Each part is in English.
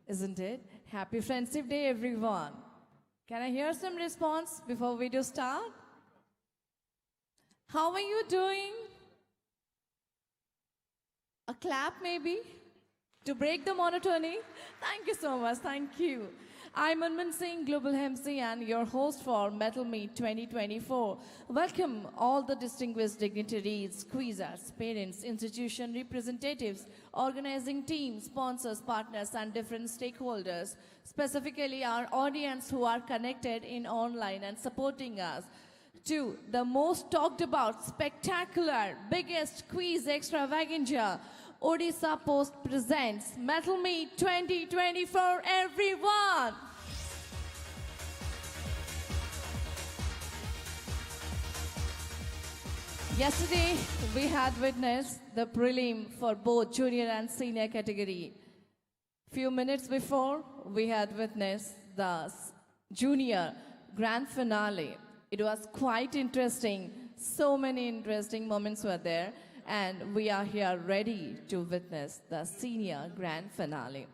isn't it? Happy Friendship Day, everyone. Can I hear some response before we do start? How are you doing? A clap maybe? To break the monotony? Thank you so much, thank you. I'm Manman Singh, Global MC and your host for Mettle Meet 2024. Welcome all the distinguished dignitaries, quizzers, parents, institution representatives, organizing teams, sponsors, partners and different stakeholders. Specifically our audience who are connected in online and supporting us. To the most talked about, spectacular, biggest quiz extravaganza, OrissaPOST presents Mettle Meet 2024, everyone! Yesterday, we had witnessed the prelim for both junior and senior category. Few minutes before, we had witnessed the junior grand finale. It was quite interesting. So many interesting moments were there. And we are here ready to witness the senior grand finale.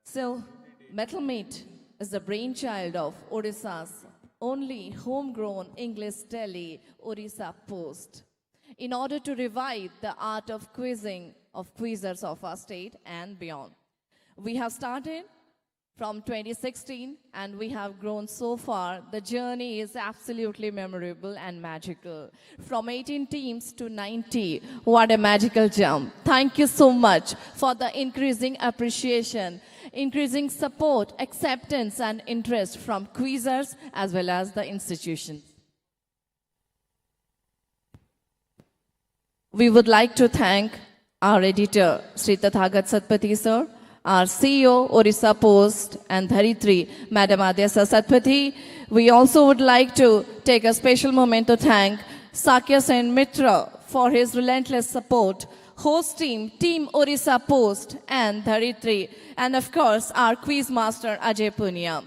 So, Mettle Meet is the brainchild of Orissa's only homegrown English tele, OrissaPOST, in order to revive the art of quizzing of quizzers of our state and beyond. We have started from 2016 and we have grown so far. The journey is absolutely memorable and magical. From 18 teams to 90, what a magical jump. Thank you so much for the increasing appreciation, increasing support, acceptance and interest from quizzers as well as the institutions. We would like to thank our editor, Shri Tathagata Satpathy sir, our CEO, OrissaPOST and Dignitary, Madam Adyasha Satpathy. We also would like to take a special moment to thank Sakya Sen Mitra for his relentless support, host team, Team OrissaPOST and Dignitary, and of course our quiz master Ajay Punia.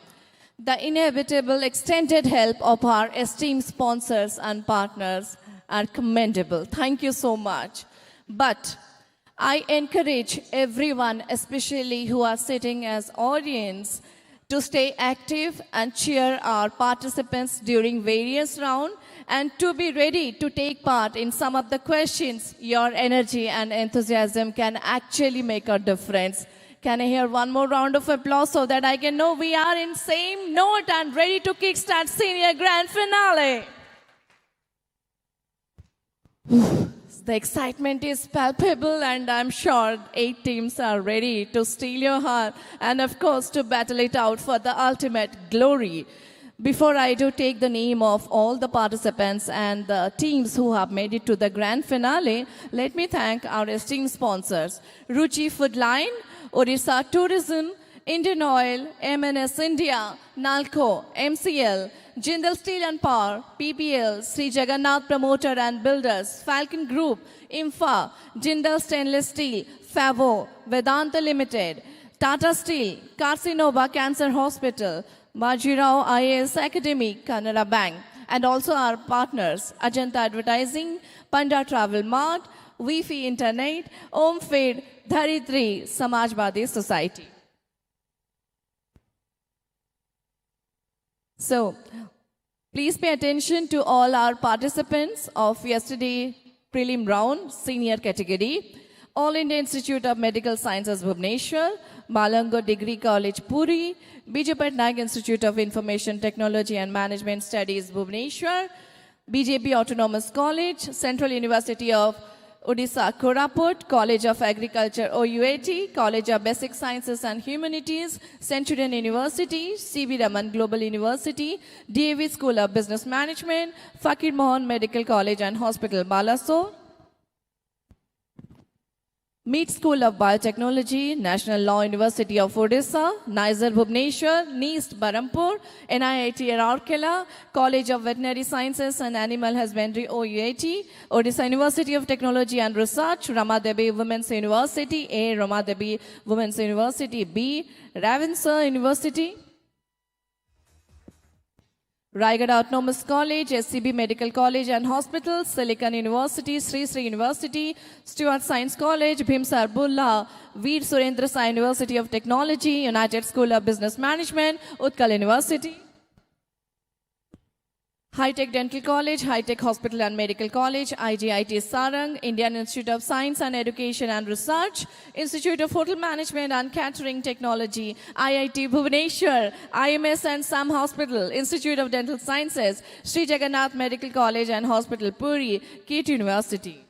The inevitable extended help of our esteemed sponsors and partners are commendable. Thank you so much. But I encourage everyone, especially who are sitting as audience, to stay active and cheer our participants during various rounds and to be ready to take part in some of the questions. Your energy and enthusiasm can actually make a difference. Can I hear one more round of applause so that I can know we are in same note and ready to kickstart senior grand finale? The excitement is palpable and I'm sure 8 teams are ready to steal your heart and of course to battle it out for the ultimate glory. Before I do take the name of all the participants and the teams who have made it to the grand finale, let me thank our esteemed sponsors, Ruchi Food Line, Orissa Tourism, Indian Oil, MNS India, Nalco, MCL, Jindal Steel and Power, PPL, Sri Jagannath Promoter and Builders, Falcon Group, Infra, Jindal Stainless Steel, Favo, Vedanta Limited, Tata Steel, Carcinova Cancer Hospital, Bajirao IAS Academy, Canara Bank, and also our partners, Ajanta Advertising, Panda Travel Mart, Wi-Fi Internet, Om Feed, Dignitary, Samajwadi Society. So, please pay attention to all our participants of yesterday prelim round, senior category. All India Institute of Medical Sciences, Bhubaneswar, Malango Degree College, Puri, BJ Patnaik Institute of Information Technology and Management Studies, Bhubaneswar, BJP Autonomous College, Central University of Odisha, Koraput, College of Agriculture, OUAT, College of Basic Sciences and Humanities, Centurion University, C.V. Raman Global University, DAV School of Business Management, Fakir Mohan Medical College and Hospital, Balasore, Meet School of Biotechnology, National Law University of Odisha, Nizer Bhubaneswar, NIST Barampur, NIIT Rourkela, College of Veterinary Sciences and Animal Husbandry OUAT, Odisha University of Technology and Research, Ramadevi Women's University, A. Ramadevi Women's University, B. Ravenshaw University, Raigad Autonomous College, SCB Medical College and Hospital, Silicon University, Shri University, Stuart Science College, Bhimsar Bulla, Veer Surendra Sai University of Technology, United School of Business Management, Utkal University, High-Tech Dental College, High-Tech Hospital and Medical College, IGIT Sarang, Indian Institute of Science and Education and Research, Institute of Hotel Management and Catering Technology, IIT Bhubaneswar, IMS and Sam Hospital, Institute of Dental Sciences, Sri Jagannath Medical College and Hospital, Puri, KT University.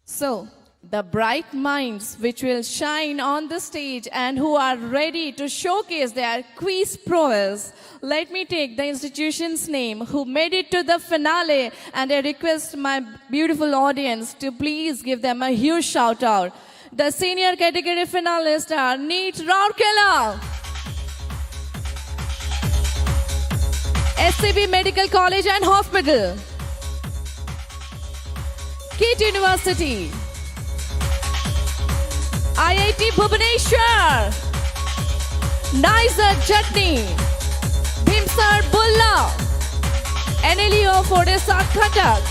So, the bright minds which will shine on the stage and who are ready to showcase their quiz prowess. Let me take the institution's name who made it to the finale, and I request my beautiful audience to please give them a huge shout out. The senior category finalists are Neat Rourkela, SCB Medical College and Hospital, KT University, IIT Bhubaneswar, Nizer Chutney, Bhimsar Bulla, NLU of Orissa Katak,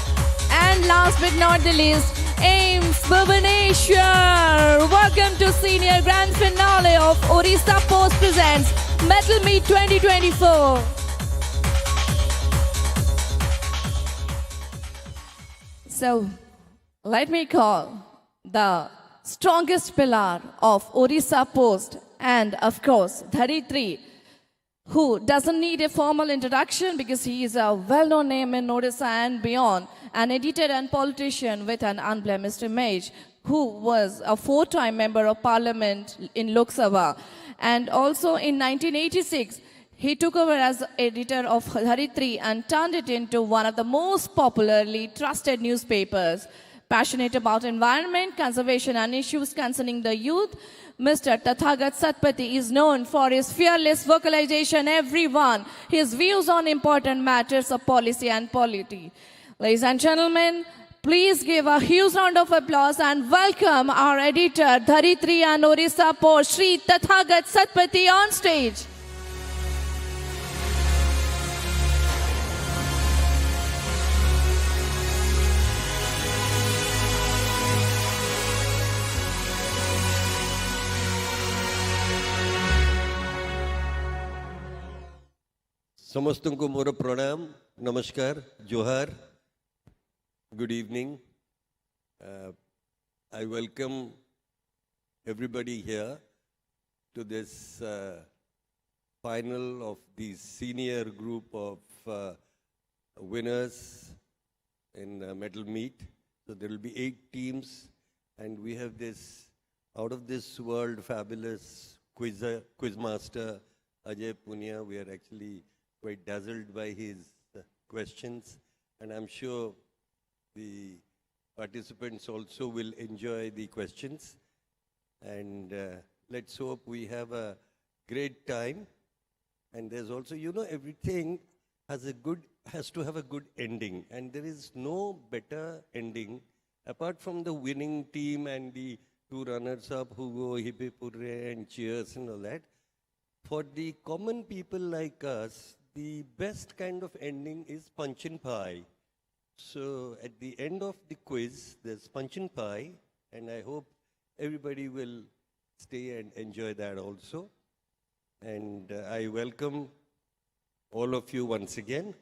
and last but not the least, AIMS Bhubaneswar. Welcome to Senior Grand Finale of OrissaPOST presents Mettle Meet 2024. So, let me call the strongest pillar of OrissaPOST and, of course, Dignitary, who doesn't need a formal introduction because he is a well-known name in Orissa and beyond, an editor and politician with an unblemished image, who was a four-time member of parliament in Lok Sabha. And also in 1986, he took over as editor of Dignitary and turned it into one of the most popularly trusted newspapers. Passionate about environment, conservation and issues concerning the youth, Mr. Tathagata Satpathy is known for his fearless vocalization everyone, his views on important matters of policy and polity. Ladies and gentlemen, please give a huge round of applause and welcome our editor, Dignitary and OrissaPOST, Shri Tathagata Satpathy on stage. समस्तों मोर प्रणाम, नमस्कार, जोहार, good evening. I welcome everybody here to this final of the senior group of winners in Mettle Meet. So there will be 8 teams, and we have this out of this world fabulous quizmaster Ajay Punia. We are actually quite dazzled by his questions, and I'm sure the participants also will enjoy the questions. And let's hope we have a great time. And there's also, everything has to have a good ending, and there is no better ending apart from the winning team and the 2 runners-up who go hippe purre and cheers and all that. For the common people like us, the best kind of ending is punch and pie. So at the end of the quiz, there's punch and pie, and I hope everybody will stay and enjoy that also. And I welcome all of you once again,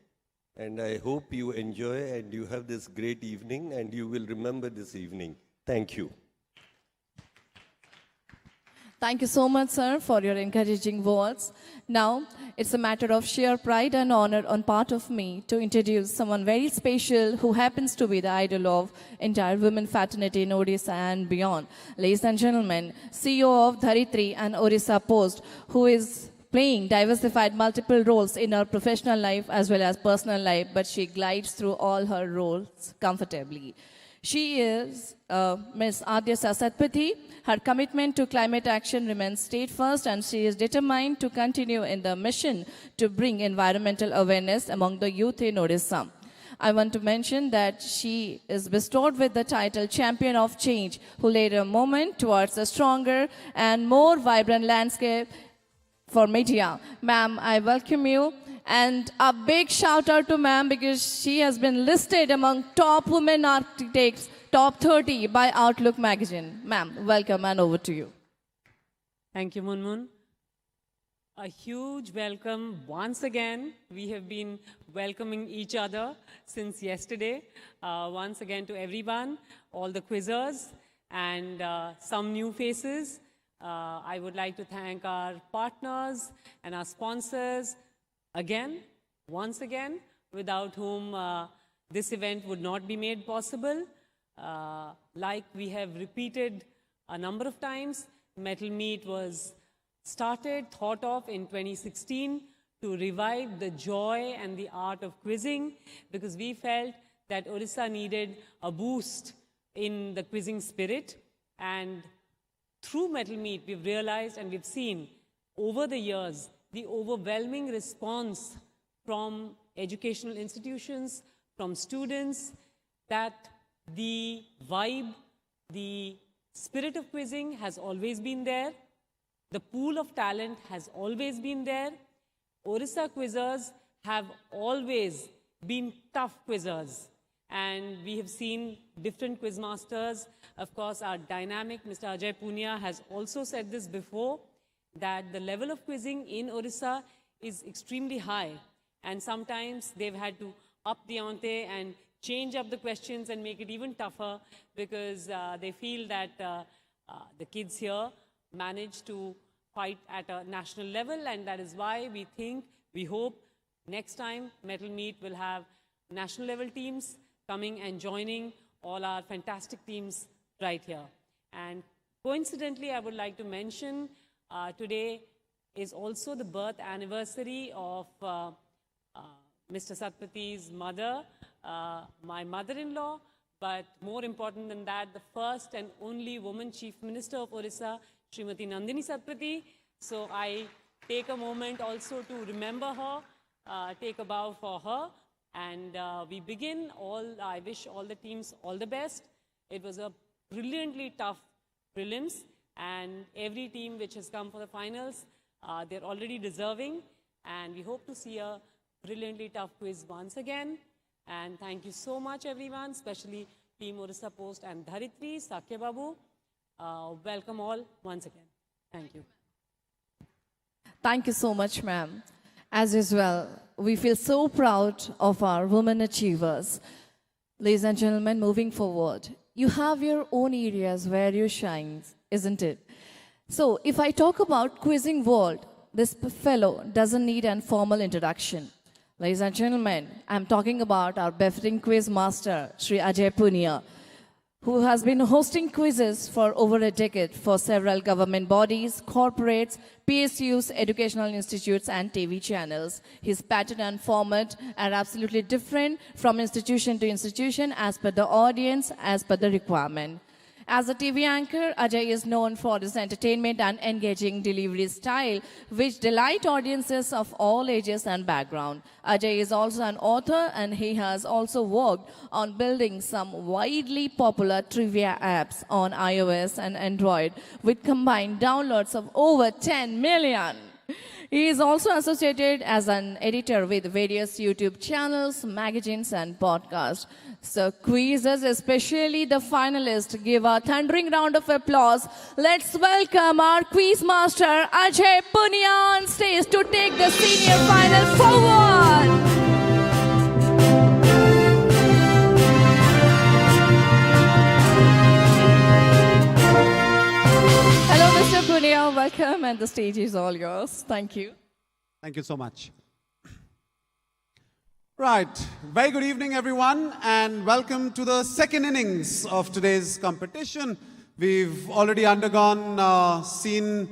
and I hope you enjoy and you have this great evening, and you will remember this evening. Thank you. Thank you so much, sir, for your encouraging words. Now, it's a matter of sheer pride and honor on part of me to introduce someone very special who happens to be the idol of entire women fraternity in Odisha and beyond. Ladies and gentlemen, CEO of Dignitary and OrissaPOST, who is playing diversified multiple roles in her professional life as well as personal life, but she glides through all her roles comfortably. She is Ms. Adyasha Satpathy. Her commitment to climate action remains steadfast, and she is determined to continue in the mission to bring environmental awareness among the youth in Orissa. I want to mention that she is bestowed with the title Champion of Change, who led a movement towards a stronger and more vibrant landscape for media. Ma'am, I welcome you. And a big shout out to ma'am because she has been listed among top women architects, top 30 by Outlook magazine. Ma'am, welcome and over to you. Thank you, Munmun. A huge welcome once again. We have been welcoming each other since yesterday. Once again to everyone, all the quizzers and some new faces. I would like to thank our partners and our sponsors again, once again, without whom this event would not be made possible. Like we have repeated a number of times, Mettle Meet was started, thought of in 2016 to revive the joy and the art of quizzing because we felt that Orissa needed a boost in the quizzing spirit. And through Mettle Meet, we've realized and we've seen over the years the overwhelming response from educational institutions, from students, that the vibe, the spirit of quizzing has always been there. The pool of talent has always been there. Orissa quizzers have always been tough quizzers. And we have seen different quizmasters. Of course, our dynamic Mr. Ajay Punia has also said this before, that the level of quizzing in Orissa is extremely high. And sometimes they've had to up the ante and change up the questions and make it even tougher because they feel that the kids here manage to fight at a national level, and that is why we hope next time Mettle Meet will have national level teams coming and joining all our fantastic teams right here. And coincidentally, I would like to mention today is also the birth anniversary of Mr. Satpathy's mother, my mother-in-law, but more important than that, the first and only woman Chief Minister of Orissa, Srimati Nandini Satpathy. So I take a moment also to remember her, take a bow for her, and we begin. I wish all the teams all the best. It was a brilliantly tough prelims, and every team which has come for the finals, they're already deserving, and we hope to see a brilliantly tough quiz once again. And thank you so much, everyone, especially Team OrissaPOST and Dharitri, Sakya Babu. Welcome all once again. Thank you. Thank you so much, ma'am. As usual, we feel so proud of our women achievers. Ladies and gentlemen, moving forward, you have your own areas where you shine, isn't it? So if I talk about quizzing world, this fellow doesn't need an formal introduction. Ladies and gentlemen, I'm talking about our befitting quiz master, Shri Ajay Punia, who has been hosting quizzes for over a decade for several government bodies, corporates, PSUs, educational institutes, and TV channels. His pattern and format are absolutely different from institution to institution as per the audience, as per the requirement. As a TV anchor, Ajay is known for his entertainment and engaging delivery style, which delight audiences of all ages and background. Ajay is also an author, and he has also worked on building some widely popular trivia apps on iOS and Android, with combined downloads of over 10 million. He is also associated as an editor with various YouTube channels, magazines, and podcasts. So quizzes, especially the finalists, give a thundering round of applause. Let's welcome our quiz master Ajay Punia on stage to take the senior final forward. Hello, Mr. Punia. Welcome, and the stage is all yours. Thank you. Thank you so much. Right. Very good evening, everyone, and welcome to the second innings of today's competition. We've already seen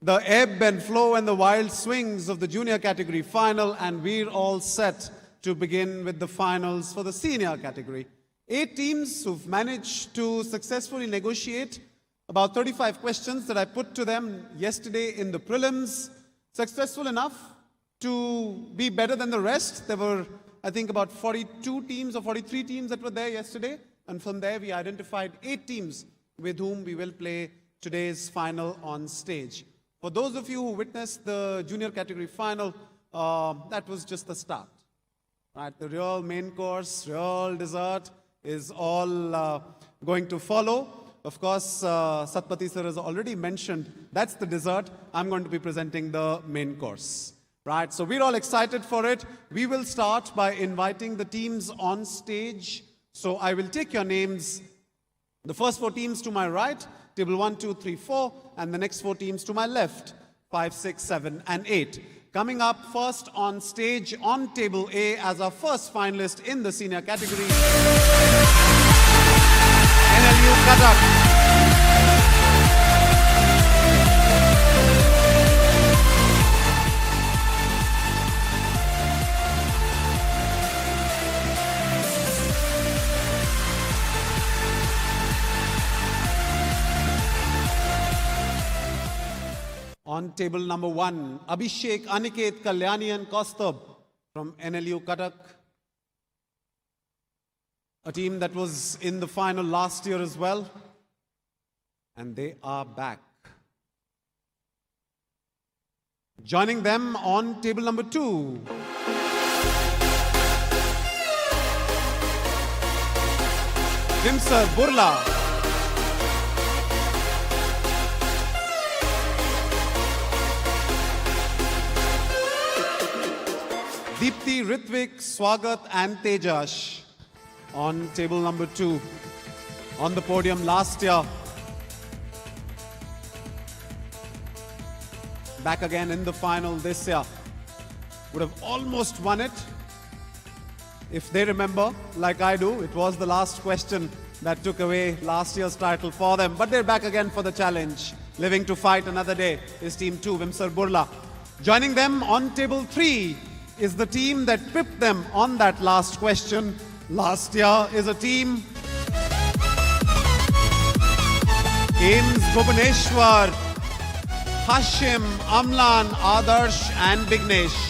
the ebb and flow and the wild swings of the junior category final, and we're all set to begin with the finals for the senior category. 8 teams who've managed to successfully negotiate about 35 questions that I put to them yesterday in the prelims, successful enough to be better than the rest. There were, I think, about 42 teams or 43 teams that were there yesterday. And from there, we identified 8 teams with whom we will play today's final on stage. For those of you who witnessed the junior category final, that was just the start. Right, the real main course, real dessert is all going to follow. Of course, Satpathy sir has already mentioned that's the dessert. I'm going to be presenting the main course. Right, so we're all excited for it. We will start by inviting the teams on stage. So I will take your names, the first 4 teams to my right, table 1, 2, 3, 4, and the next 4 teams to my left, 5, 6, 7, and 8. Coming up first on stage on table A as our first finalist in the senior category, NLU Cuttack. On table number 1, Abhishek, Aniket, Kalyani and Kaustab from NLU Cuttack. A team that was in the final last year as well. And they are back. Joining them on table number 2, Vimsar Burla. Deepti, Ritvik, Swagat and Tejash on table number 2. On the podium last year. Back again in the final this year. Would have almost won it. If they remember, like I do, it was the last question that took away last year's title for them. But they're back again for the challenge. Living to fight another day is team 2, Vimsar Burla. Joining them on table 3 is the team that pipped them on that last question last year, is a team AIMS Bhubaneswar, Hashim, Amlan, Adarsh and Bignesh.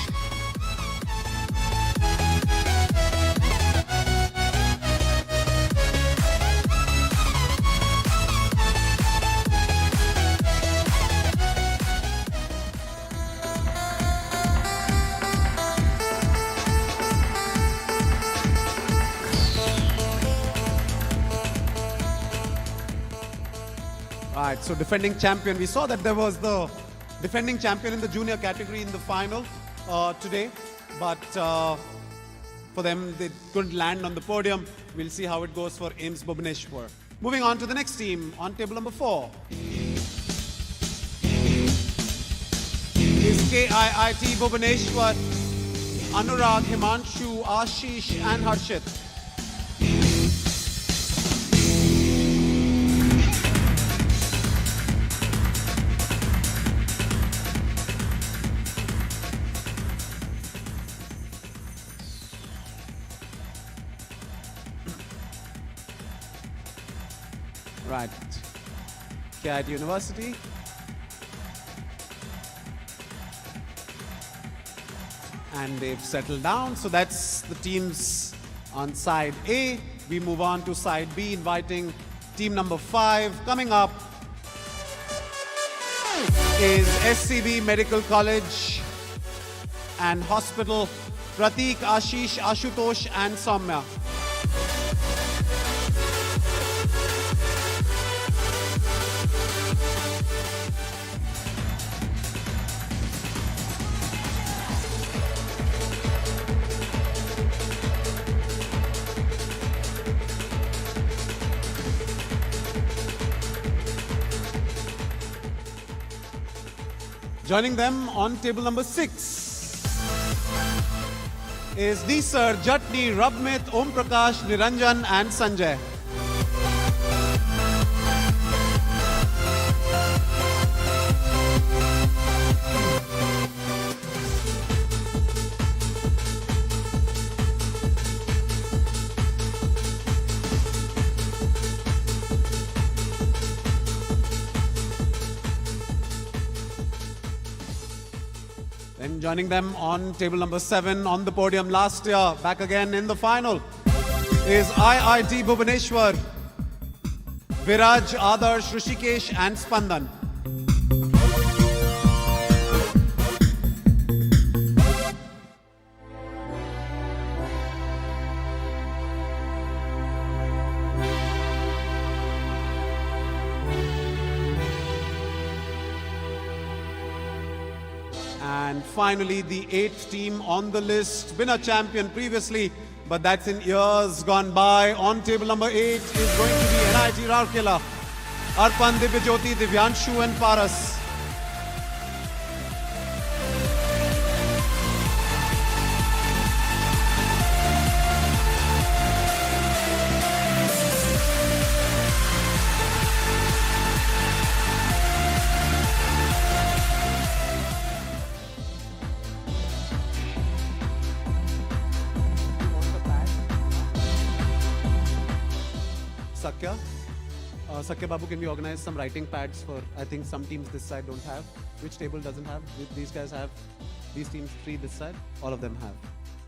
Right, so defending champion. We saw that there was the defending champion in the junior category in the final today. But for them, they couldn't land on the podium. We'll see how it goes for AIMS Bhubaneswar. Moving on to the next team on table number 4. Is KIIT Bhubaneswar, Anurag, Himanshu, Ashish and Harshit. Right, KIT University. And they've settled down. So that's the teams on side A. We move on to side B, inviting team number 5. Coming up is SCB Medical College and Hospital, Pratik, Ashish, Ashutosh and Soumya. Joining them on table number 6 is Nisar, Jatni, Rabmit, Om Prakash, Niranjan and Sanjay. Then joining them on table number 7 on the podium last year, back again in the final, is IIT Bhubaneswar, Viraj, Adarsh, Rishikesh and Spandan. And finally, the 8th team on the list, been a champion previously, but that's in years gone by. On table number 8 is going to be NIT Rourkela, Arpan, Divyajyoti, Divyanshu and Paras. Sakya Babu, can we organize some writing pads for, I think some teams this side don't have. Which table doesn't have? These guys have. These teams 3 this side. All of them have.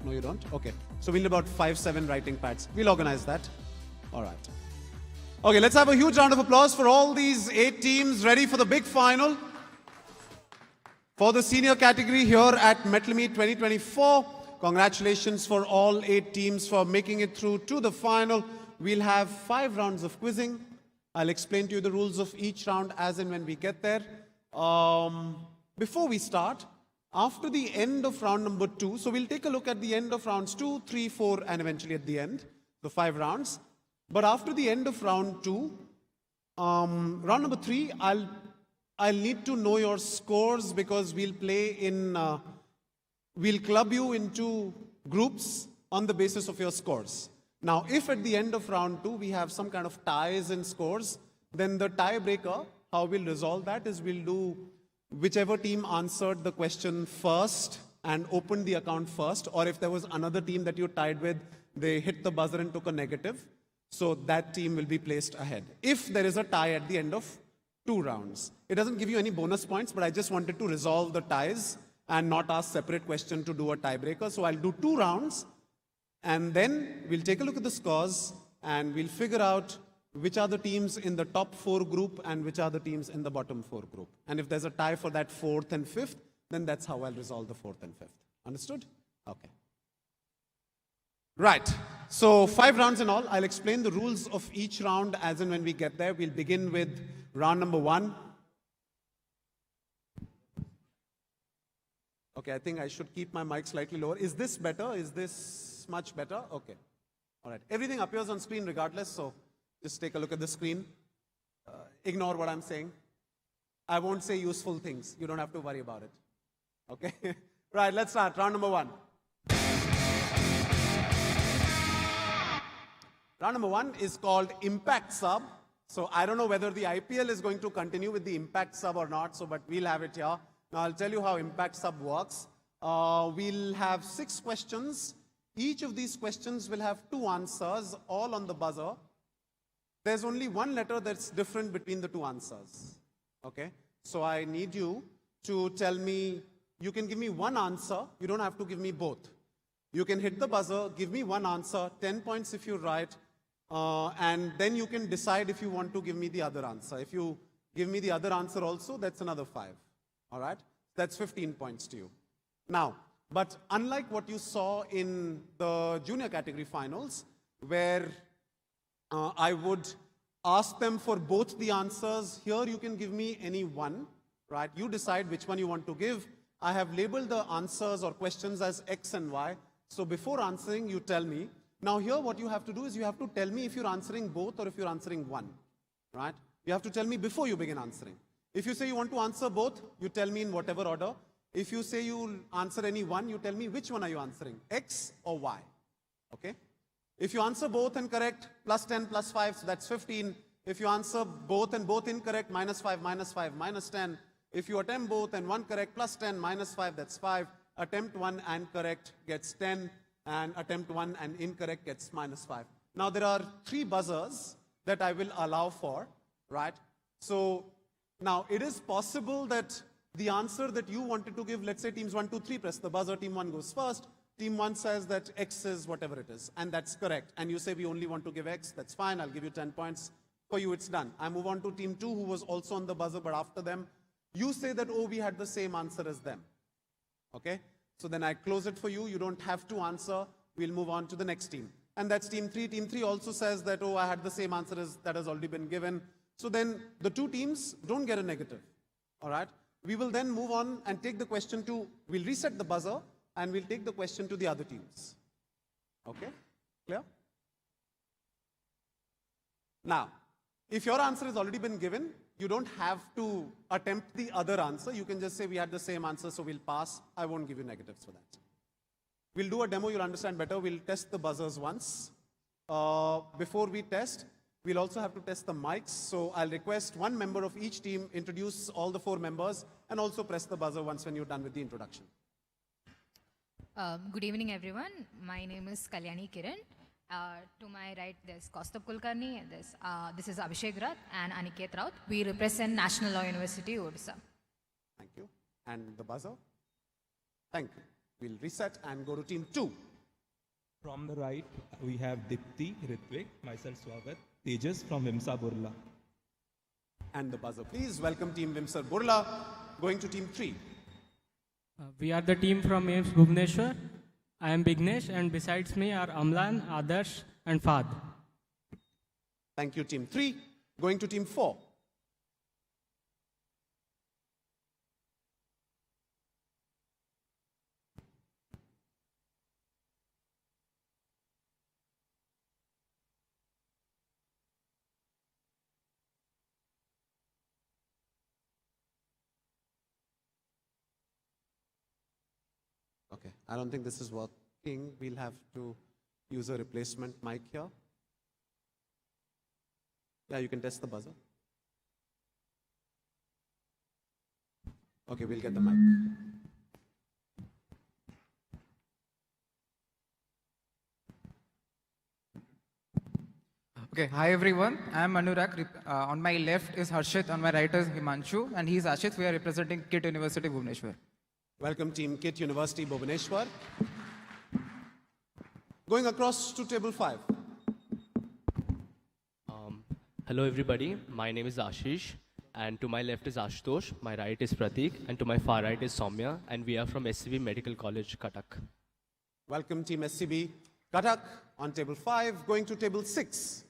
No, you don't? Okay. So we'll need about 5-7 writing pads. We'll organize that. All right. Okay, let's have a huge round of applause for all these 8 teams ready for the big final. For the senior category here at Mettle Meet 2024, congratulations for all 8 teams for making it through to the final. We'll have 5 rounds of quizzing. I'll explain to you the rules of each round as and when we get there. Before we start, after the end of round number 2, so we'll take a look at the end of rounds 2, 3, 4, and eventually at the end, the 5 rounds. But after the end of round 2, round number 3, I'll need to know your scores because we'll play in, we'll club you into groups on the basis of your scores. Now, if at the end of round 2 we have some kind of ties in scores, then the tiebreaker, how we'll resolve that is we'll do whichever team answered the question first and opened the account first, or if there was another team that you tied with, they hit the buzzer and took a negative, so that team will be placed ahead. If there is a tie at the end of 2 rounds. It doesn't give you any bonus points, but I just wanted to resolve the ties and not ask separate question to do a tiebreaker. So I'll do 2 rounds. And then we'll take a look at the scores and we'll figure out which are the teams in the top 4 group and which are the teams in the bottom 4 group. And if there's a tie for that 4th and 5th, then that's how I'll resolve the 4th and 5th. Understood? Okay. Right. So 5 rounds in all. I'll explain the rules of each round as and when we get there. We'll begin with round number 1. Okay, I think I should keep my mic slightly lower. Is this better? Is this much better? Okay. All right. Everything appears on screen regardless, so just take a look at the screen. Ignore what I'm saying. I won't say useful things. You don't have to worry about it. Okay? Right, let's start. Round number 1. Round number 1 is called Impact Sub. So I don't know whether the IPL is going to continue with the Impact Sub or not, so but we'll have it here. Now I'll tell you how Impact Sub works. We'll have 6 questions. Each of these questions will have 2 answers, all on the buzzer. There's only one letter that's different between the 2 answers. Okay? So I need you to tell me, you can give me one answer, you don't have to give me both. You can hit the buzzer, give me one answer, 10 points if you're right, and then you can decide if you want to give me the other answer. If you give me the other answer also, that's another 5. All right? That's 15 points to you. Now, but unlike what you saw in the junior category finals, where I would ask them for both the answers, here you can give me any one, right? You decide which one you want to give. I have labeled the answers or questions as X and Y. So before answering, you tell me. Now here what you have to do is you have to tell me if you're answering both or if you're answering one, right? You have to tell me before you begin answering. If you say you want to answer both, you tell me in whatever order. If you say you'll answer any one, you tell me which one are you answering, X or Y, okay? If you answer both and correct, plus 10, plus 5, so that's 15. If you answer both and both incorrect, minus 5, minus 10. If you attempt both and one correct, plus 10, minus 5, that's 5. Attempt one and correct gets 10, and attempt one and incorrect gets minus 5. Now there are 3 buzzers that I will allow for, right? So now it is possible that the answer that you wanted to give, let's say teams 1, 2, 3 press the buzzer, team 1 goes first, team 1 says that X is whatever it is, and that's correct. And you say we only want to give X, that's fine, I'll give you 10 points. For you, it's done. I move on to team 2 who was also on the buzzer, but after them, you say that, oh, we had the same answer as them. Okay? So then I close it for you. You don't have to answer. We'll move on to the next team. And that's team 3. Team 3 also says that, oh, I had the same answer as that has already been given. So then the 2 teams don't get a negative. All right? We will then move on and take the question to, we'll reset the buzzer and we'll take the question to the other teams. Okay? Clear? Now, if your answer has already been given, you don't have to attempt the other answer. You can just say we had the same answer, so we'll pass. I won't give you negatives for that. We'll do a demo, you'll understand better. We'll test the buzzers once. Before we test, we'll also have to test the mics. So I'll request one member of each team introduce all the 4 members and also press the buzzer once when you're done with the introduction. Good evening, everyone. My name is Kalyani Kiran. To my right, there's Kaustubh Kulkarni, and this is Abhishek Rath and Aniket Raut. We represent National Law University, Orissa. Thank you. And the buzzer? Thank you. We'll reset and go to team 2. From the right, we have Dipti, Ritvik, myself Swagat, Tejas from Vimsa Burla. And the buzzer, please. Welcome team Vimsar Burla. Going to team 3. We are the team from AIMS Bhubaneswar. I am Bignesh, and besides me are Amlan, Adarsh, and Fad. Thank you, team 3. Going to team 4. Okay, I don't think this is working. We'll have to use a replacement mic here. Yeah, you can test the buzzer. Okay, we'll get the mic. Okay, hi everyone. I am Anurag. On my left is Harshit, on my right is Himanshu, and he is Ashit. We are representing KIT University, Bhubaneswar. Welcome team KIT University, Bhubaneswar. Going across to table 5. Hello everybody, my name is Ashish, and to my left is Ashutosh, my right is Pratik, and to my far right is Soumya, and we are from SCB Medical College, Cuttack. Welcome team SCB, Cuttack on table 5. Going to table 6.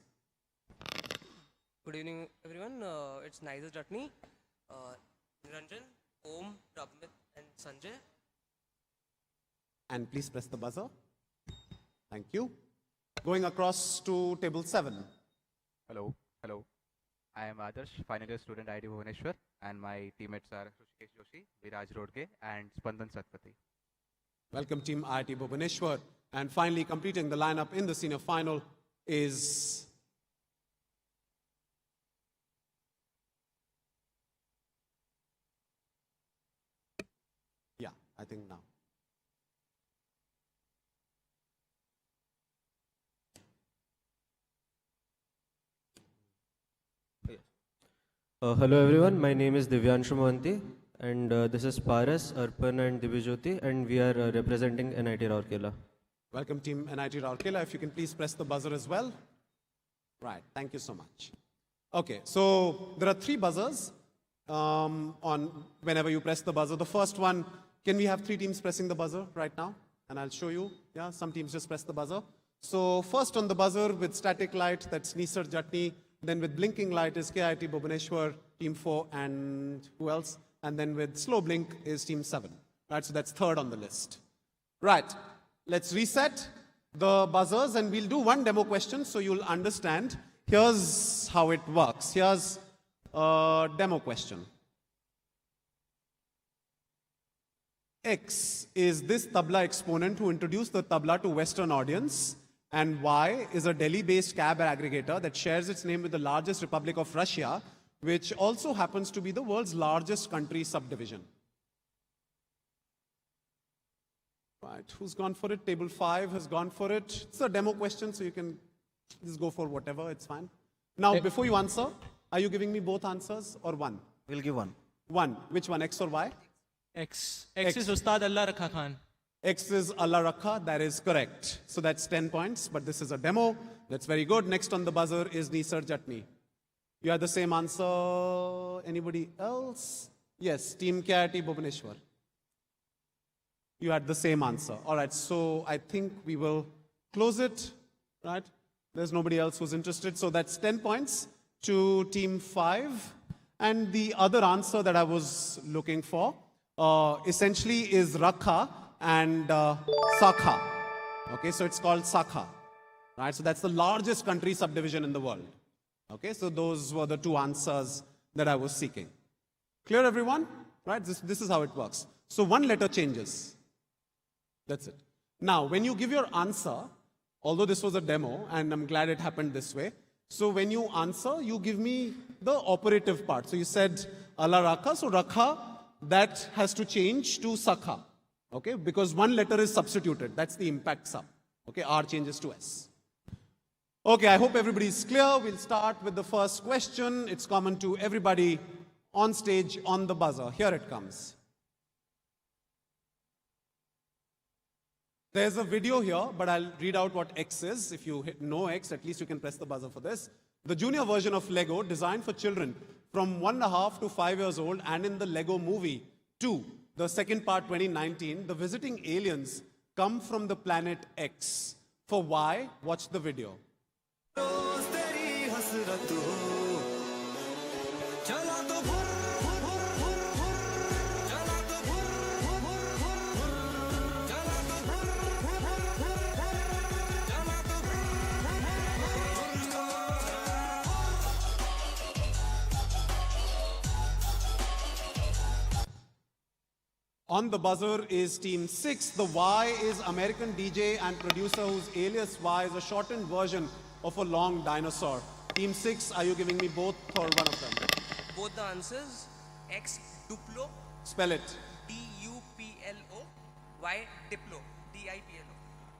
Good evening, everyone. It's Nizer Chutney, Niranjan, Om, Prabhamit, and Sanjay. And please press the buzzer. Thank you. Going across to table 7. Hello. I am Adyasha, finalist student ID Bhubaneswar, and my teammates are Hrishikesh Joshi, Viraj Rodke, and Spandan Satpathy. Welcome team IIT Bhubaneswar. And finally completing the lineup in the senior final is I think now. Hello everyone, my name is Divyanshu Mohanty, and this is Paras, Arpan and Divijyoti, and we are representing NIT Rourkela. Welcome team NIT Rourkela. If you can please press the buzzer as well. Right, thank you so much. Okay, so there are 3 buzzers on whenever you press the buzzer. The first one, can we have 3 teams pressing the buzzer right now? And I'll show you. Yeah, some teams just press the buzzer. So first on the buzzer with static light, that's Nisar Jatni. Then with blinking light is KIT Bhubaneswar, team 4, and who else? And then with slow blink is team 7. Right, so that's 3rd on the list. Right, let's reset the buzzers and we'll do one demo question so you'll understand. Here's how it works. Here's a demo question. X is this tabla exponent who introduced the tabla to Western audience, and Y is a Delhi-based cab aggregator that shares its name with the largest republic of Russia, which also happens to be the world's largest country subdivision. Right, who's gone for it? Table 5 has gone for it. It's a demo question, so you can just go for whatever, it's fine. Now, before you answer, are you giving me both answers or one? We'll give one. One. Which one, X or Y? X. X is Ustad Allah Rakha Khan. X is Allah Rakha, that is correct. So that's 10 points, but this is a demo. That's very good. Next on the buzzer is Nisar Jatni. You have the same answer. Anybody else? Yes, Team KIT Bhubaneswar. You had the same answer. All right, so I think we will close it, right? There's nobody else who's interested. So that's 10 points to Team 5. And the other answer that I was looking for essentially is Rakha and Sakha. Okay, so it's called Sakha. Right, so that's the largest country subdivision in the world. Okay, so those were the two answers that I was seeking. Clear, everyone? Right, this is how it works. So one letter changes. That's it. Now, when you give your answer, although this was a demo, and I'm glad it happened this way, so when you answer, you give me the operative part. So you said Allah Rakha, so Rakha, that has to change to Sakha. Okay, because one letter is substituted. That's the impact sum. Okay, R changes to S. Okay, I hope everybody is clear. We'll start with the first question. It's common to everybody on stage on the buzzer. Here it comes. There's a video here, but I'll read out what X is. If you know X, at least you can press the buzzer for this. The junior version of Lego, designed for children from 1.5 to 5 years old, and in the Lego movie 2, the second part 2019, the visiting aliens come from the planet X. For why? Watch the video. On the buzzer is Team 6. The Y is American DJ and producer whose alias Y is a shortened version of a long dinosaur. Team 6, are you giving me both or one of them? Both the answers. X Duplo. Spell it. D-U-P-L-O. Y Diplo. D-I-P-L-O.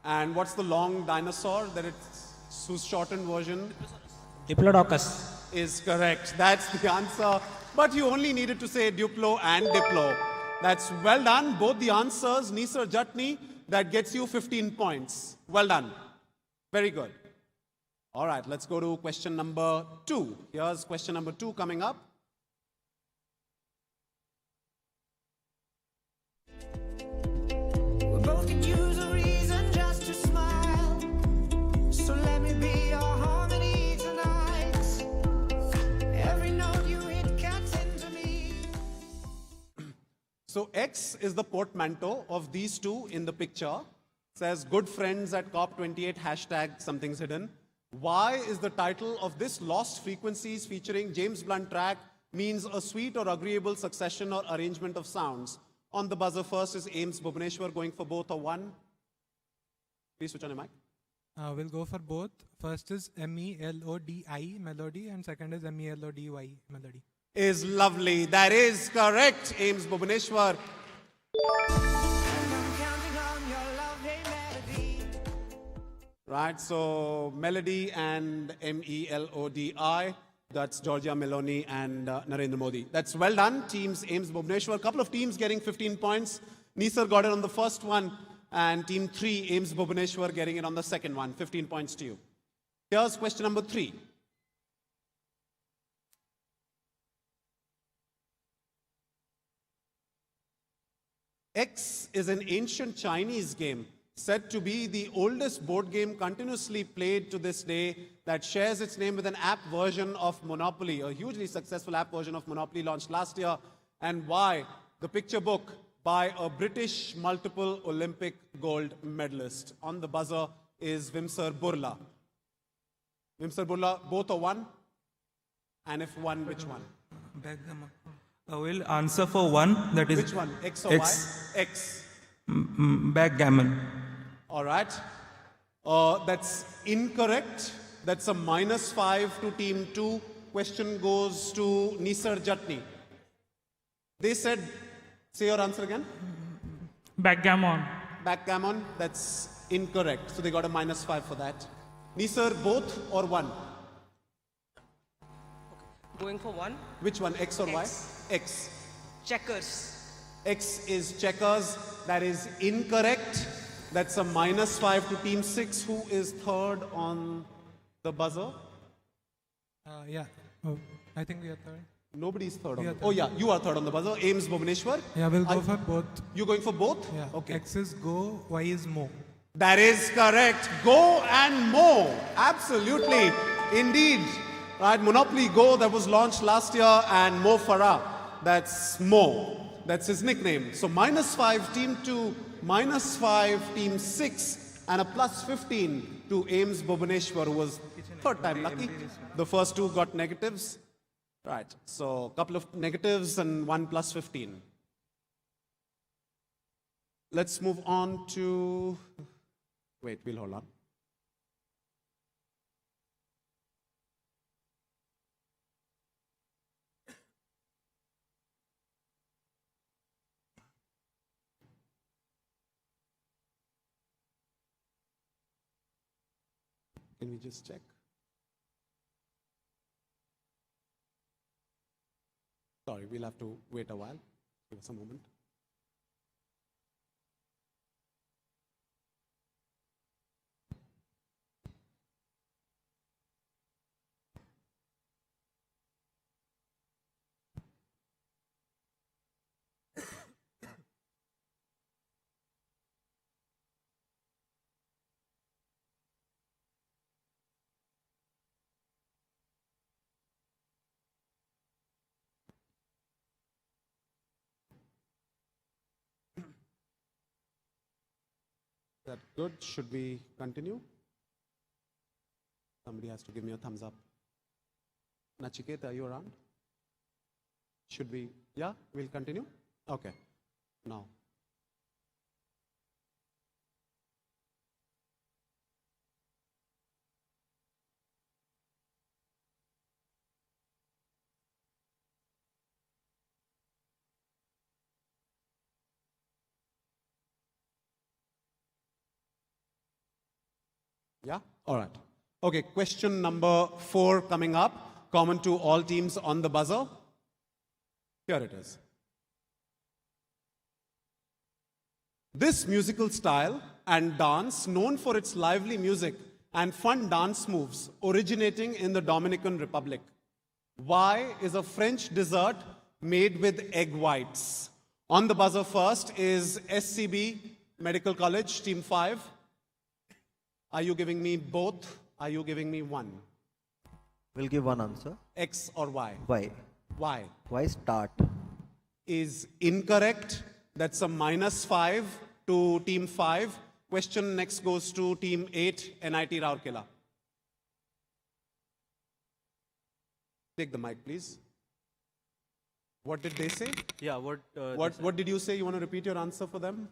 And what's the long dinosaur that it's whose shortened version? Diplodocus. Is correct. That's the answer. But you only needed to say Duplo and Diplo. That's well done. Both the answers, Nisar Jatni, that gets you 15 points. Well done. Very good. All right, let's go to question number 2. Here's question number 2 coming up. We both could use a reason just to smile. So let me be your harmony tonight. Every note you hit cuts into me. So X is the portmanteau of these two in the picture. It says good friends at COP28 hashtag something's hidden. Y is the title of this Lost Frequencies featuring James Blunt track, means a sweet or agreeable succession or arrangement of sounds. On the buzzer first is Ames Bhubaneswar, going for both or one. Please switch on your mic. We'll go for both. First is M-E-L-O-D-I, melody, and second is M-E-L-O-D-Y, melody. Is lovely. That is correct, Ames Bhubaneswar. Right, so Melody and M-E-L-O-D-I. That's Georgia Meloni and Narendra Modi. That's well done, teams Ames Bhubaneswar. A couple of teams getting 15 points. Nisar got it on the first one, and team 3, Ames Bhubaneswar, getting it on the second one. 15 points to you. Here's question number 3. X is an ancient Chinese game said to be the oldest board game continuously played to this day that shares its name with an app version of Monopoly, a hugely successful app version of Monopoly launched last year. And why? The picture book by a British multiple Olympic gold medalist. On the buzzer is Vimsar Burla. Vimsar Burla, both or one? And if one, which one? I will answer for one, that is Which one? X or X. Y? X. Backgammon. All right. That's incorrect. That's a -5 to team 2. Question goes to Nisar Jatni. They said, say your answer again. Backgammon. Backgammon. That's incorrect. So they got a -5 for that. Nisar, both or one? Going for one. Which one? X or Y? X. Checkers. X is checkers. That is incorrect. That's a -5 to team 6. Who is third on the buzzer? Yeah. Oh, I think we are third. Nobody's third on We the are buzzer. Oh yeah, you are third on the buzzer. Ames Bhubaneswar. Yeah, we'll go for both. You going for both? Yeah. Okay. X is go, Y is mo. That is correct. Go and mo. Absolutely. Indeed. Right, Monopoly Go that was launched last year, and Mo Farah, that's Mo. That's his nickname. So -5 team 2, -5 team 6, and a +15 to Ames Bhubaneswar, who was third time lucky. The first two got negatives. Right, so a couple of negatives and one +15. Let's move on to, wait, we'll hold on. Can we just check? Sorry, we'll have to wait a while. Give us a moment. Is that good? Should we continue? Somebody has to give me a thumbs up. Nachiket, are you around? Should we? Yeah, we'll continue? Okay. Now. Yeah? All right. Okay, question number 4 coming up, common to all teams on the buzzer. Here it is. This musical style and dance, known for its lively music and fun dance moves, originating in the Dominican Republic. Y is a French dessert made with egg whites. On the buzzer first is SCB Medical College, Team 5. Are you giving me both? Are you giving me one? We'll give one answer. X or Y? Y. Y. Y start. Is incorrect. That's a -5 to Team 5. Question next goes to Team 8, NIT Rourkela. Take the mic, please. What did they say? Yeah, What did you say? You want to repeat your answer for them?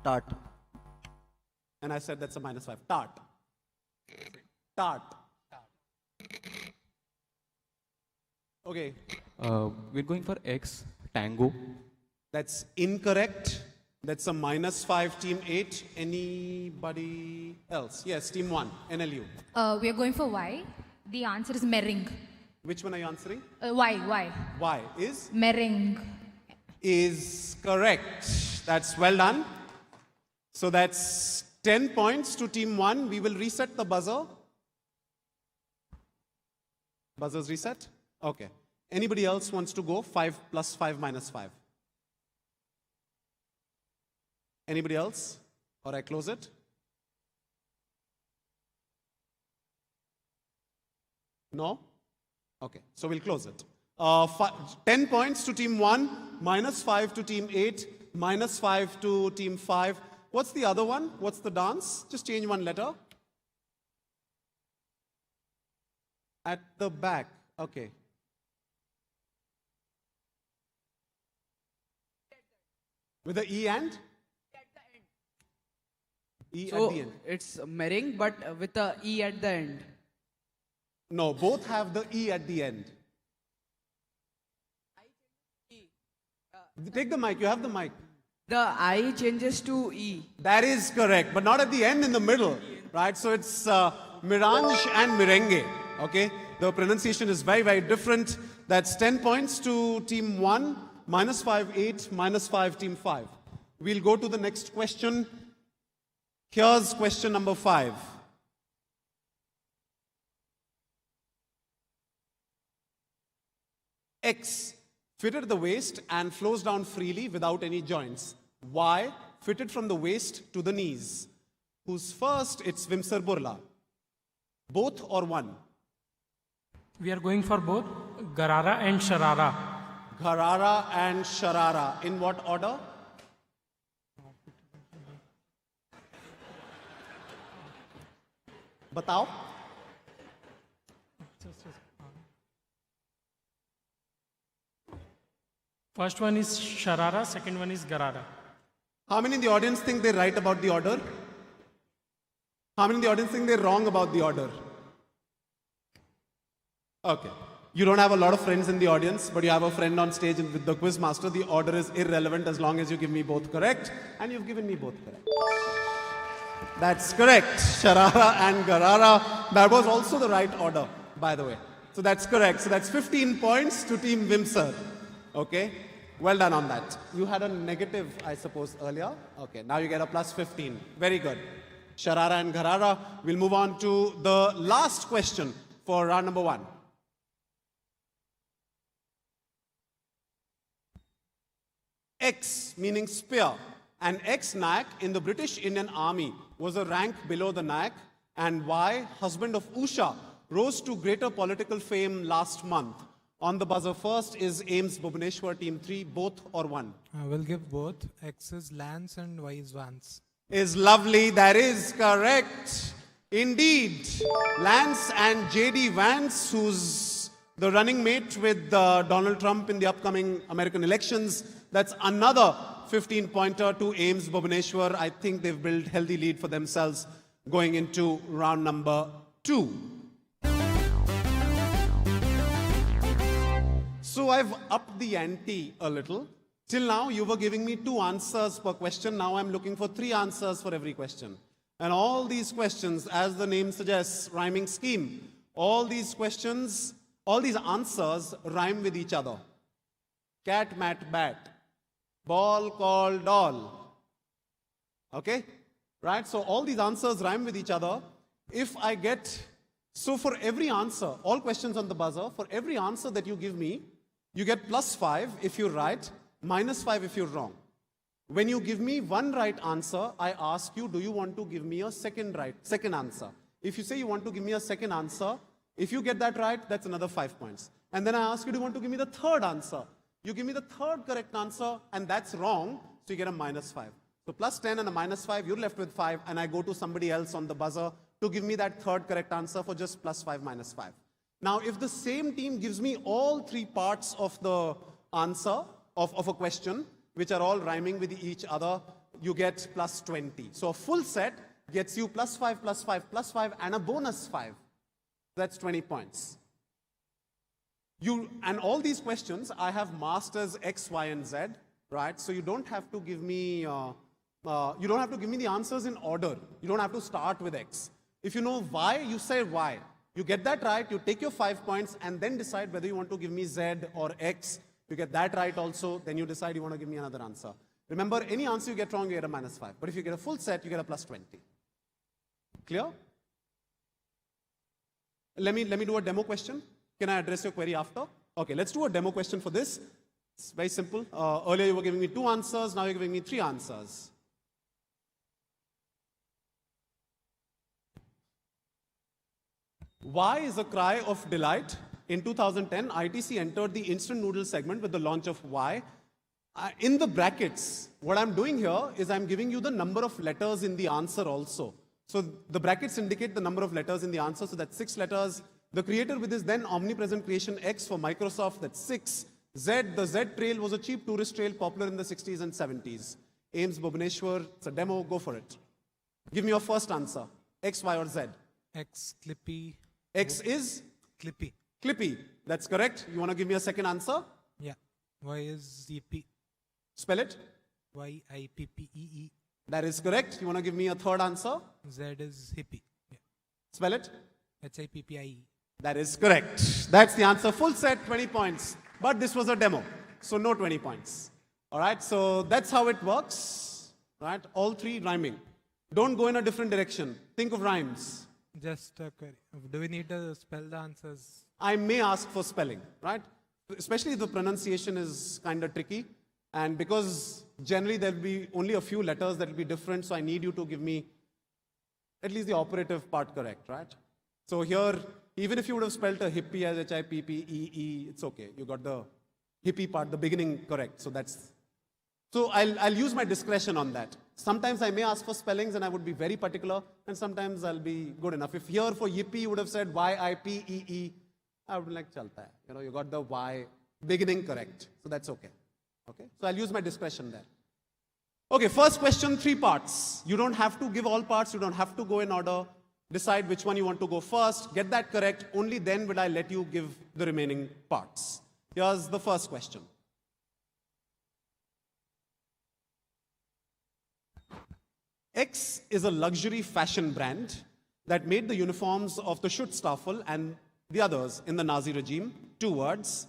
Tart. And I said that's a -5. Tart. Tart. Okay. We're going for X, Tango. That's incorrect. That's a -5, Team 8. Anybody else? Yes, Team 1, NLU. We are going for Y. The answer is meringue. Which one are you answering? Y. Y is? Meringue. Is correct. That's well done. So that's 10 points to Team 1. We will reset the buzzer. Buzzer's reset? Okay. Anybody else wants to go? 5 plus 5 minus 5. Anybody else? Or I close it? No? Okay, so we'll close it. 10 points to Team 1, -5 to Team 8, -5 to Team 5. What's the other one? What's the dance? Just change one letter. At the back. Okay. With the E and? E So at the end. it's meringue, but with a E at the end. No, both have the E at the end. Take the mic, you have the mic. The I changes to E. That is correct, but not at the end, in the middle, right? So it's mirange and merengue, okay? The pronunciation is very, very different. That's 10 points to Team 1, -5, 8, -5, Team 5. We'll go to the next question. Here's question number 5. X, fitted at the waist and flows down freely without any joints. Y, fitted from the waist to the knees. Who's first? It's Vimsar Burla. Both or one? We are going for both Garara and Sharara. Gharara and Sharara. In what order? Batao. First one is Sharara, second one is Garara. How many in the audience think they're right about the order? How many in the audience think they're wrong about the order? Okay. You don't have a lot of friends in the audience, but you have a friend on stage with the quiz master. The order is irrelevant as long as you give me both correct, and you've given me both correct. That's correct. Sharara and Garara. That was also the right order, by the way. So that's correct. So that's 15 points to Team Vimsar. Okay. Well done on that. You had a negative, I suppose, earlier. Okay. Now you get a plus 15. Very good. Sharara and Garara. We'll move on to the last question for round number 1. X meaning spear. An ex-Nayak in the British Indian Army was a rank below the Nayak, and Y, husband of Usha, rose to greater political fame last month. On the buzzer first is Ames Bhubaneswar Team 3, both or one? We'll give both. X is Lance and Y is Vance. Is lovely, that is correct. Indeed, Lance and JD Vance, who's the running mate with Donald Trump in the upcoming American elections, that's another 15-pointer to Ames Bhubaneswar. I think they've built healthy lead for themselves going into round number 2. So I've upped the ante a little. Till now, you were giving me 2 answers per question. Now I'm looking for 3 answers for every question. And all these questions, as the name suggests, rhyming scheme, all these questions, all these answers rhyme with each other. Cat, mat, bat. Ball, call, doll. Okay? Right? So all these answers rhyme with each other. If I get, so for every answer, all questions on the buzzer, for every answer that you give me, you get plus 5 if you're right, minus 5 if you're wrong. When you give me one right answer, I ask you, do you want to give me a second answer? If you say you want to give me a second answer, if you get that right, that's another 5 points. And then I ask you, do you want to give me the third answer? You give me the third correct answer, and that's wrong, so you get a minus 5. So plus 10 and a minus 5, you're left with 5, and I go to somebody else on the buzzer to give me that third correct answer for just plus 5, minus 5. Now, if the same team gives me all 3 parts of the answer of a question, which are all rhyming with each other, you get plus 20. So a full set gets you plus 5, plus 5, plus 5, and a bonus 5. That's 20 points. And all these questions, I have masters X, Y, and Z, right? So you don't have to give me, the answers in order. You don't have to start with X. If you know Y, you say Y. You get that right, you take your 5 points, and then decide whether you want to give me Z or X. You get that right also, then you decide you want to give me another answer. Remember, any answer you get wrong, you get a minus 5. But if you get a full set, you get a plus 20. Clear? Let me do a demo question. Can I address your query after? Okay, let's do a demo question for this. It's very simple. Earlier you were giving me 2 answers, now you're giving me 3 answers. Y is a cry of delight. In 2010, ITC entered the instant noodle segment with the launch of Y. In the brackets, what I'm doing here is I'm giving you the number of letters in the answer also. So the brackets indicate the number of letters in the answer, so that's 6 letters. The creator with his then omnipresent creation X for Microsoft, that's 6. Z, the Z trail was a cheap tourist trail popular in the 60s and 70s. Ames Bhubaneswar, it's a demo, go for it. Give me your first answer, X, Y, or Z. X, Clippy. X is? Clippy. Clippy, that's correct. You want to give me a second answer? Yeah. Y is Zippy. Spell it? Y-I-P-P-E-E. That is correct. You want to give me a third answer? Z is hippie. Yeah. Spell it? H-I-P-P-I-E. That is correct. That's the answer. Full set, 20 points. But this was a demo, so no 20 points. All right, so that's how it works. Right, all 3 rhyming. Don't go in a different direction. Think of rhymes. Just a query. Do we need to spell the answers? I may ask for spelling, right? Especially if the pronunciation is kind of tricky. And because generally there will be only a few letters that will be different, so I need you to give me at least the operative part correct, right? So here, Even if you would have spelled a hippie as H-I-P-P-E-E, it's okay. You got the hippie part, the beginning correct. So I'll use my discretion on that. Sometimes I may ask for spellings and I would be very particular, and sometimes I'll be good enough. If here for yippee you would have said Y-I-P-E-E, I would be like, chalta hai. You know, you got the Y beginning correct. So that's okay. Okay? So I'll use my discretion there. Okay, first question, 3 parts. You don't have to give all parts. You don't have to go in order. Decide which one you want to go first. Get that correct. Only then will I let you give the remaining parts. Here's the first question. X is a luxury fashion brand that made the uniforms of the Schutzstaffel and the others in the Nazi regime. 2 words.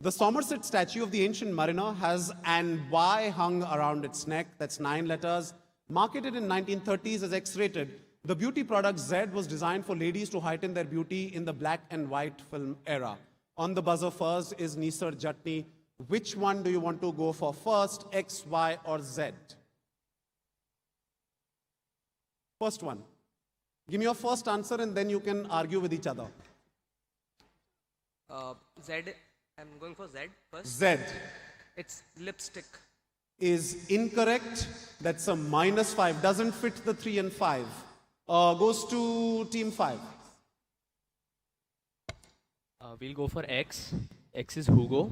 The Somerset statue of the ancient mariner has an Y hung around its neck. That's 9 letters. Marketed in 1930s as X-rated, the beauty product Z was designed for ladies to heighten their beauty in the black and white film era. On the buzzer first is Nisar Jatni. Which one do you want to go for first, X, Y, or Z? First one. Give me your first answer and then you can argue with each other. Z. I'm going for Z first. Z. It's lipstick. Is incorrect. That's a -5. Doesn't fit the 3 and 5. Goes to team 5. We'll go for X. X is Hugo.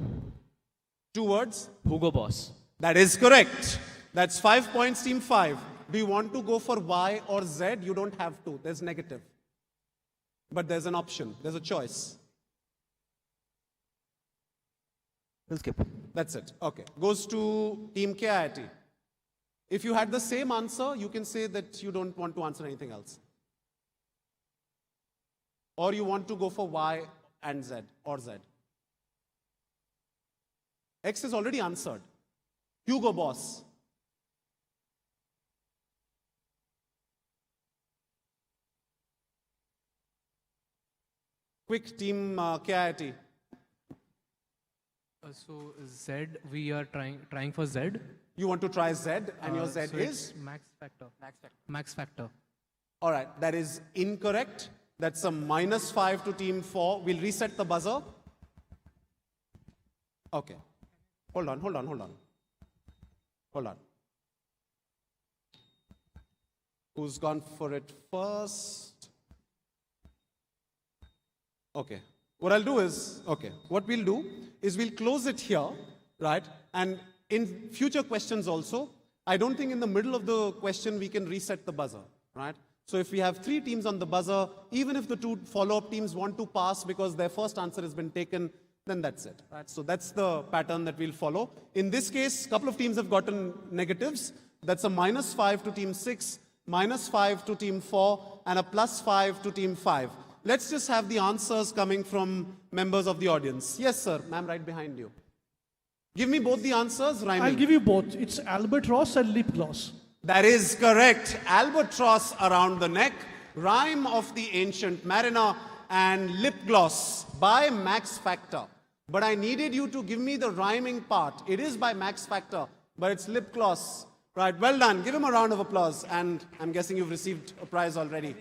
2 words. Hugo Boss. That is correct. That's 5 points, team 5. Do you want to go for Y or Z? You don't have to. There's negative. But there's an option. There's a choice. We'll skip. That's it. Okay. Goes to team KIIT. If you had the same answer, you can say that you don't want to answer anything else. Or you want to go for Y and Z or Z. X is already answered. Hugo Boss. Quick team KIIT. So Z, we are trying for Z. You want to try Z, and your Z so is? it's max factor. Max factor. All right, that is incorrect. That's a -5 to team 4. We'll reset the buzzer. Okay. Hold on. Who's gone for it first? Okay. What we'll do is we'll close it here, right? And in future questions also, I don't think in the middle of the question we can reset the buzzer, right? So if we have 3 teams on the buzzer, even if the 2 follow-up teams want to pass because their first answer has been taken, then that's it, right? So that's the pattern that we'll follow. In this case, a couple of teams have gotten negatives. That's a -5 to team 6, -5 to team 4, and a +5 to team 5. Let's just have the answers coming from members of the audience. Yes, sir. Ma'am, right behind you. Give me both the answers, rhyming. I'll give you both. It's albatross and lip gloss. That is correct. Albatross around the neck, rhyme of the ancient mariner, and lip gloss by Max Factor. But I needed you to give me the rhyming part. It is by Max Factor, but it's lip gloss. Right, well done. Give him a round of applause. And I'm guessing you've received a prize already.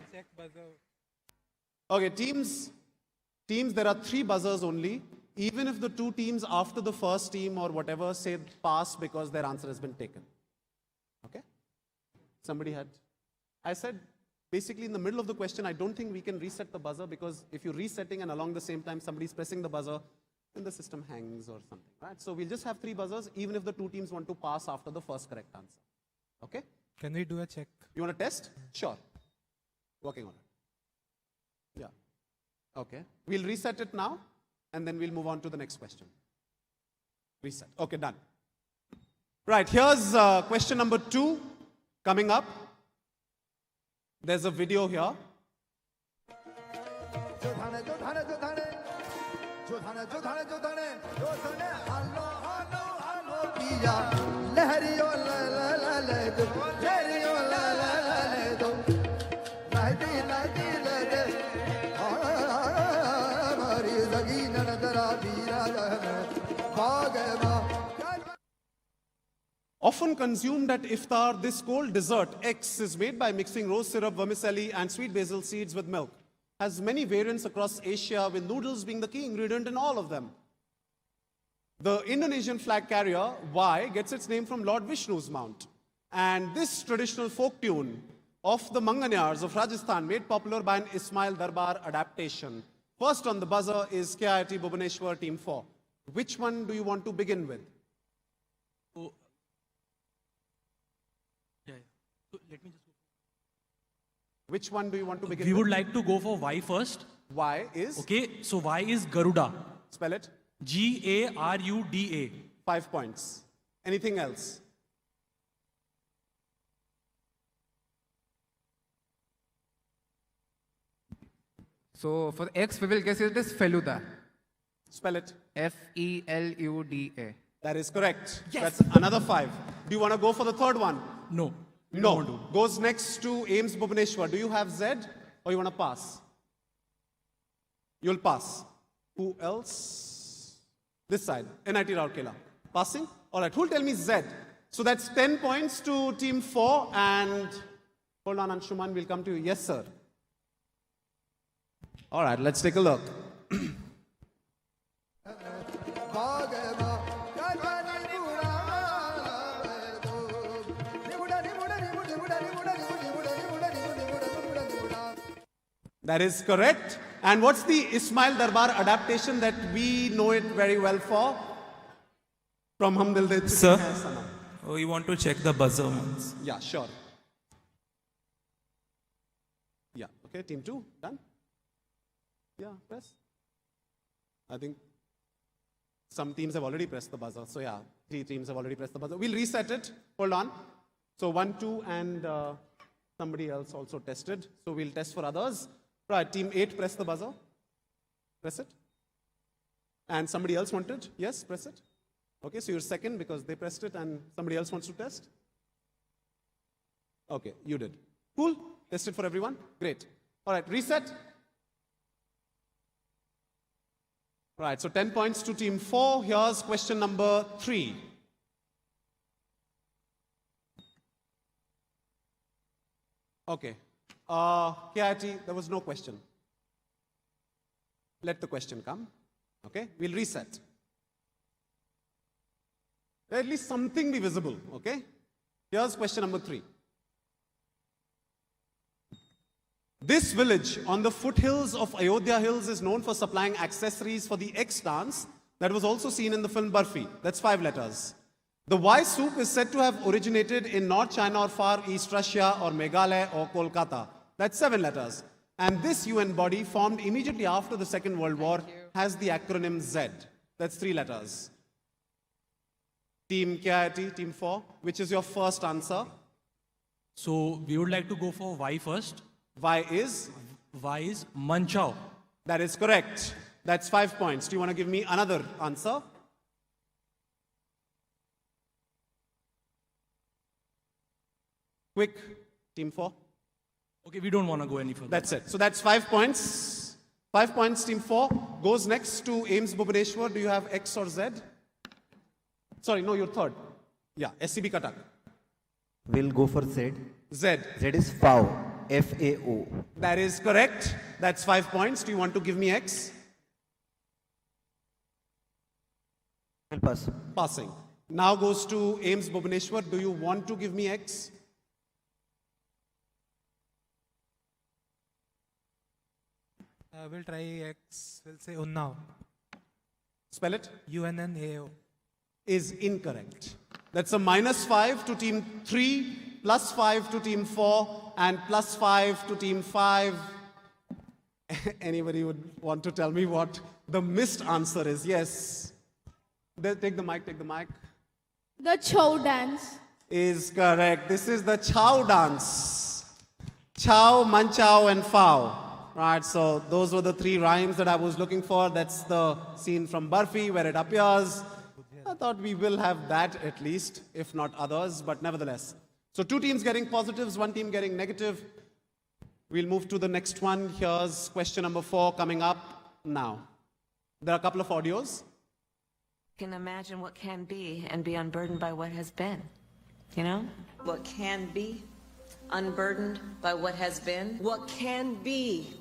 Okay, teams, there are 3 buzzers only. Even if the 2 teams after the first team or whatever say pass because their answer has been taken. Okay? Somebody had. I said, basically in the middle of the question, I don't think we can reset the buzzer because if you're resetting and along the same time somebody's pressing the buzzer, then the system hangs or something, right? So we'll just have 3 buzzers even if the 2 teams want to pass after the first correct answer. Okay? Can we do a check? You want to test? Sure. Working on it. Yeah. Okay. We'll reset it now, and then we'll move on to the next question. Reset. Okay, done. Right, here's question number 2 coming up. There's a video here. Often consumed at iftar, this cold dessert X is made by mixing rose syrup, vermicelli, and sweet basil seeds with milk. has many variants across Asia, with noodles being the key ingredient in all of them. The Indonesian flag carrier, Y, gets its name from Lord Vishnu's mount. And this traditional folk tune of the Manganyars of Rajasthan, made popular by an Ismail Darbar adaptation. First on the buzzer is KIT Bhubaneswar Team 4. Which one do you want to begin with? So, so let me just go. Which one do you want to begin We with? would like to go for Y first. Y is? Okay, so Y is Garuda. Spell it. Garuda. 5 points. Anything else? So for X, we will guess it is Feluda. Spell it. Feluda. That is correct. Yes. That's another 5. Do you want to go for the third one? No. No. Goes next to Ames Bhubaneswar. Do you have Z or you want to pass? You'll pass. Who else? This side. NIT Rourkela. Passing? All right. Who'll tell me Z? So that's 10 points to Team 4. And hold on, Anshuman. We'll come to you. Yes, sir. All right. Let's take a look. That is correct. And what's the Ismail Darbar adaptation that we know it very well for? From Hum Dil De Chukke Sir? Hain Sanam. Oh, you want to check the buzzer once? Yeah, sure. Yeah, okay, Team 2, done? Yeah, press. I think some teams have already pressed the buzzer. So yeah, 3 teams have already pressed the buzzer. We'll reset it. Hold on. So 1, 2, and somebody else also tested. So we'll test for others. Right, Team 8, press the buzzer. Press it. And somebody else wanted? Yes, press it. Okay, so you're second because they pressed it and somebody else wants to test? Okay, you did. Cool. Tested for everyone? Great. All right, reset. Right, so 10 points to Team 4. Here's question number 3. Okay. KIT, there was no question. Let the question come. Okay, we'll reset. Let at least something be visible. Okay, here's question number 3. This village on the foothills of Ayodhya Hills is known for supplying accessories for the X dance that was also seen in the film Barfi. That's 5 letters. The Y soup is said to have originated in North China or Far East Russia or Meghalaya or Kolkata. That's 7 letters. And this UN body, formed immediately after the Second World War, has the acronym Z. That's 3 letters. Team KIT, Team 4, which is your first answer? So we would like to go for Y first. Y is? Y is Manchao. That is correct. That's 5 points. Do you want to give me another answer? Quick, Team 4. Okay, we don't want to go any further. That's it. So that's 5 points. 5 points, Team 4. Goes next to Ames Bhubaneswar. Do you have X or Z? Sorry, no, you're third. Yeah, SCB Cuttack. We'll go for Z. Z. Z is FAO. F-A-O. That is correct. That's 5 points. Do you want to give me X? We'll pass. Passing. Now goes to Ames Bhubaneswar. Do you want to give me X? We'll try X. We'll say Unnao. Spell it. UNNAO. Is incorrect. That's a -5 to Team 3, +5 to Team 4, and +5 to Team 5. Anybody would want to tell me what the missed answer is? Yes. Take the mic, take the mic. The Chow dance. Is correct. This is the Chow dance. Chow, Manchao, and Phao. Right, so those were the 3 rhymes that I was looking for. That's the scene from Barfi where it appears. I thought we will have that at least, if not others, but nevertheless. So 2 teams getting positives, 1 team getting negative. We'll move to the next one. Here's question number 4 coming up now. There are a couple of audios. Can imagine what can be and be unburdened by what has been. You know? What can be unburdened by what has been. What can be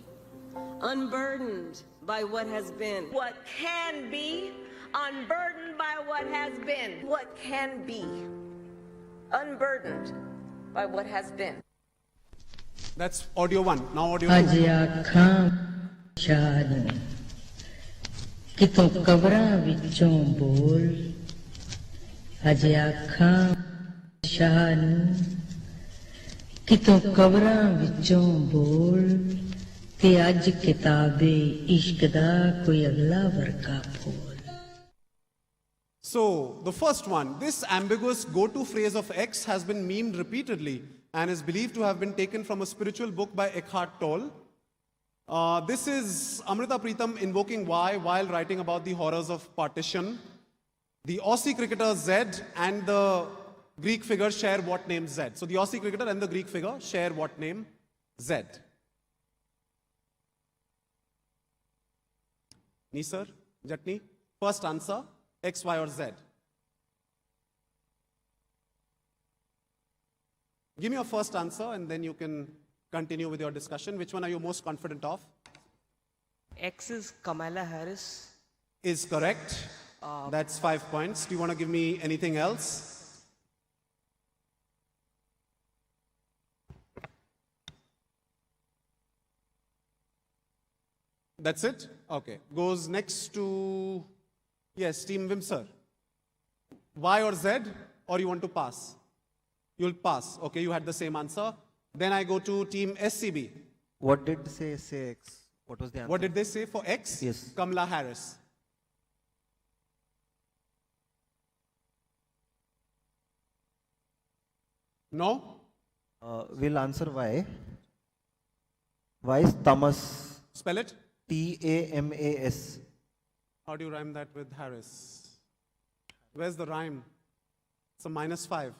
unburdened by what has been. What can be, unburdened by what has been. What can be, unburdened by what has been. That's audio 1. Now audio 2. ਕਿਤੋਂ ਕਬਰਾਂ ਵਿੱਚੋਂ ਬੋਲ ਅਜੇ ਆਖਾਂ ਸ਼ਾਹ ਨੂੰ ਕਿਤੋਂ ਕਬਰਾਂ ਵਿੱਚੋਂ ਬੋਲ ਤੇ ਅੱਜ ਕਿਤਾਬੇ ਇਸ਼ਕ ਦਾ ਕੋਈ ਅਗਲਾ ਵਰਕਾ ਫੋਲ So, the first one, this ambiguous go-to phrase of X has been memed repeatedly and is believed to have been taken from a spiritual book by Eckhart Tolle. This is Amrita Preetham invoking Y while writing about the horrors of partition. The Aussie cricketer Z and the Greek figure share what name Z? So the Aussie cricketer and the Greek figure share what name? Z. Nisar, Jatni, first answer, X, Y or Z? Give me your first answer and then you can continue with your discussion. Which one are you most confident of? X is Kamala Harris. Is correct. That's 5 points. Do you want to give me anything else? That's it? Okay. Goes next to, yes, Team Wimser. Y or Z? Or you want to pass? You'll pass. Okay, you had the same answer. Then I go to Team SCB. What did they say X? What was the answer? What did they say for X? Yes. Kamala Harris. No? We'll answer Y. Y is Tamas. Spell it. Tamas. How do you rhyme that with Harris? Where's the rhyme? It's a -5.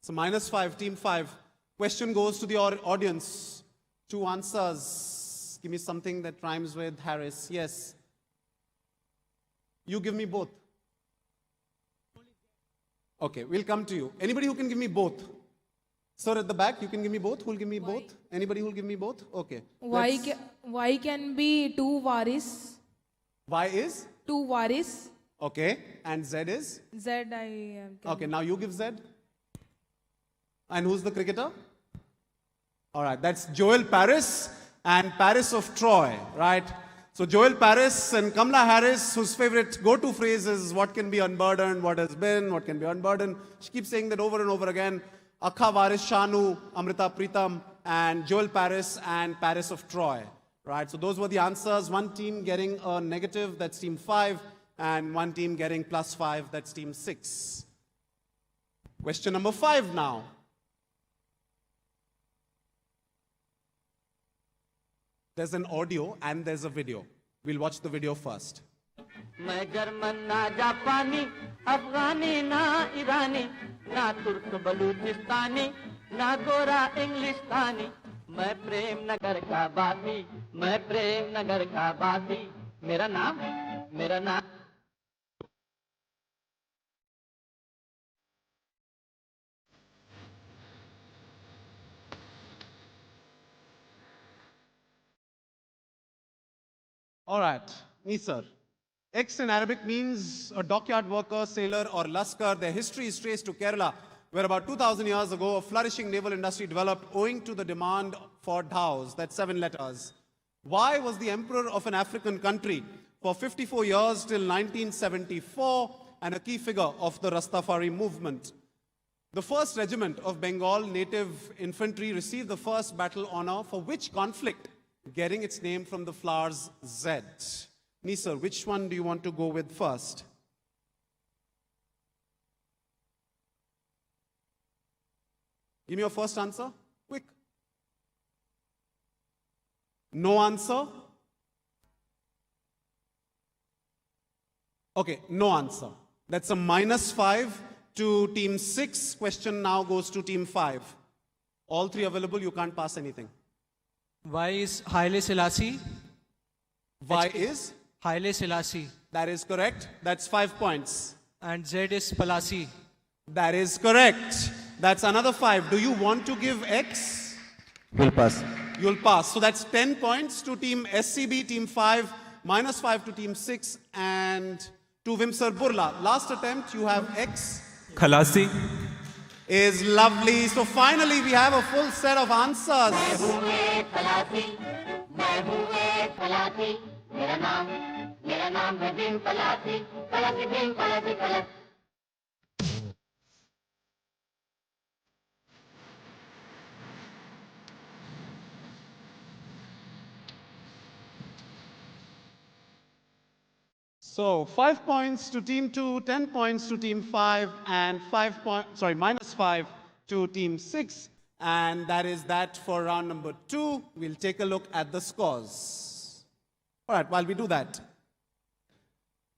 So -5, Team 5. Question goes to the audience. 2 answers. Give me something that rhymes with Harris. Yes. You give me both. Okay, we'll come to you. Anybody who can give me both? Sir, at the back, you can give me both? Who'll give me both? Anybody who'll give me both? Okay. Y can be 2 Waris. Y is? 2 Waris. Okay. And Z is? Z I Okay, now you give Z. And who's the cricketer? All right, that's Joel Paris and Paris of Troy, right? So Joel Paris and Kamala Harris, whose favorite go-to phrase is what can be unburdened, what has been, what can be unburdened. She keeps saying that over and over again. Akha Varis Shanu, Amrita Preetham, and Joel Paris and Paris of Troy, right? So those were the answers. One team getting a negative, that's Team 5, and one team getting +5, that's Team 6. Question number 5 now. There's an audio and there's a video. We'll watch the video first. मैं German ना जापानी अफगानी ना ईरानी ना तुर्क बलूचिस्तानी ना गोरा इंग्लिस्तानी मैं प्रेम नगर का बासी मैं प्रेम नगर का बासी मेरा नाम All right, Nisar. X in Arabic means a dockyard worker, sailor, or laskar. Their history is traced to Kerala, where about 2,000 years ago, a flourishing naval industry developed owing to the demand for dhows. That's 7 letters. Y was the emperor of an African country for 54 years till 1974 and a key figure of the Rastafari movement. The 1st Regiment of Bengal Native Infantry received the first battle honor for which conflict? Getting its name from the flowers Z. Nisar, which one do you want to go with first? Give me your first answer. Quick. No answer? Okay, no answer. That's a -5 to Team 6. Question now goes to Team 5. All 3 available, you can't pass anything. Y is Haile Selassie. Y is? Haile Selassie. That is correct. That's 5 points. And Z is Palasi. That is correct. That's another 5. Do you want to give X? We'll pass. you'll pass. So that's 10 points to team SCB, team 5, -5 to team 6, and to Vimsar Burla. Last attempt, you have X. Khalasi. Is lovely. So finally, we have a full set of answers. So 5 points to team 2, 10 points to team 5, and -5 to team 6. And that is that for round number 2. We'll take a look at the scores. All right, while we do that,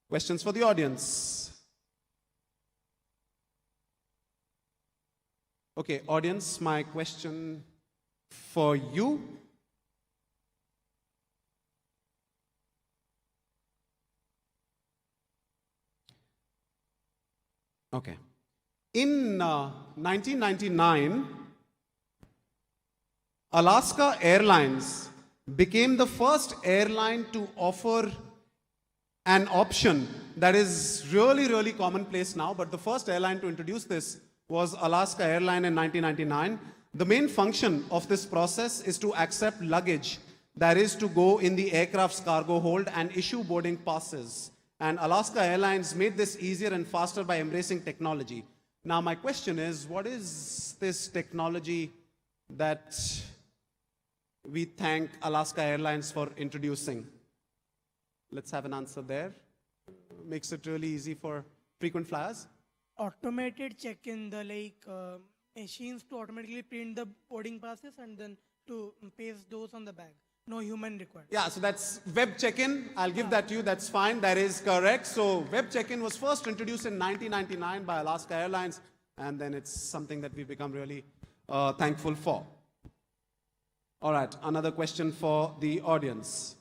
questions for the audience. Okay, audience, my question for you. Okay. In 1999, Alaska Airlines became the first airline to offer an option that is really, really commonplace now, but the first airline to introduce this was Alaska Airlines in 1999. The main function of this process is to accept luggage that is to go in the aircraft's cargo hold and issue boarding passes. And Alaska Airlines made this easier and faster by embracing technology. Now, my question is, what is this technology that we thank Alaska Airlines for introducing? Let's have an answer there. Makes it really easy for frequent flyers. Automated check-in, machines to automatically print the boarding passes and then to paste those on the bag. No human required. Yeah, so that's web check-in. I'll give that to you. That's fine. That is correct. So web check-in was first introduced in 1999 by Alaska Airlines, and then it's something that we've become really thankful for. All right, another question for the audience.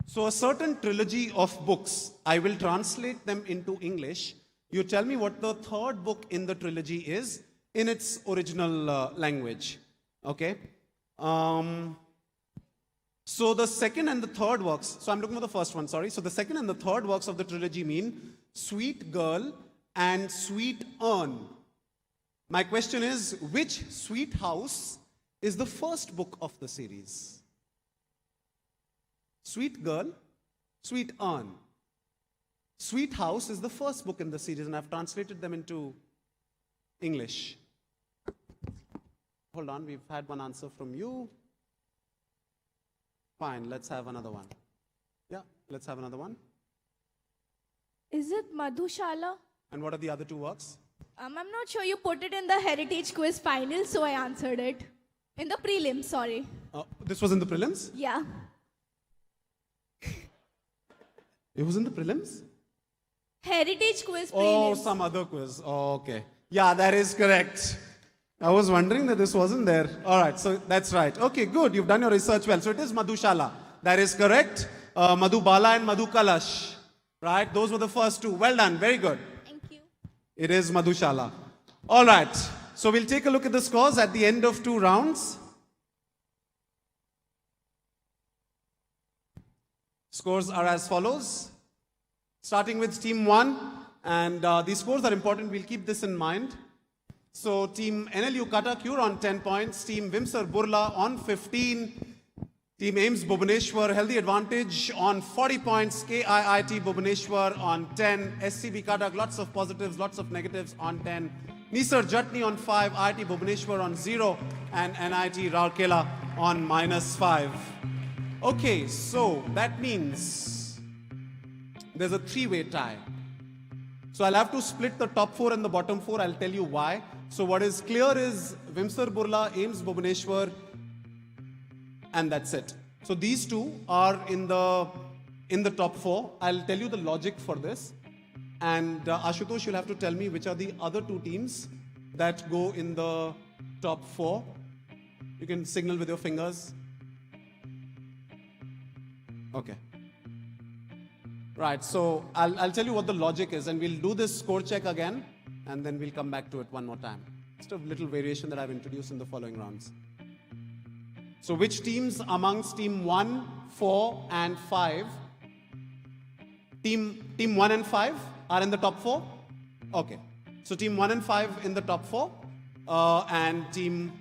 So a certain trilogy of books, I will translate them into English. You tell me what the third book in the trilogy is in its original language. Okay? So the second and the third works, so I'm looking for the first one, sorry. So the second and the third works of the trilogy mean Sweet Girl and Sweet Urn. My question is, which Sweet House is the first book of the series? Sweet Girl, Sweet Urn. Sweet House is the first book in the series, and I've translated them into English. Hold on, we've had one answer from you. Fine, let's have another one. Yeah, let's have another one. Is it Madhushala? And what are the other two works? I'm not sure. You put it in the heritage quiz final, so I answered it. In the prelims, sorry. This was in the prelims? Yeah. It was in the prelims? Heritage quiz prelims. Oh, some other quiz. Oh, okay. Yeah, that is correct. I was wondering that this wasn't there. All right, so that's right. Okay, good. You've done your research well. So it is Madhushala. That is correct. Madhubala and Madhu Kalash. Right? Those were the first two. Well done. Very good. Thank you. It is Madhushala. All right. So we'll take a look at the scores at the end of 2 rounds. Scores are as follows. Starting with team 1. And these scores are important. We'll keep this in mind. So team NLU Cuttack on 10 points. Team Vimsar Burla on 15. Team AIMS Bhubaneswar Healthy Advantage on 40 points. KIIT Bhubaneswar on 10. SCB Cuttack, lots of positives, lots of negatives on 10. Nisar Jatni on 5. IIT Bhubaneswar on 0. And NIT Rourkela on -5. Okay, so that means there's a 3-way tie. So I'll have to split the top 4 and the bottom 4. I'll tell you why. So what is clear is Vimsar Burla, AIMS Bhubaneswar, and that's it. So these two are in the top 4. I'll tell you the logic for this. And Ashutosh, you'll have to tell me which are the other 2 teams that go in the top 4. You can signal with your fingers. Okay. Right, so I'll tell you what the logic is, and we'll do this score check again, and then we'll come back to it one more time. Just a little variation that I've introduced in the following rounds. So which teams amongst team 1, 4 and 5, team 1 and 5 are in the top 4? Okay. So team 1 and 5 in the top 4 and team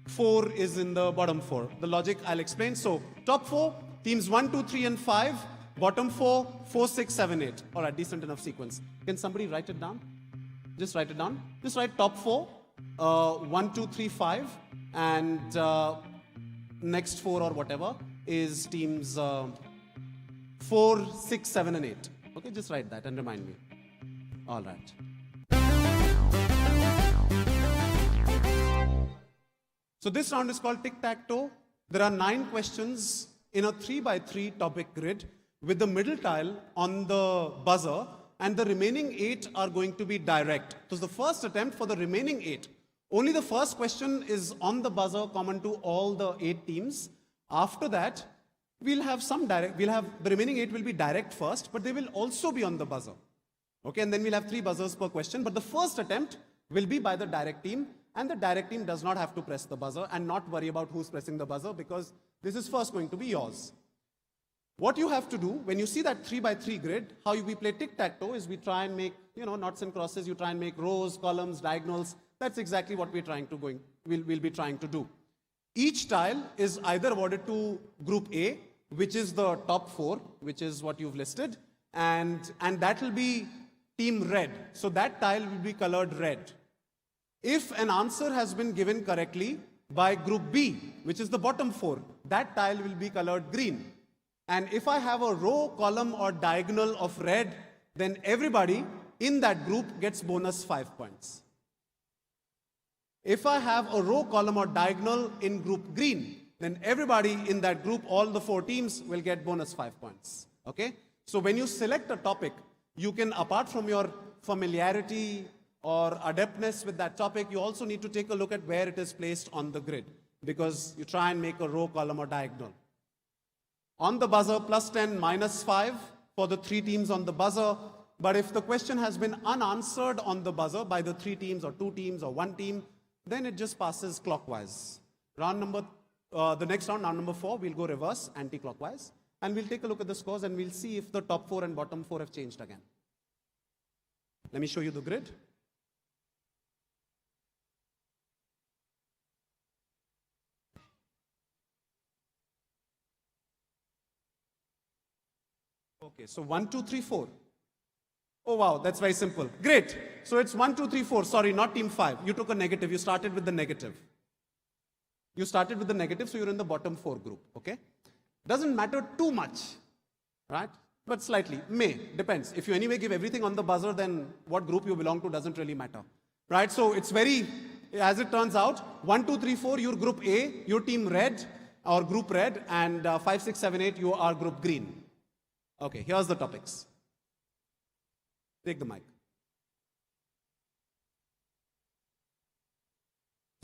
4 is in the bottom 4. The logic I'll explain. So top 4, teams 1, 2, 3 and 5, bottom 4, 4, 6, 7, 8. All right, decent enough sequence. Can somebody write it down? Just write it down. Just write top 4, 1, 2, 3, 5 and next 4 or whatever is teams 4, 6, 7 and 8. Okay, just write that and remind me. All right. So this round is called tic-tac-toe. There are 9 questions in a 3x3 topic grid with the middle tile on the buzzer, and the remaining 8 are going to be direct. So the first attempt for the remaining 8. Only the first question is on the buzzer, common to all the 8 teams. After that, we'll have some direct, the remaining 8 will be direct first, but they will also be on the buzzer. Okay, and then we'll have 3 buzzers per question, but the first attempt will be by the direct team, and the direct team does not have to press the buzzer and not worry about who's pressing the buzzer because this is first going to be yours. What you have to do when you see that 3x3 grid, how we play tic-tac-toe is we try and make, knots and crosses, you try and make rows, columns, diagonals. That's exactly what we're trying to we'll be trying to do. Each tile is either awarded to group A, which is the top 4, which is what you've listed, and that will be team red. So that tile will be colored red. If an answer has been given correctly by group B, which is the bottom 4, that tile will be colored green. And if I have a row, column or diagonal of red, then everybody in that group gets bonus 5 points. If I have a row, column or diagonal in group green, then everybody in that group, all the 4 teams will get bonus 5 points. Okay? So when you select a topic, you can, apart from your familiarity or adeptness with that topic, you also need to take a look at where it is placed on the grid because you try and make a row, column or diagonal. On the buzzer, +10, -5 for the 3 teams on the buzzer. But if the question has been unanswered on the buzzer by the 3 teams or 2 teams or 1 team, then it just passes clockwise. The next round, round number 4, we'll go reverse, anti-clockwise. And we'll take a look at the scores and we'll see if the top 4 and bottom 4 have changed again. Let me show you the grid. Okay, so 1, 2, 3, 4. Oh wow, that's very simple. Great. So it's 1, 2, 3, 4. Sorry, not team 5. You took a negative. You started with the negative. You started with the negative, so you're in the bottom 4 group. Okay? Doesn't matter too much, right? But slightly. Depends. If you anyway give everything on the buzzer, then what group you belong to doesn't really matter. Right? So it's very, as it turns out, 1, 2, 3, 4, you're group A, your team red or group red, and 5, 6, 7, 8, you are group green. Okay, here's the topics. Take the mic.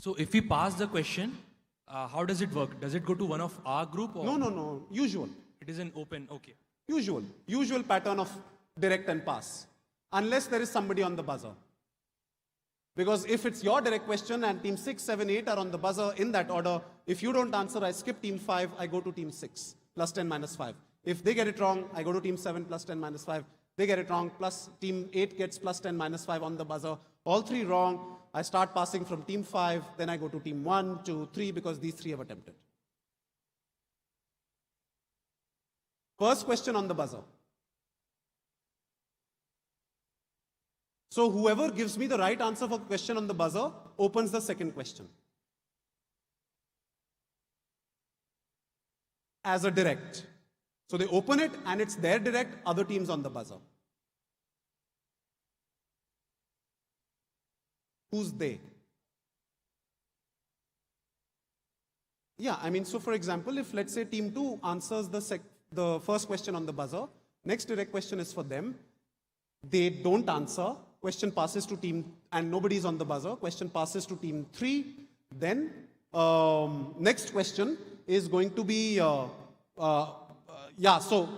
So if we pass the question, how does it work? Does it go to one of our group? Or No. Usual. It is an open, okay. Usual pattern of direct and pass. Unless there is somebody on the buzzer. Because if it's your direct question and team 6, 7, 8 are on the buzzer in that order, if you don't answer, I skip team 5, I go to team 6, +10, -5. If they get it wrong, I go to team 7, +10, -5. They get it wrong, plus team 8 gets +10, -5 on the buzzer. All 3 wrong. I start passing from team 5, then I go to team 1, 2, 3 because these 3 have attempted. First question on the buzzer. So whoever gives me the right answer for the question on the buzzer opens the second question. As a direct. So they open it and it's their direct, other teams on the buzzer. Who's they? Yeah, I mean, so for example, if let's say team 2 answers the first question on the buzzer, next direct question is for them. They don't answer, question passes to team, and nobody's on the buzzer, question passes to team 3. Then next question is going to be, so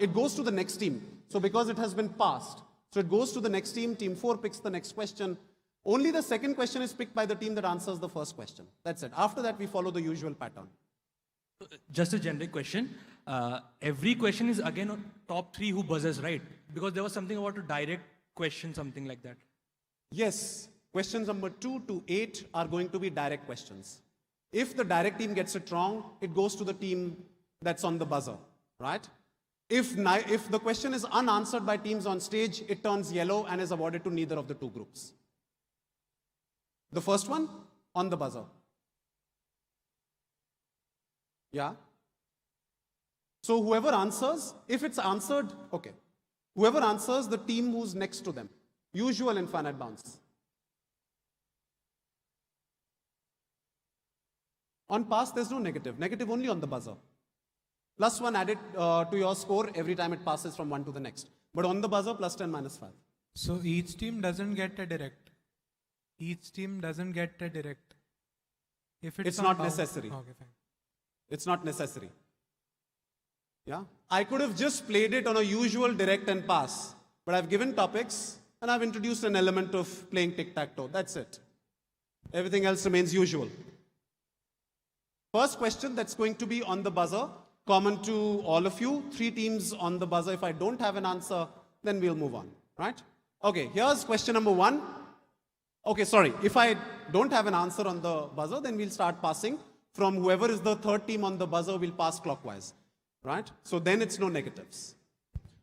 it goes to the next team. So because it has been passed, so it goes to the next team, team 4 picks the next question, Only the second question is picked by the team that answers the first question. That's it. After that, we follow the usual pattern. Just a generic question. Every question is again on top 3 who buzzes, right? Because there was something about a direct question, something like that. Yes, questions number 2 to 8 are going to be direct questions. If the direct team gets it wrong, it goes to the team that's on the buzzer, right? If the question is unanswered by teams on stage, it turns yellow and is awarded to neither of the 2 groups. The first one, on the buzzer. Yeah? So whoever answers, if it's answered, okay. Whoever answers, the team who's next to them. Usual infinite bounce. On pass, there's no negative. Negative only on the buzzer. +1 added to your score every time it passes from one to the next. But on the buzzer, +10, -5. So each team doesn't get a direct. Each team doesn't get a direct. If It's on not bound- necessary. Okay, fine. It's not necessary. Yeah? I could have just played it on a usual direct and pass, but I've given topics and I've introduced an element of playing tic-tac-toe. That's it. Everything else remains usual. First question that's going to be on the buzzer, common to all of you. 3 teams on the buzzer. If I don't have an answer, then we'll move on, right? Okay, here's question number 1. Okay, sorry. If I don't have an answer on the buzzer, then we'll start passing. From whoever is the 3rd team on the buzzer, we'll pass clockwise, right? So then it's no negatives.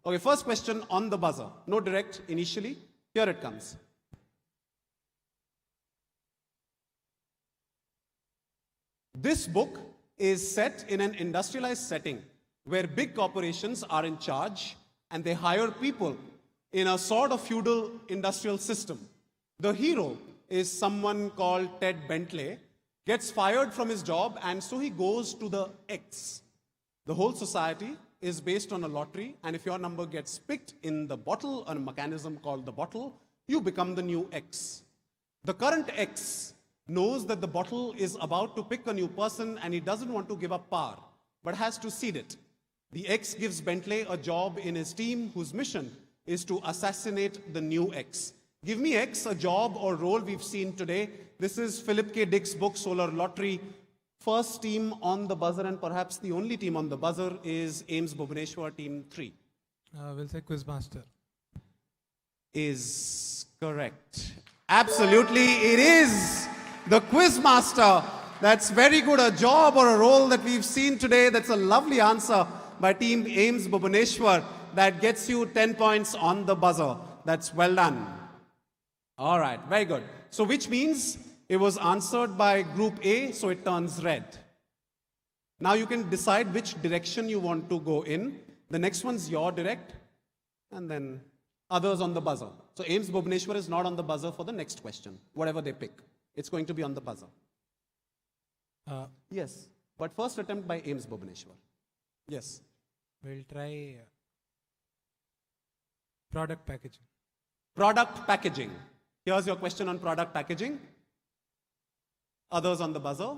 Okay, first question on the buzzer. No direct initially. Here it comes. This book is set in an industrialized setting where big corporations are in charge and they hire people in a sort of feudal industrial system. The hero is someone called Ted Bentley, gets fired from his job, and so he goes to the X. The whole society is based on a lottery, and if your number gets picked in the bottle, on a mechanism called the bottle, you become the new X. The current X knows that the bottle is about to pick a new person and he doesn't want to give up power, but has to cede it. The X gives Bentley a job in his team whose mission is to assassinate the new X. Give me X, a job or role we've seen today. This is Philip K. Dick's book, Solar Lottery. First team on the buzzer and perhaps the only team on the buzzer is AIMS Bhubaneswar, team 3. We'll say Quizmaster. Is correct. Absolutely, it is the Quizmaster. That's very good. A job or a role that we've seen today. That's a lovely answer by team AIMS Bhubaneswar. That gets you 10 points on the buzzer. That's well done. All right, very good. So which means it was answered by group A, so it turns red. Now you can decide which direction you want to go in. The next one's your direct, and then others on the buzzer. So AIMS Bhubaneswar is not on the buzzer for the next question, whatever they pick. It's going to be on the buzzer. Yes, but first attempt by AIMS Bhubaneswar. Yes. We'll try product packaging. Product packaging. Here's your question on product packaging. Others on the buzzer.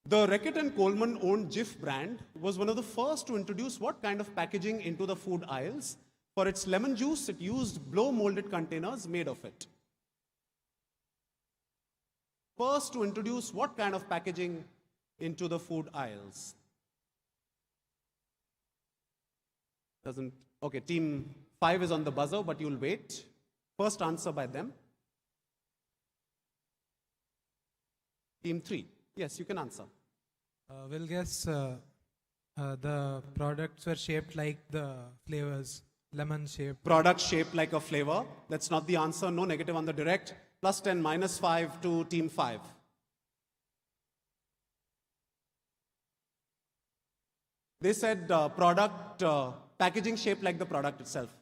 The Reckitt and Coleman owned Jif brand was one of the first to introduce what kind of packaging into the food aisles? For its lemon juice, it used blow-molded containers made of it. First to introduce what kind of packaging into the food aisles? Okay, team 5 is on the buzzer, but you'll wait. First answer by them. Team 3. Yes, you can answer. We'll guess the products were shaped like the flavors, lemon shaped. Product shaped like a flavor. That's not the answer. No negative on the direct. +10, -5 to team 5. They said product packaging shaped like the product itself.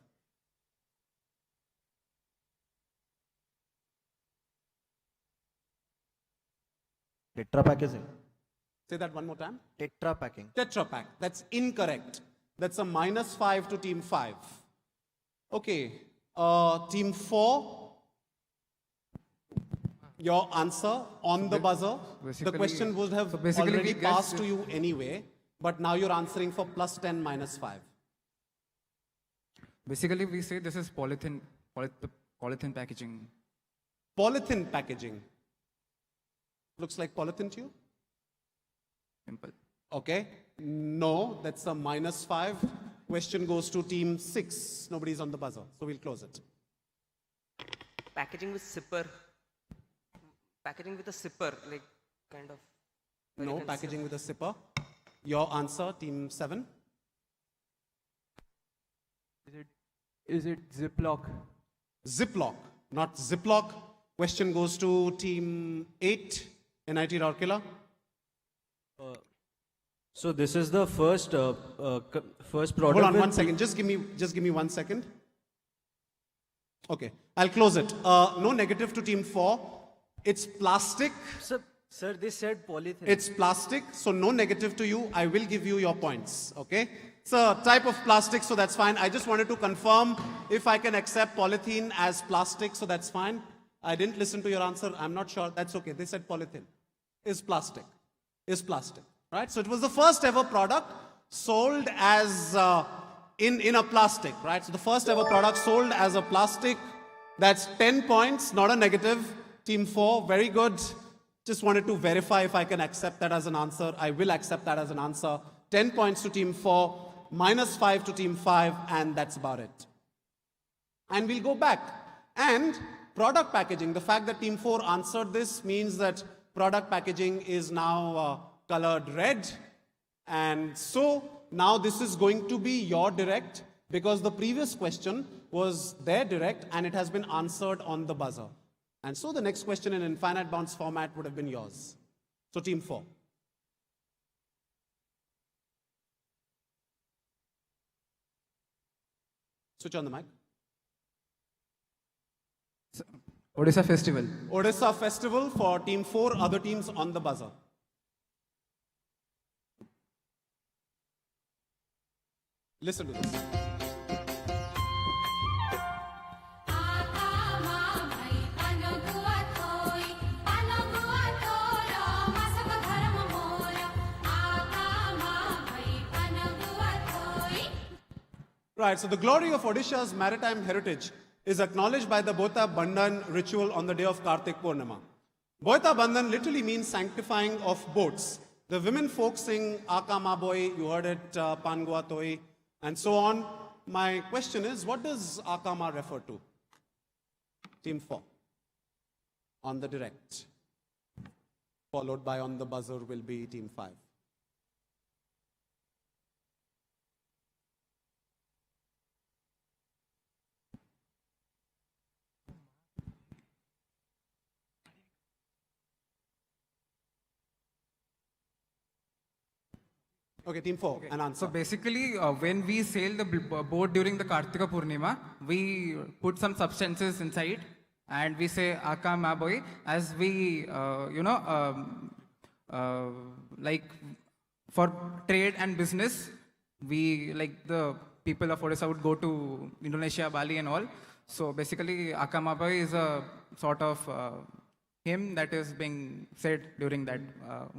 Tetra packaging. Say that one more time. Tetra packing. Tetra Pak. That's incorrect. That's a -5 to team 5. Okay. Team 4. Your answer on the buzzer. The question would have already passed to you anyway, but now you're answering for +10, -5. Basically, we say this is polythene, Polythene packaging. Polythene packaging. Looks like polythene to you? Simple. Okay. No, that's a -5. Question goes to team 6. Nobody's on the buzzer, so we'll close it. Packaging with zipper. Packaging with a zipper, like kind of. No, packaging with a zipper. Your answer, team 7. Is it Ziploc? Ziploc, not Ziploc. Question goes to team 8, NIT Rourkela. So this is the first product. Hold on with 1 second. Just give me 1 second. Okay, I'll close it. No negative to team 4. It's plastic. Sir, they said polythene. It's plastic, so no negative to you. I will give you your points, okay? It's a type of plastic, so that's fine. I just wanted to confirm if I can accept polythene as plastic, so that's fine. I didn't listen to your answer. I'm not sure. That's okay. They said polythene is plastic. Is plastic, right? So it was the first ever product sold as in a plastic, right? So the first ever product sold as a plastic. That's 10 points, not a negative. Team 4, very good. Just wanted to verify if I can accept that as an answer. I will accept that as an answer. 10 points to team 4, -5 to team 5, and that's about it. And we'll go back. And product packaging, the fact that team 4 answered this means that product packaging is now colored red. And so now this is going to be your direct, because the previous question was their direct and it has been answered on the buzzer. And so the next question in infinite bounds format would have been yours. So team 4. Switch on the mic. Orissa Festival. Orissa Festival for team 4, other teams on the buzzer. Listen to this. Right, so the glory of Odisha's maritime heritage is acknowledged by the Bota Bandhan ritual on the day of Kartik Purnima. Bota Bandhan literally means sanctifying of boats. The women folk sing Aka Ma Boy, you heard it, Pangua Toi, and so on. My question is, what does Aka Ma refer to? Team 4. On the direct. Followed by on the buzzer will be team 5. Okay, team 4, an answer. So basically, when we sail the boat during the Kartika Purnima, we put some substances inside and we say Aka Ma Boy, as we, like for trade and business, we, like the people of Orissa would go to Indonesia, Bali and all. So basically, Aka Ma Boy is a sort of hymn that is being said during that,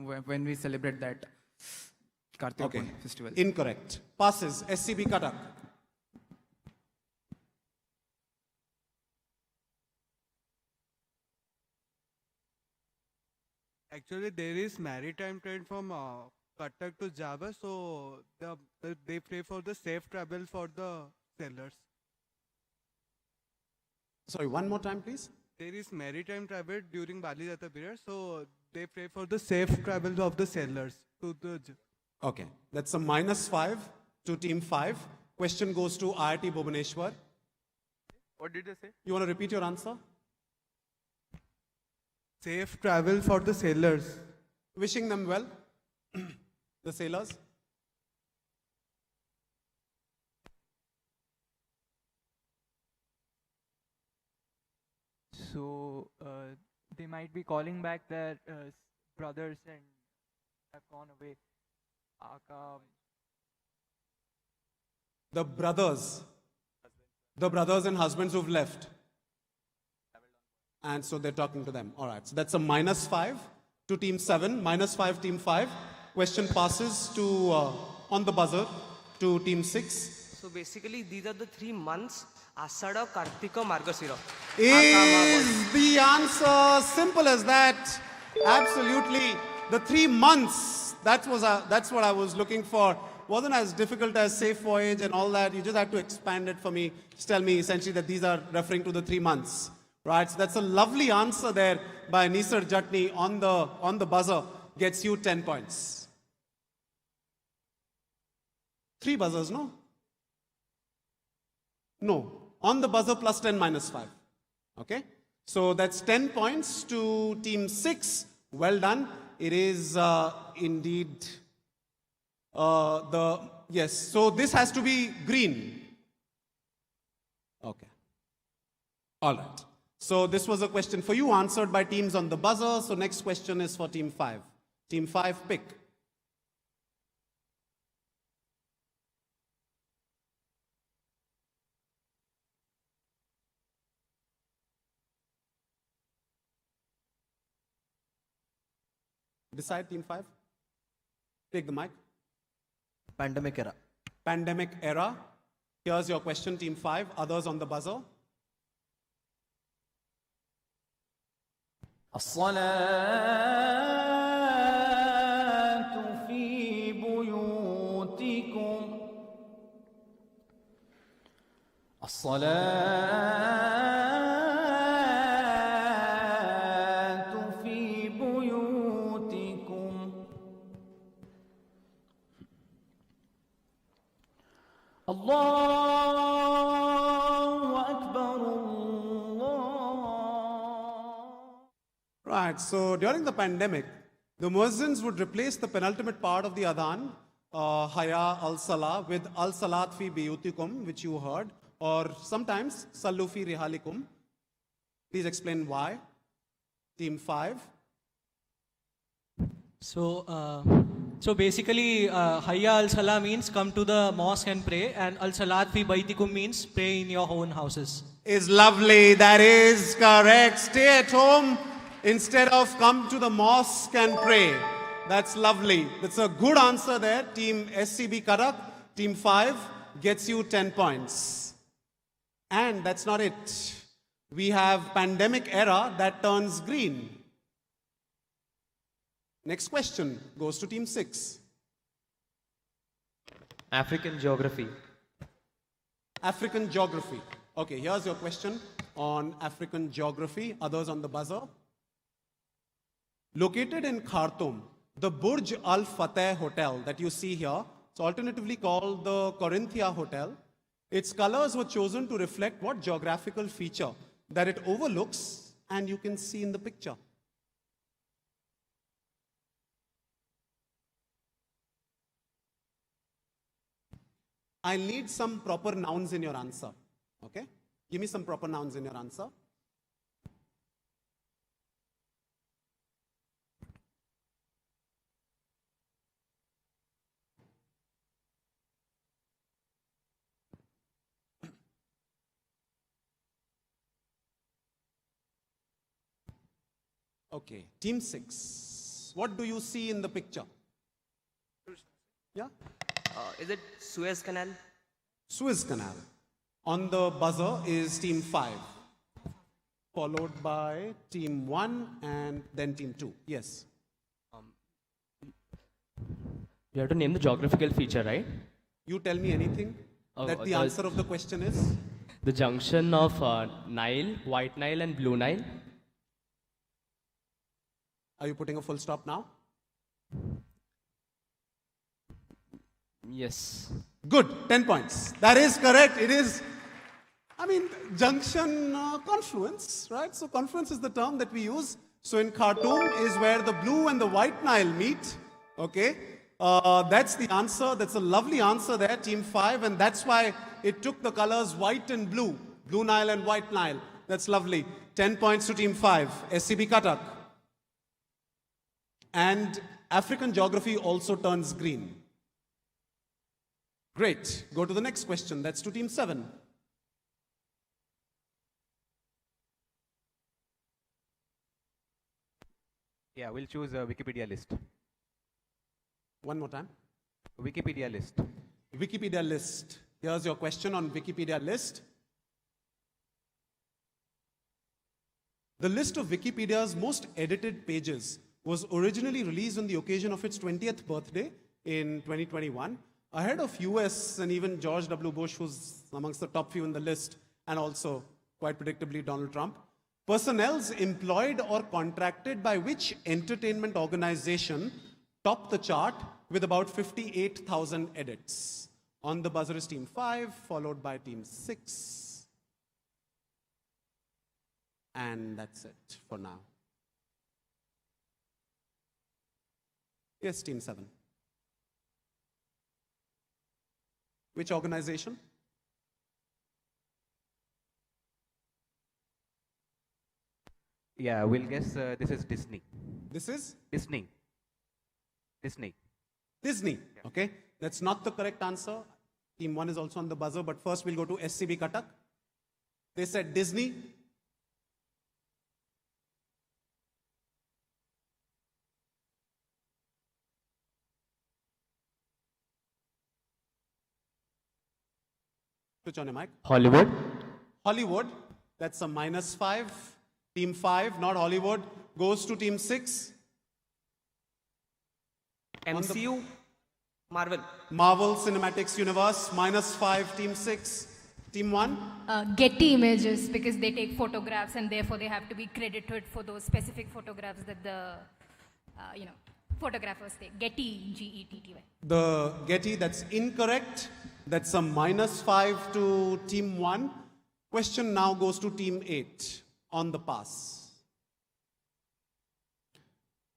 when we celebrate that Kartika Festival. Incorrect. Passes. SCB Cuttack. Actually, there is maritime trade from Cuttack to Java, so they pray for the safe travel for the sailors. Sorry, one more time, please. There is maritime travel during Bali Jatra period, so they pray for the safe travel of the sailors to the. Okay, that's a -5 to team 5. Question goes to IIT Bhubaneswar. What did they say? You want to repeat your answer? Safe travel for the sailors. Wishing them well, the sailors. So they might be calling back their brothers and have gone away. The brothers and husbands who've left. And so they're talking to them. All right, so that's a -5 to team 7, -5 team 5. Question passes to, on the buzzer, to team 6. So basically, these are the 3 months: Asada, Kartika, Margasira. Is the answer simple as that? Absolutely. The 3 months, that's what I was looking for. Wasn't as difficult as safe voyage and all that. You just had to expand it for me. Just tell me essentially that these are referring to the 3 months. Right, so that's a lovely answer there by Nisar Jatni on the buzzer. Gets you 10 points. 3 buzzers, no? No. On the buzzer plus 10 minus 5. Okay? So that's 10 points to team 6. Well done. It is indeed yes. So this has to be green. Okay. All right. So this was a question for you answered by teams on the buzzer. So next question is for team 5. Team 5, pick. Decide, team 5. Take the mic. Pandemic era. Pandemic era. Here's your question, team 5. Others on the buzzer. الصلاة في بيوتكم الصلاة في بيوتكم الله أكبر Right, so during the pandemic, the muezzins would replace the penultimate part of the adhan, Haya al-Salah, with al-Salat fi biyutikum, which you heard, or sometimes Sallu fi rihalikum. Please explain why. Team 5. So basically, Hayya al-Salah means come to the mosque and pray, and al-Salat fi baitikum means pray in your own houses. Is lovely, that is correct. Stay at home instead of come to the mosque and pray. That's lovely. That's a good answer there. Team SCB Karak, team 5 gets you 10 points. And that's not it. We have pandemic era that turns green. Next question goes to team 6. African geography. African geography. Okay, here's your question on African geography. Others on the buzzer. Located in Khartoum, the Burj Al Fateh Hotel that you see here, it's alternatively called the Corinthia Hotel. Its colors were chosen to reflect what geographical feature that it overlooks and you can see in the picture. I need some proper nouns in your answer. Okay? Give me some proper nouns in your answer. Okay, team 6. What do you see in the picture? Yeah? Is it Suez Canal? Suez Canal. On the buzzer is team 5, followed by team 1 and then team 2. Yes. You have to name the geographical feature, right? You tell me anything that the answer of the question is. The junction of Nile, White Nile and Blue Nile. Are you putting a full stop now? Yes. Good, 10 points. That is correct. It is, junction confluence, right? So confluence is the term that we use. So in Khartoum is where the Blue and the White Nile meet. Okay. That's the answer. That's a lovely answer there, team 5. And that's why it took the colors white and blue. Blue Nile and White Nile. That's lovely. 10 points to team 5. SCB Katak. And African geography also turns green. Great. Go to the next question. That's to team 7. Yeah, we'll choose a Wikipedia list. One more time. Wikipedia list. Wikipedia list. Here's your question on Wikipedia list. The list of Wikipedia's most edited pages was originally released on the occasion of its 20th birthday in 2021, ahead of US and even George W. Bush, who's amongst the top few in the list, and also, quite predictably, Donald Trump. Personnels employed or contracted by which entertainment organization topped the chart with about 58,000 edits? On the buzzer is Team 5, followed by Team 6. And that's it for now. Yes, Team 7. Which organization? Yeah, we'll guess this is Disney. This is? Disney. Disney. Disney. Okay, that's not the correct answer. Team 1 is also on the buzzer, but first we'll go to SCB Cuttack. They said Disney. Switch on your mic. Hollywood. Hollywood. That's a -5. Team 5, not Hollywood, goes to Team 6. MCU, Marvel. Marvel Cinematics Universe, -5, Team 6. Team 1? Getty Images, because they take photographs and therefore they have to be credited for those specific photographs that the, photographers take. Getty, Getty. The Getty, that's incorrect. That's a -5 to Team 1. Question now goes to Team 8 on the pass.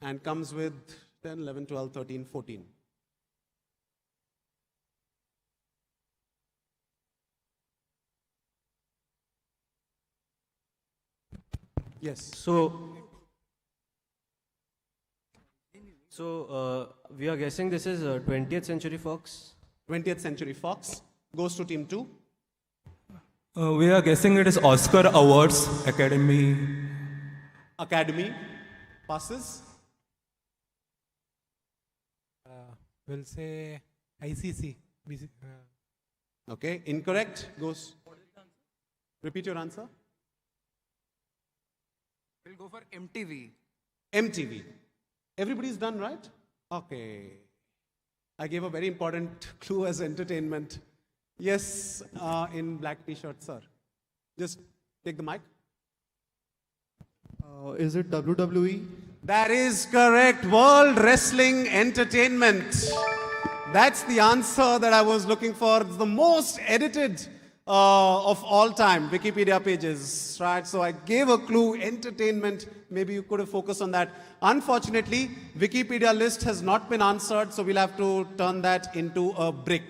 And comes with 10, 11, 12, 13, 14. Yes. So we are guessing this is 20th Century Fox. 20th Century Fox goes to Team 2. We are guessing it is Oscar Awards Academy. Academy passes. We'll say ICC. Okay, incorrect. Goes. Repeat your answer. We'll go for MTV. MTV. Everybody's done, right? Okay. I gave a very important clue as entertainment. Yes, in black t-shirt, sir. Just take the mic. Is it WWE? That is correct. World Wrestling Entertainment. That's the answer that I was looking for. It's the most edited of all time Wikipedia pages, right? So I gave a clue, entertainment. Maybe you could have focused on that. Unfortunately, Wikipedia list has not been answered, so we'll have to turn that into a brick.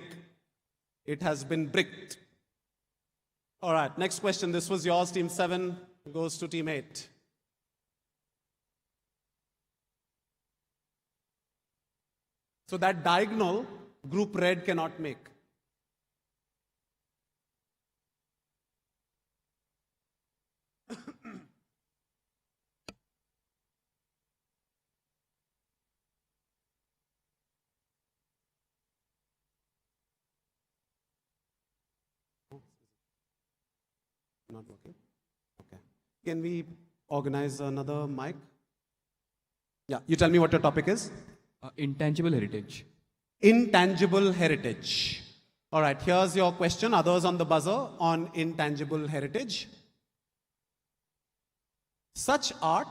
It has been bricked. All right, next question. This was yours, Team 7. Goes to Team 8. So that diagonal, group red cannot make. Not working? Okay. Can we organize another mic? Yeah, you tell me what your topic is. Intangible heritage. Intangible heritage. All right, here's your question. Others on the buzzer on intangible heritage. Such art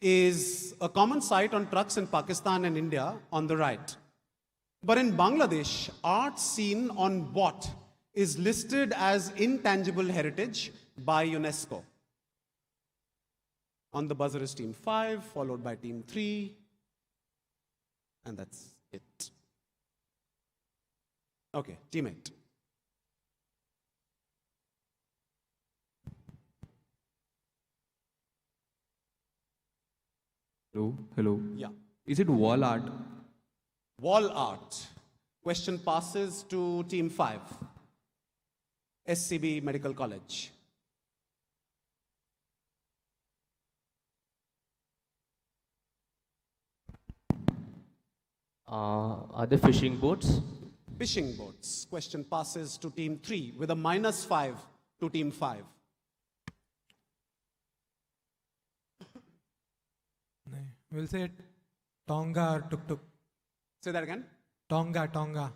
is a common sight on trucks in Pakistan and India on the right. But in Bangladesh, art seen on what is listed as intangible heritage by UNESCO? On the buzzer is Team 5, followed by Team 3. And that's it. Okay, Team 8. Hello. Yeah. Is it wall art? Wall art. Question passes to Team 5. SCB Medical College. Are there fishing boats? Fishing boats. Question passes to team 3 with a -5 to team 5. We'll say Tonga or tuk-tuk. Say that again. Tonga.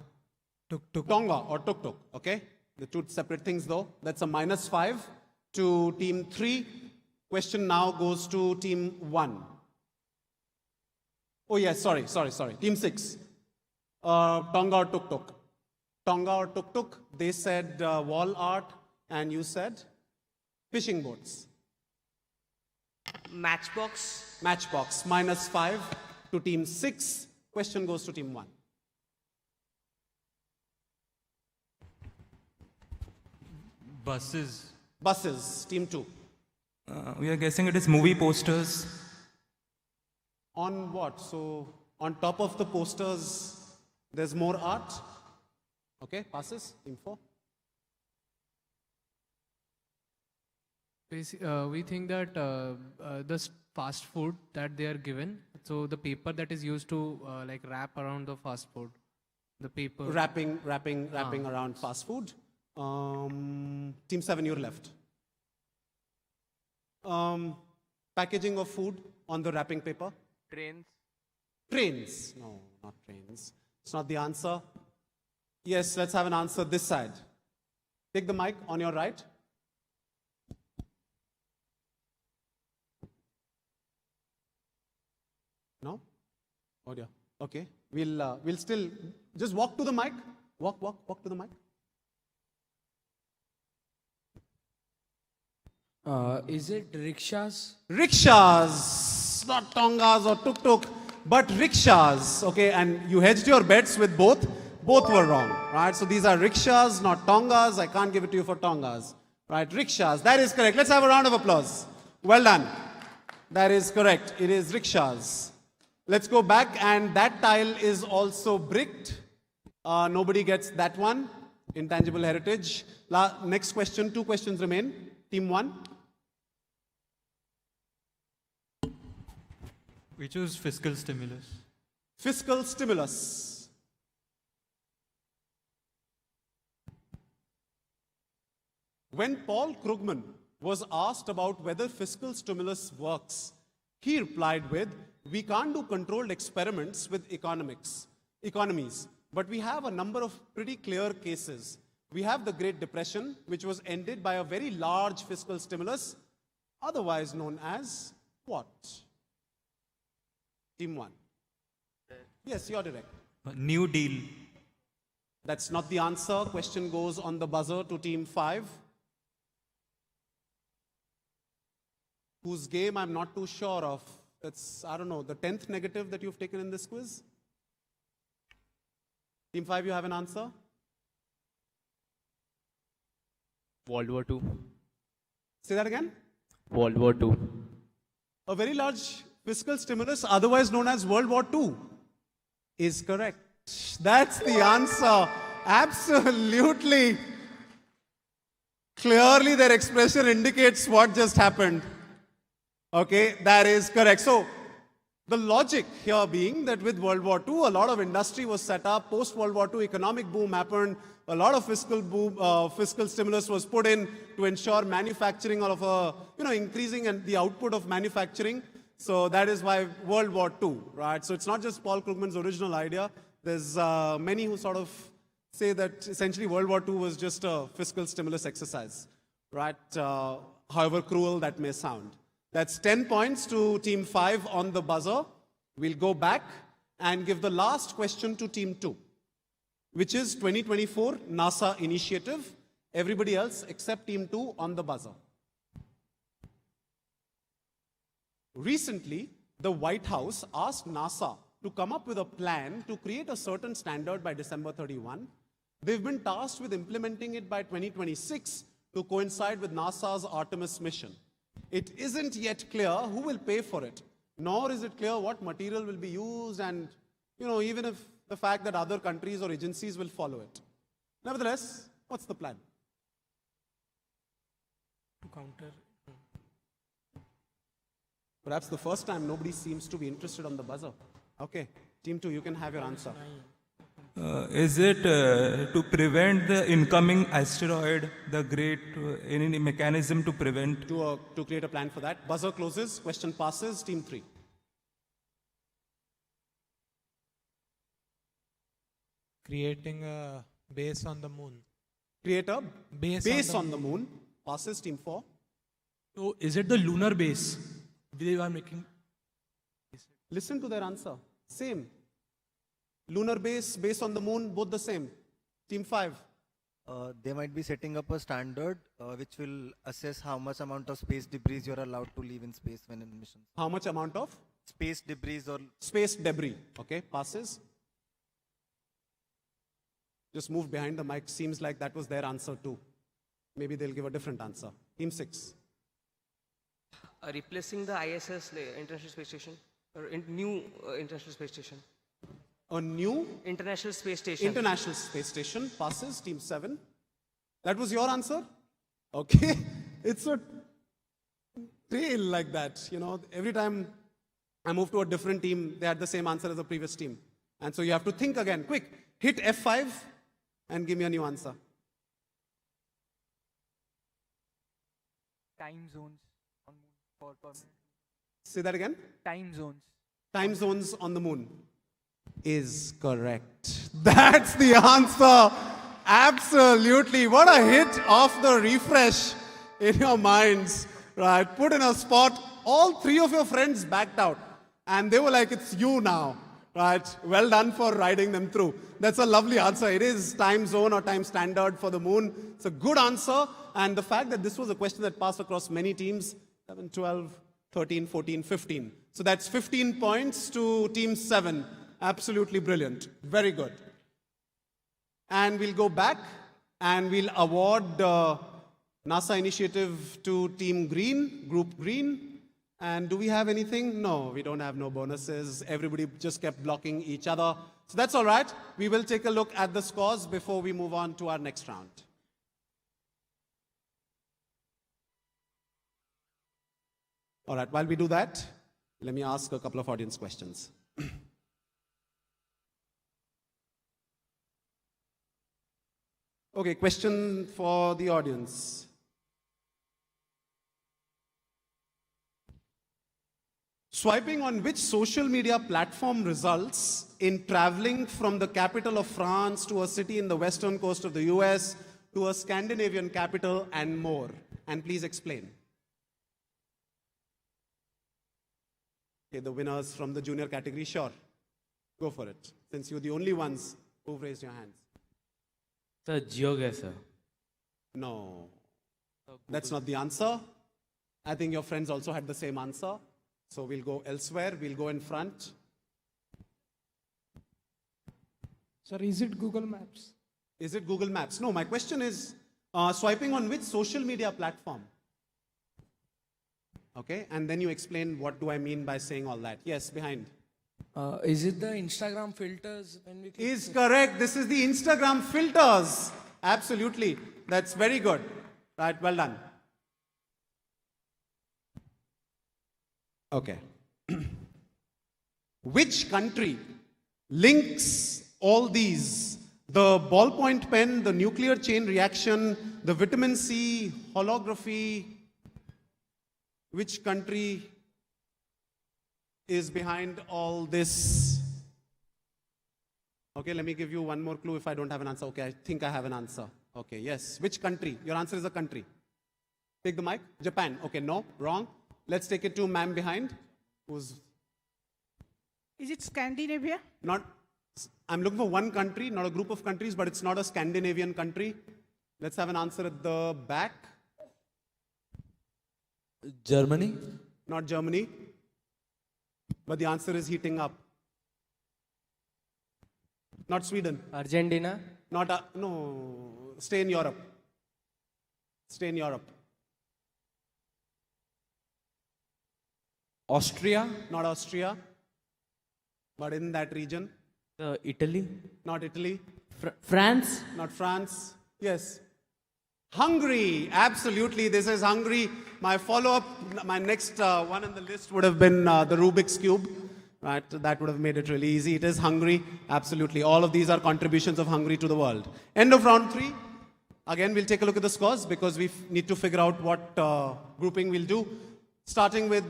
Tuk-tuk. Tonga or tuk-tuk, okay? The two separate things though. That's a -5 to team 3. Question now goes to team 1. Oh yes, sorry. Team 6. Tonga or tuk-tuk. Tonga or tuk-tuk. They said wall art and you said fishing boats. Matchbox. Matchbox. -5 to team 6. Question goes to team 1. Buses. Buses. Team 2. We are guessing it is movie posters. On what? So on top of the posters, there's more art. Okay, passes. Team 4. We think that the fast food that they are given, so the paper that is used to like wrap around the fast food, the paper. Wrapping around fast food. Team 7, you're left. Packaging of food on the wrapping paper. Trains. Trains. No, not trains. It's not the answer. Yes, let's have an answer this side. Take the mic on your right. No? Oh dear. Okay. We'll still just walk to the mic. Walk to the mic. Is it rickshaws? Rickshaws, not Tongas or tuk-tuk, but rickshaws. Okay, and you hedged your bets with both. Both were wrong, right? So these are rickshaws, not Tongas. I can't give it to you for Tongas, right? Rickshaws, that is correct. Let's have a round of applause. Well done. That is correct. It is rickshaws. Let's go back, and that tile is also bricked. Nobody gets that one. Intangible heritage. Next question, 2 questions remain. Team 1. We choose fiscal stimulus. Fiscal stimulus. When Paul Krugman was asked about whether fiscal stimulus works, he replied with, "We can't do controlled experiments with economies, but we have a number of pretty clear cases. We have the Great Depression, which was ended by a very large fiscal stimulus, otherwise known as what?" Team 1. Yes, you're direct. New Deal. That's not the answer. Question goes on the buzzer to Team 5. Whose game I'm not too sure of. That's, I don't know, the 10th negative that you've taken in this quiz. Team 5, you have an answer? World War II. Say that again? World War II. A very large fiscal stimulus, otherwise known as World War II, is correct. That's the answer. Absolutely. Clearly their expression indicates what just happened. Okay, that is correct. So the logic here being that with World War II, a lot of industry was set up. Post World War II, economic boom happened. A lot of fiscal stimulus was put in to ensure manufacturing of increasing and the output of manufacturing. So that is why World War II, right? So it's not just Paul Krugman's original idea. There's many who sort of say that essentially World War II was just a fiscal stimulus exercise, right? However cruel that may sound. That's 10 points to Team 5 on the buzzer. We'll go back and give the last question to Team 2, which is 2024 NASA initiative. Everybody else except Team 2 on the buzzer. Recently, the White House asked NASA to come up with a plan to create a certain standard by December 31. They've been tasked with implementing it by 2026 to coincide with NASA's Artemis mission. It isn't yet clear who will pay for it, nor is it clear what material will be used and, even if the fact that other countries or agencies will follow it. Nevertheless, what's the plan? To counter. Perhaps the first time nobody seems to be interested on the buzzer. Okay, Team 2, you can have your answer. Is it to prevent the incoming asteroid, the great, any mechanism to prevent? To create a plan for that. Buzzer closes, question passes, team 3. Creating a base on the moon. Create a Base on the moon. Passes, team 4. So is it the lunar base? They are making. Listen to their answer. Same. Lunar base, base on the moon, both the same. Team 5. They might be setting up a standard which will assess how much amount of space debris you're allowed to leave in space when in missions. How much amount of? Space debris or... Space debris. Okay, passes. Just move behind the mic. Seems like that was their answer too. Maybe they'll give a different answer. Team 6. Replacing the ISS, International Space Station, or new International Space Station. A new International Space Station. International Space Station passes. Team 7. That was your answer? Okay. It's a trail like that. You know, every time I move to a different team, they had the same answer as the previous team. And so you have to think again. Quick. Hit F5 and give me a new answer. Time zones on moon for permanent. Say that again. Time zones. Time zones on the moon is correct. That's the answer. Absolutely. What a hit of the refresh in your minds. Right. Put in a spot. All 3 of your friends backed out. And they were like, it's you now. Right. Well done for riding them through. That's a lovely answer. It is time zone or time standard for the moon. It's a good answer. And the fact that this was a question that passed across many teams, 7, 12, 13, 14, 15. So that's 15 points to team 7. Absolutely brilliant. Very good. And we'll go back and we'll award NASA initiative to team green, group green. And do we have anything? No, we don't have no bonuses. Everybody just kept blocking each other. So that's all right. We will take a look at the scores before we move on to our next round. All right, while we do that, let me ask a couple of audience questions. Okay, question for the audience. Swiping on which social media platform results in traveling from the capital of France to a city in the western coast of the US to a Scandinavian capital and more? And please explain. Okay, the winners from the junior category, sure. Go for it, since you're the only ones who've raised your hands. Sir, GeoGuessr. No, that's not the answer. I think your friends also had the same answer. So we'll go elsewhere. We'll go in front. Sir, is it Google Maps? Is it Google Maps? No, my question is swiping on which social media platform? Okay, and then you explain what do I mean by saying all that. Yes, behind. Is it the Instagram filters when we click? Is correct. This is the Instagram filters. Absolutely. That's very good. Right, well done. Okay. Which country links all these? The ballpoint pen, the nuclear chain reaction, the vitamin C, holography. Which country is behind all this? Okay, let me give you one more clue if I don't have an answer. Okay, I think I have an answer. Okay, yes. Which country? Your answer is a country. Take the mic. Japan. Okay, no, wrong. Let's take it to ma'am behind. Is it Scandinavia? Not. I'm looking for one country, not a group of countries, but it's not a Scandinavian country. Let's have an answer at the back. Germany? Not Germany. But the answer is heating up. Not Sweden. Argentina? Not, no. Stay in Europe. Stay in Europe. Austria? Not Austria, but in that region. Italy? Not Italy. France? Not France. Yes. Hungary. Absolutely. This is Hungary. My follow-up, my next one on the list would have been the Rubik's Cube. right? That would have made it really easy. It is Hungary, absolutely. All of these are contributions of Hungary to the world. End of round 3. Again, we'll take a look at the scores because we need to figure out what grouping we'll do. Starting with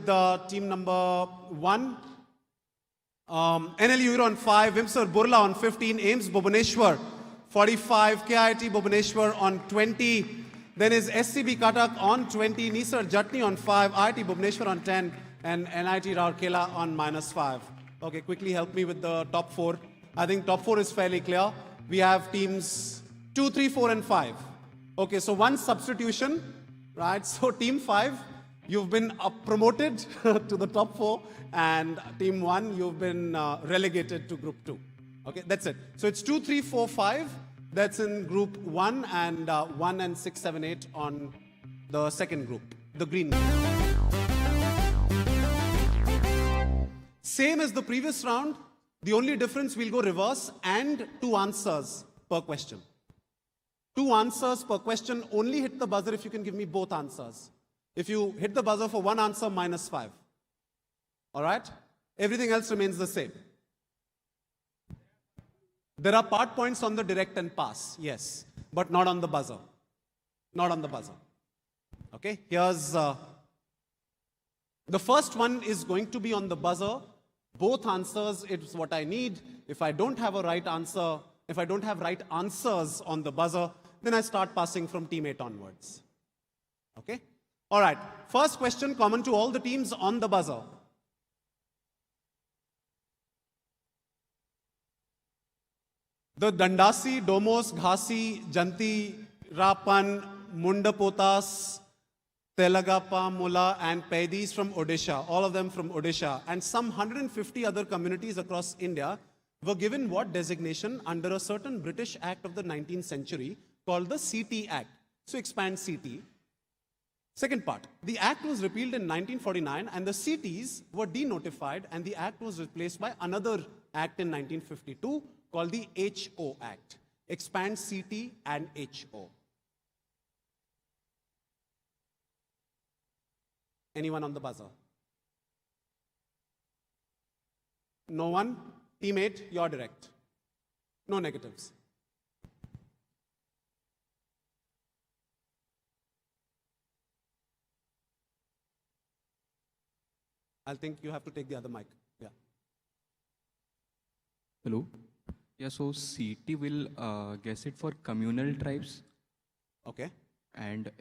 team number 1. NLU on 5, Vimsar Burla on 15, AIMS Bhubaneswar 45, KIT Bhubaneswar on 20. Then is SCB Cuttack on 20, Nisar Jatni on 5, IIT Bhubaneswar on 10, and NIT Rourkela on -5. Okay, quickly help me with the top 4. I think top 4 is fairly clear. We have teams 2, 3, 4, and 5. Okay, so one substitution, right? So team 5, you've been promoted to the top 4, and team 1, you've been relegated to group 2. Okay, that's it. So it's 2, 3, 4, 5. That's in group 1, and 1 and 6, 7, 8 on the second group, the green group. Same as the previous round. The only difference, we'll go reverse and 2 answers per question. 2 answers per question. Only hit the buzzer if you can give me both answers. If you hit the buzzer for one answer, -5. All right? Everything else remains the same. There are part points on the direct and pass, yes, but not on the buzzer. Not on the buzzer. Okay, here's the first one is going to be on the buzzer. Both answers, it's what I need. If I don't have a right answer, if I don't have right answers on the buzzer, then I start passing from team 8 onwards. Okay? All right, first question common to all the teams on the buzzer. The Dandasi, Domos, Ghasi, Janti, Rapan, Mundapotas, Telagapa, Mula, and Paidis from Odisha, all of them from Odisha, and some 150 other communities across India were given what designation under a certain British Act of the 19th century called the CT Act. So expand CT. Second part, the Act was repealed in 1949 and the CTs were denotified and the Act was replaced by another Act in 1952 called the HO Act. Expand CT and HO. Anyone on the buzzer? No one? Team 8, you're direct. No negatives. I think you have to take the other mic. Yeah. Hello. Yeah, so CT will guess it for communal tribes. Okay. And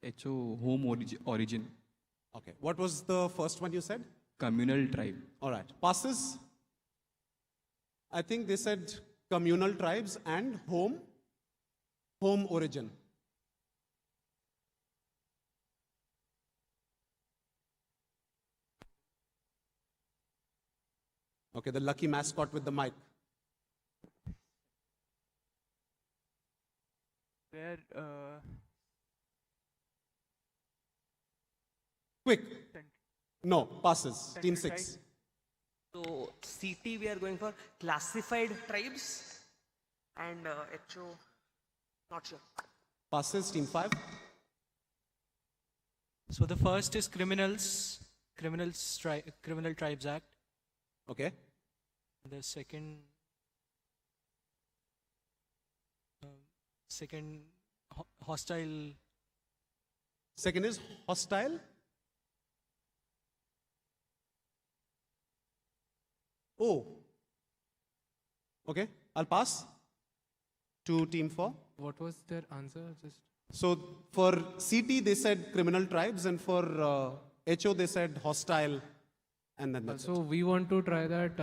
HO home origin. Okay. What was the first one you said? Communal tribe. All right. Passes? I think they said communal tribes and home origin. Okay, the lucky mascot with the mic. Where Quick. No, passes. Team 6. So CT we are going for classified tribes, and HO not sure. Passes. Team 5. So the first is Criminal Tribes Act. Okay. The second hostile. Second is hostile. Oh. Okay, I'll pass to team 4. What was their answer? So for CT they said criminal tribes, and for HO they said hostile, and then that's So it. we want to try that.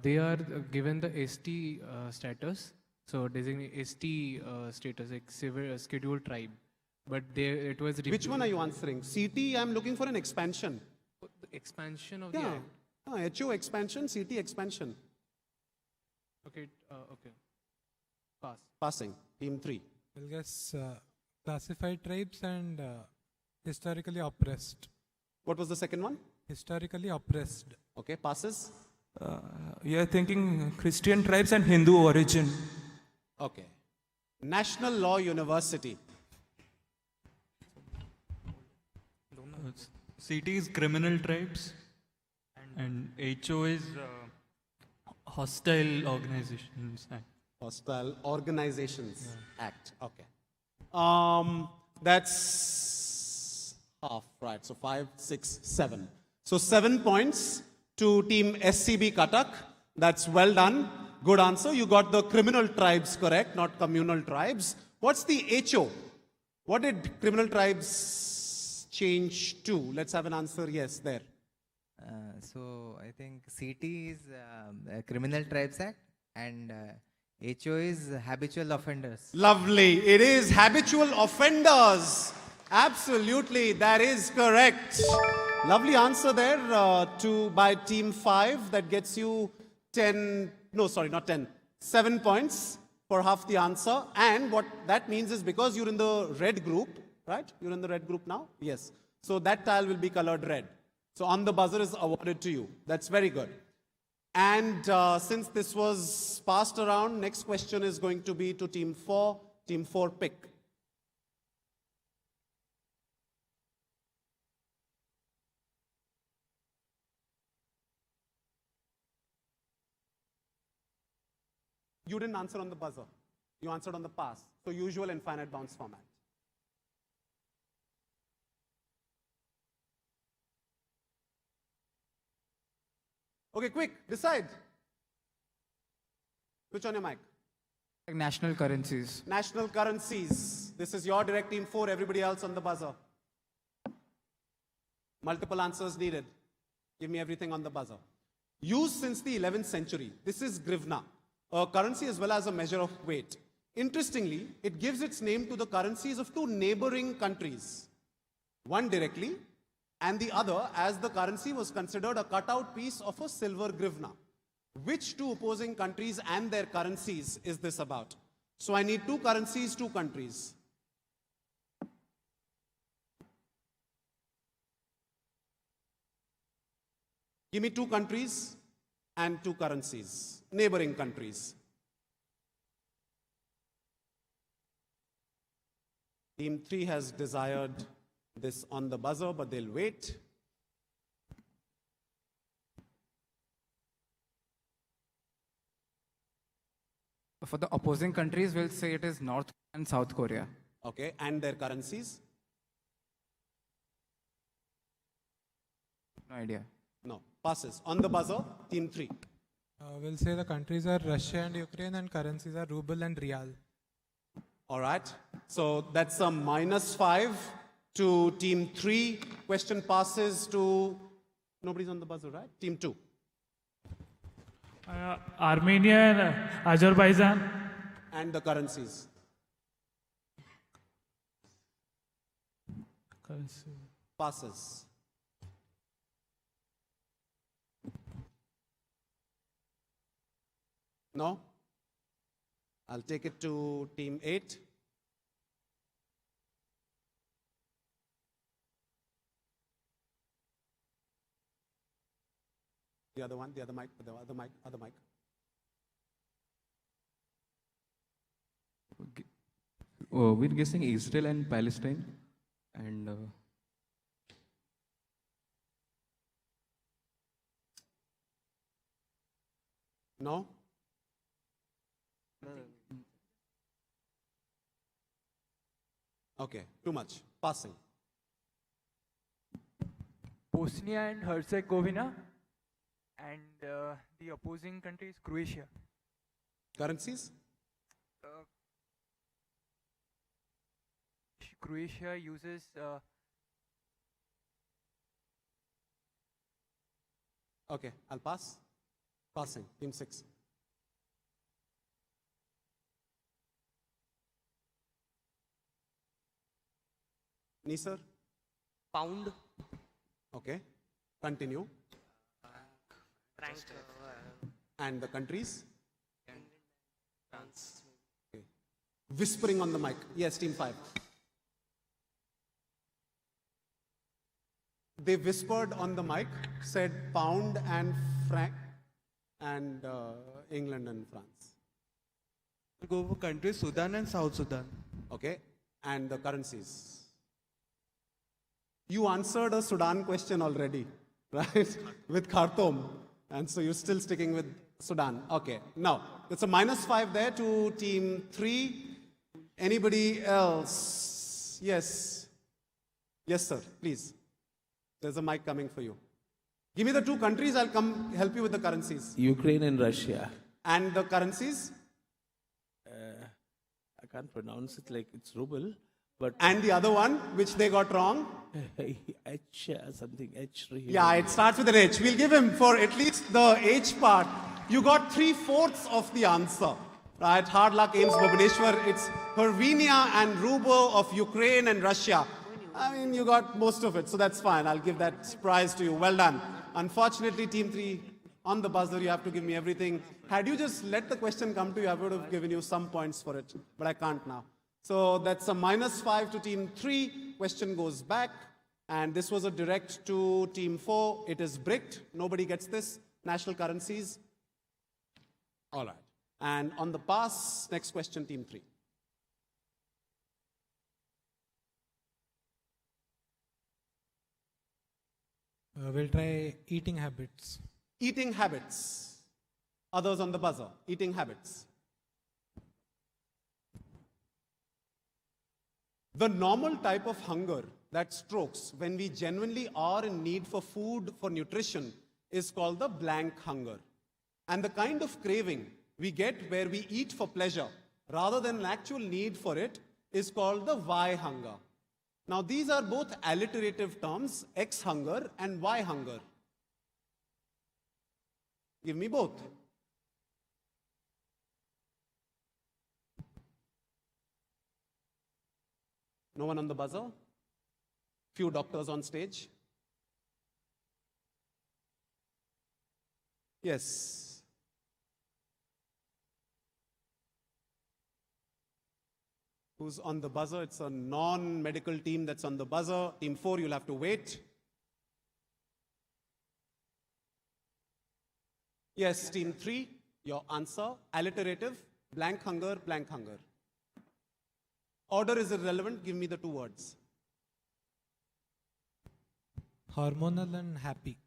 They are given the ST status, so designate ST status, like scheduled tribe. But it was. Which one are you answering? CT, I'm looking for an expansion. The expansion of the Yeah. act. HO expansion, CT expansion. Okay. Okay. Pass. Passing. Team 3. We'll guess classified tribes and historically oppressed. What was the second one? Historically oppressed. Okay, passes. We are thinking Christian tribes and Hindu origin. Okay. National Law University. CT is criminal tribes, and HO is hostile organizations. Hostile Organizations Act. Okay. That's half, right? So 5, 6, 7. So 7 points to team SCB Cuttack. That's well done. Good answer. You got the criminal tribes correct, not communal tribes. What's the HO? What did criminal tribes change to? Let's have an answer. Yes, there. So I think CT is Criminal Tribes Act and HO is Habitual Offenders. Lovely. It is habitual offenders. Absolutely. That is correct. Lovely answer there by team 5. That gets you 10. No, sorry, not 10. 7 points for half the answer. And what that means is because you're in the red group, right? You're in the red group now? Yes. So that tile will be colored red. So on the buzzer is awarded to you. That's very good. And since this was passed around, next question is going to be to team 4. Team 4 pick. You didn't answer on the buzzer. You answered on the pass. So usual infinite bounce format. Okay, quick, decide. Switch on your mic. National currencies. National currencies. This is your direct team 4, everybody else on the buzzer. Multiple answers needed. Give me everything on the buzzer. Used since the 11th century. This is grivna, a currency as well as a measure of weight. Interestingly, it gives its name to the currencies of 2 neighboring countries. One directly, and the other as the currency was considered a cutout piece of a silver grivna. Which 2 opposing countries and their currencies is this about? So I need 2 currencies, 2 countries. Give me 2 countries and 2 currencies, neighboring countries. Team 3 has desired this on the buzzer, but they'll wait. For the opposing countries, we'll say it is North and South Korea. Okay, and their currencies? No idea. No, passes. On the buzzer, team 3. We'll say the countries are Russia and Ukraine and currencies are ruble and rial. All right, so that's a -5 to team 3. Question passes to, nobody's on the buzzer, right? Team 2. Armenia and Azerbaijan. And the currencies. Passes. No? I'll take it to team 8. The other one, the other mic, other mic. We're guessing Israel and Palestine, and no? Okay, too much. Passing. Bosnia and Herzegovina, and the opposing country is Croatia. Currencies? Croatia uses Okay, I'll pass. Passing. Team 6. Nisar? Pound. Okay. Continue. Franc. And the countries? France. Okay. Whispering on the mic. Yes, team 5. They whispered on the mic, said pound and franc, and England and France. We'll go for countries Sudan and South Sudan. Okay. And the currencies? You answered a Sudan question already, right? With Khartoum. And so you're still sticking with Sudan. Okay. Now, it's a -5 there to team 3. Anybody else? Yes. Yes, sir. Please. There's a mic coming for you. Give me the 2 countries. I'll come help you with the currencies. Ukraine and Russia. And the currencies? I can't pronounce it like it's ruble, but. And the other one, which they got wrong? H something, H. Yeah, it starts with an H. We'll give him for at least the H part. You got 3/4 of the answer. Right? Hard luck, Ames Bhubaneswar. It's Hryvnia and ruble of Ukraine and Russia. I mean, you got most of it, so that's fine. I'll give that prize to you. Well done. Unfortunately, team 3, on the buzzer, you have to give me everything. Had you just let the question come to you, I would have given you some points for it, but I can't now. So that's a -5 to team 3. Question goes back. And this was a direct to team 4. It is bricked. Nobody gets this. National currencies. All right. And on the pass, next question, team 3. We'll try eating habits. Eating habits. Others on the buzzer. Eating habits. The normal type of hunger that strokes when we genuinely are in need for food, for nutrition, is called the blank hunger. And the kind of craving we get where we eat for pleasure rather than an actual need for it is called the why hunger. Now these are both alliterative terms, X hunger and Y hunger. Give me both. No one on the buzzer? Few doctors on stage. Yes. Who's on the buzzer? It's a non-medical team that's on the buzzer. Team 4, you'll have to wait. Yes, team 3, your answer, alliterative, blank hunger, blank hunger. Order is irrelevant, give me the 2 words. Hormonal and happy.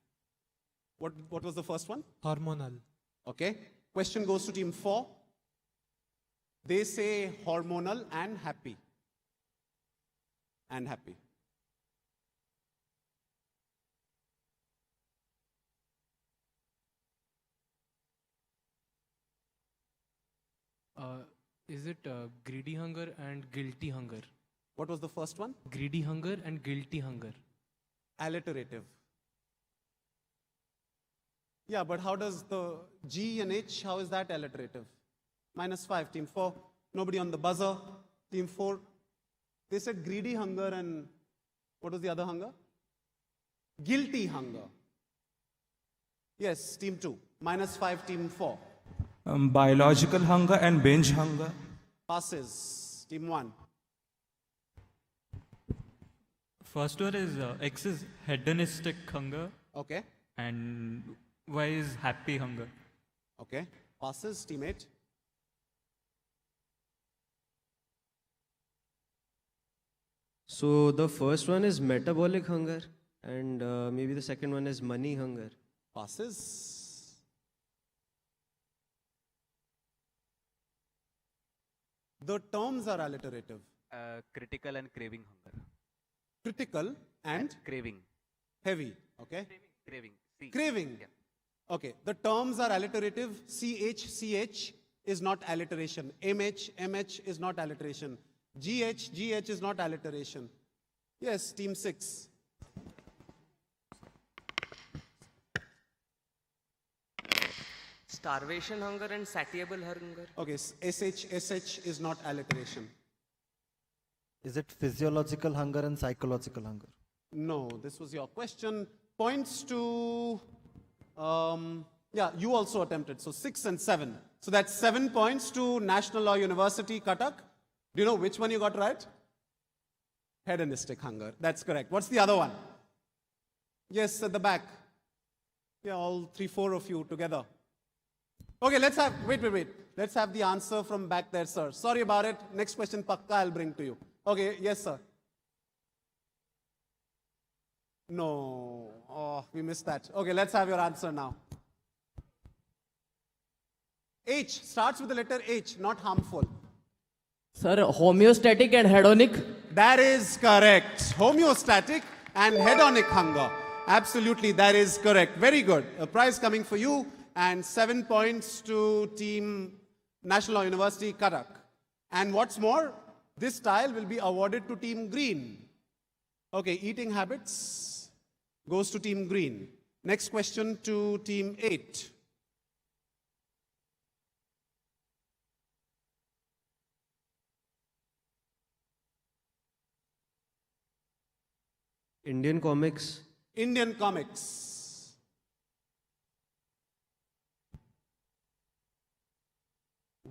What was the first one? Hormonal. Okay. Question goes to team 4. They say hormonal and happy. And happy. Is it greedy hunger and guilty hunger? What was the first one? Greedy hunger and guilty hunger. Alliterative. Yeah, but how does the G and H, how is that alliterative? -5, team 4. Nobody on the buzzer. Team 4. They said greedy hunger and what was the other hunger? Guilty hunger. Yes, team 2. -5, team 4. Biological hunger and binge hunger. Passes. Team 1. First one is X is hedonistic hunger. Okay. And Y is happy hunger. Okay. Passes. Team 8. So the first one is metabolic hunger, and maybe the second one is money hunger. Passes. The terms are alliterative. Critical and craving hunger. Critical and craving. Heavy. Okay. Craving. C. Craving. Yeah. Okay. The terms are alliterative. CH is not alliteration. MH is not alliteration. GH is not alliteration. Yes, team 6. Starvation hunger and satiable hunger. Okay, SH is not alliteration. Is it physiological hunger and psychological hunger? No, this was your question. Points to, yeah, you also attempted. So 6 and 7. So that's 7 points to National Law University, Cuttack. Do you know which one you got right? Hedonistic hunger. That's correct. What's the other one? Yes, at the back. Yeah, all 3-4 of you together. Okay, let's have, wait. Let's have the answer from back there, sir. Sorry about it. Next question, Pakka, I'll bring to you. Okay, yes, sir. No. Oh, we missed that. Okay, let's have your answer now. H starts with the letter H, not harmful. Sir, homeostatic and hedonic. That is correct. Homeostatic and hedonic hunger. Absolutely, that is correct. Very good. A prize coming for you and 7 points to Team National Law University, Cuttack. And what's more, this tile will be awarded to Team Green. Okay, eating habits goes to Team Green. Next question to Team 8. Indian comics. Indian comics.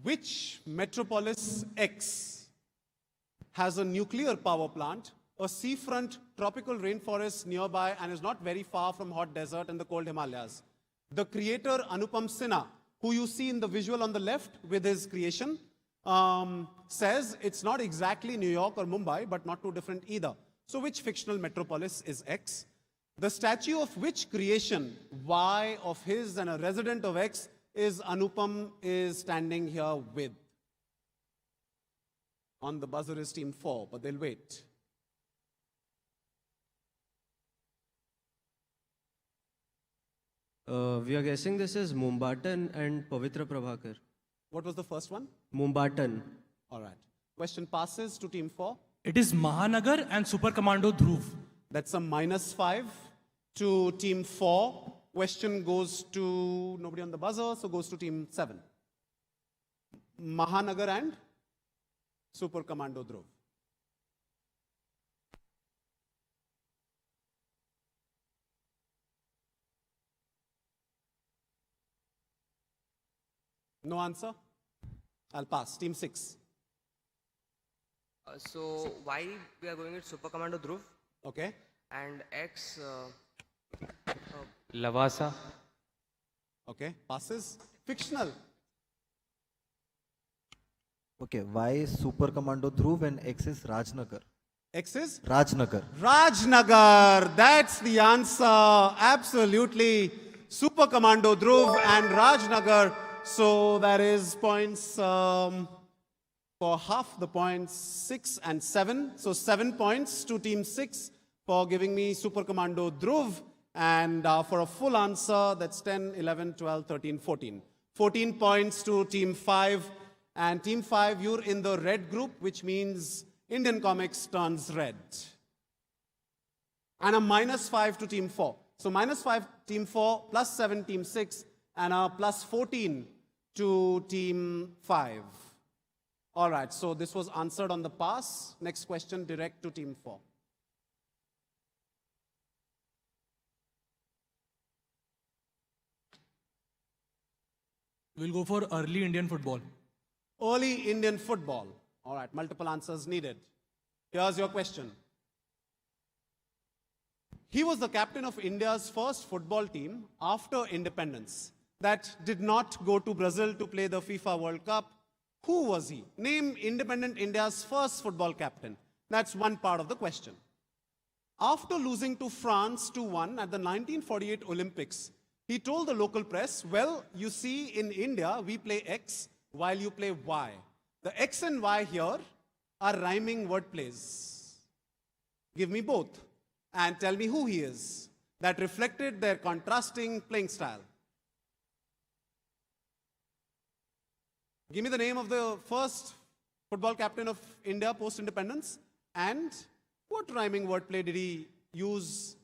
Which metropolis X has a nuclear power plant, a seafront tropical rainforest nearby, and is not very far from hot desert and the cold Himalayas? The creator Anupam Sinha, who you see in the visual on the left with his creation, says it's not exactly New York or Mumbai, but not too different either. So which fictional metropolis is X? The statue of which creation, Y of his and a resident of X, is Anupam is standing here with? On the buzzer is Team 4, but they'll wait. We are guessing this is Mumbatan and Pavitra Prabhakar. What was the first one? Mumbatan. All right. Question passes to Team 4. It is Mahanagar and Super Commando Dhruv. That's a -5 to Team 4. Question goes to nobody on the buzzer, so goes to Team 7. Mahanagar and Super Commando Dhruv. No answer? I'll pass. Team 6. So Y we are going with Super Commando Dhruv. Okay. And X. Lavasa. Okay. Passes. Fictional. Okay, Y is Super Commando Dhruv and X is Rajnagar. X is? Rajnagar. Rajnagar. That's the answer. Absolutely. Super Commando Dhruv and Rajnagar. So that is points for half the points, 6 and 7. So 7 points to Team 6 for giving me Super Commando Dhruv. And for a full answer, that's 10, 11, 12, 13, 14. 14 points to Team 5. And Team 5, you're in the red group, which means Indian comics turns red. And a -5 to Team 4. So -5 Team 4, +7 Team 6, and a +14 to Team 5. All right, so this was answered on the pass. Next question, direct to Team 4. We'll go for early Indian football. Early Indian football. All right, multiple answers needed. Here's your question. He was the captain of India's first football team after independence that did not go to Brazil to play the FIFA World Cup. Who was he? Name independent India's first football captain. That's one part of the question. After losing to France 2-1 at the 1948 Olympics, he told the local press, well, you see, in India, we play X while you play Y. The X and Y here are rhyming word plays. Give me both and tell me who he is. That reflected their contrasting playing style. Give me the name of the first football captain of India post-independence and what rhyming wordplay did he use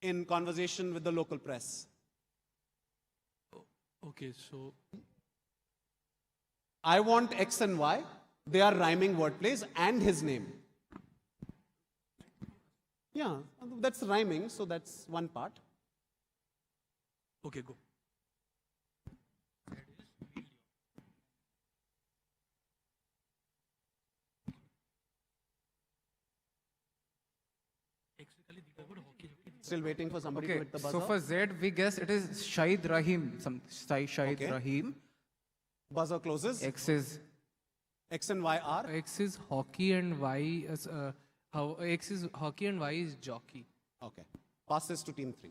in conversation with the local press? Okay, so I want X and Y. They are rhyming wordplays and his name. Yeah, that's rhyming, so that's one part. okay, go. Still waiting for somebody to Okay, hit the buzzer. so for Z, we guess it is Shahid Rahim. Shahid Okay. Rahim. Buzzer closes. X is X and Y are? X is hockey and Y is X is hockey and Y is jockey. Okay. Passes to team 3.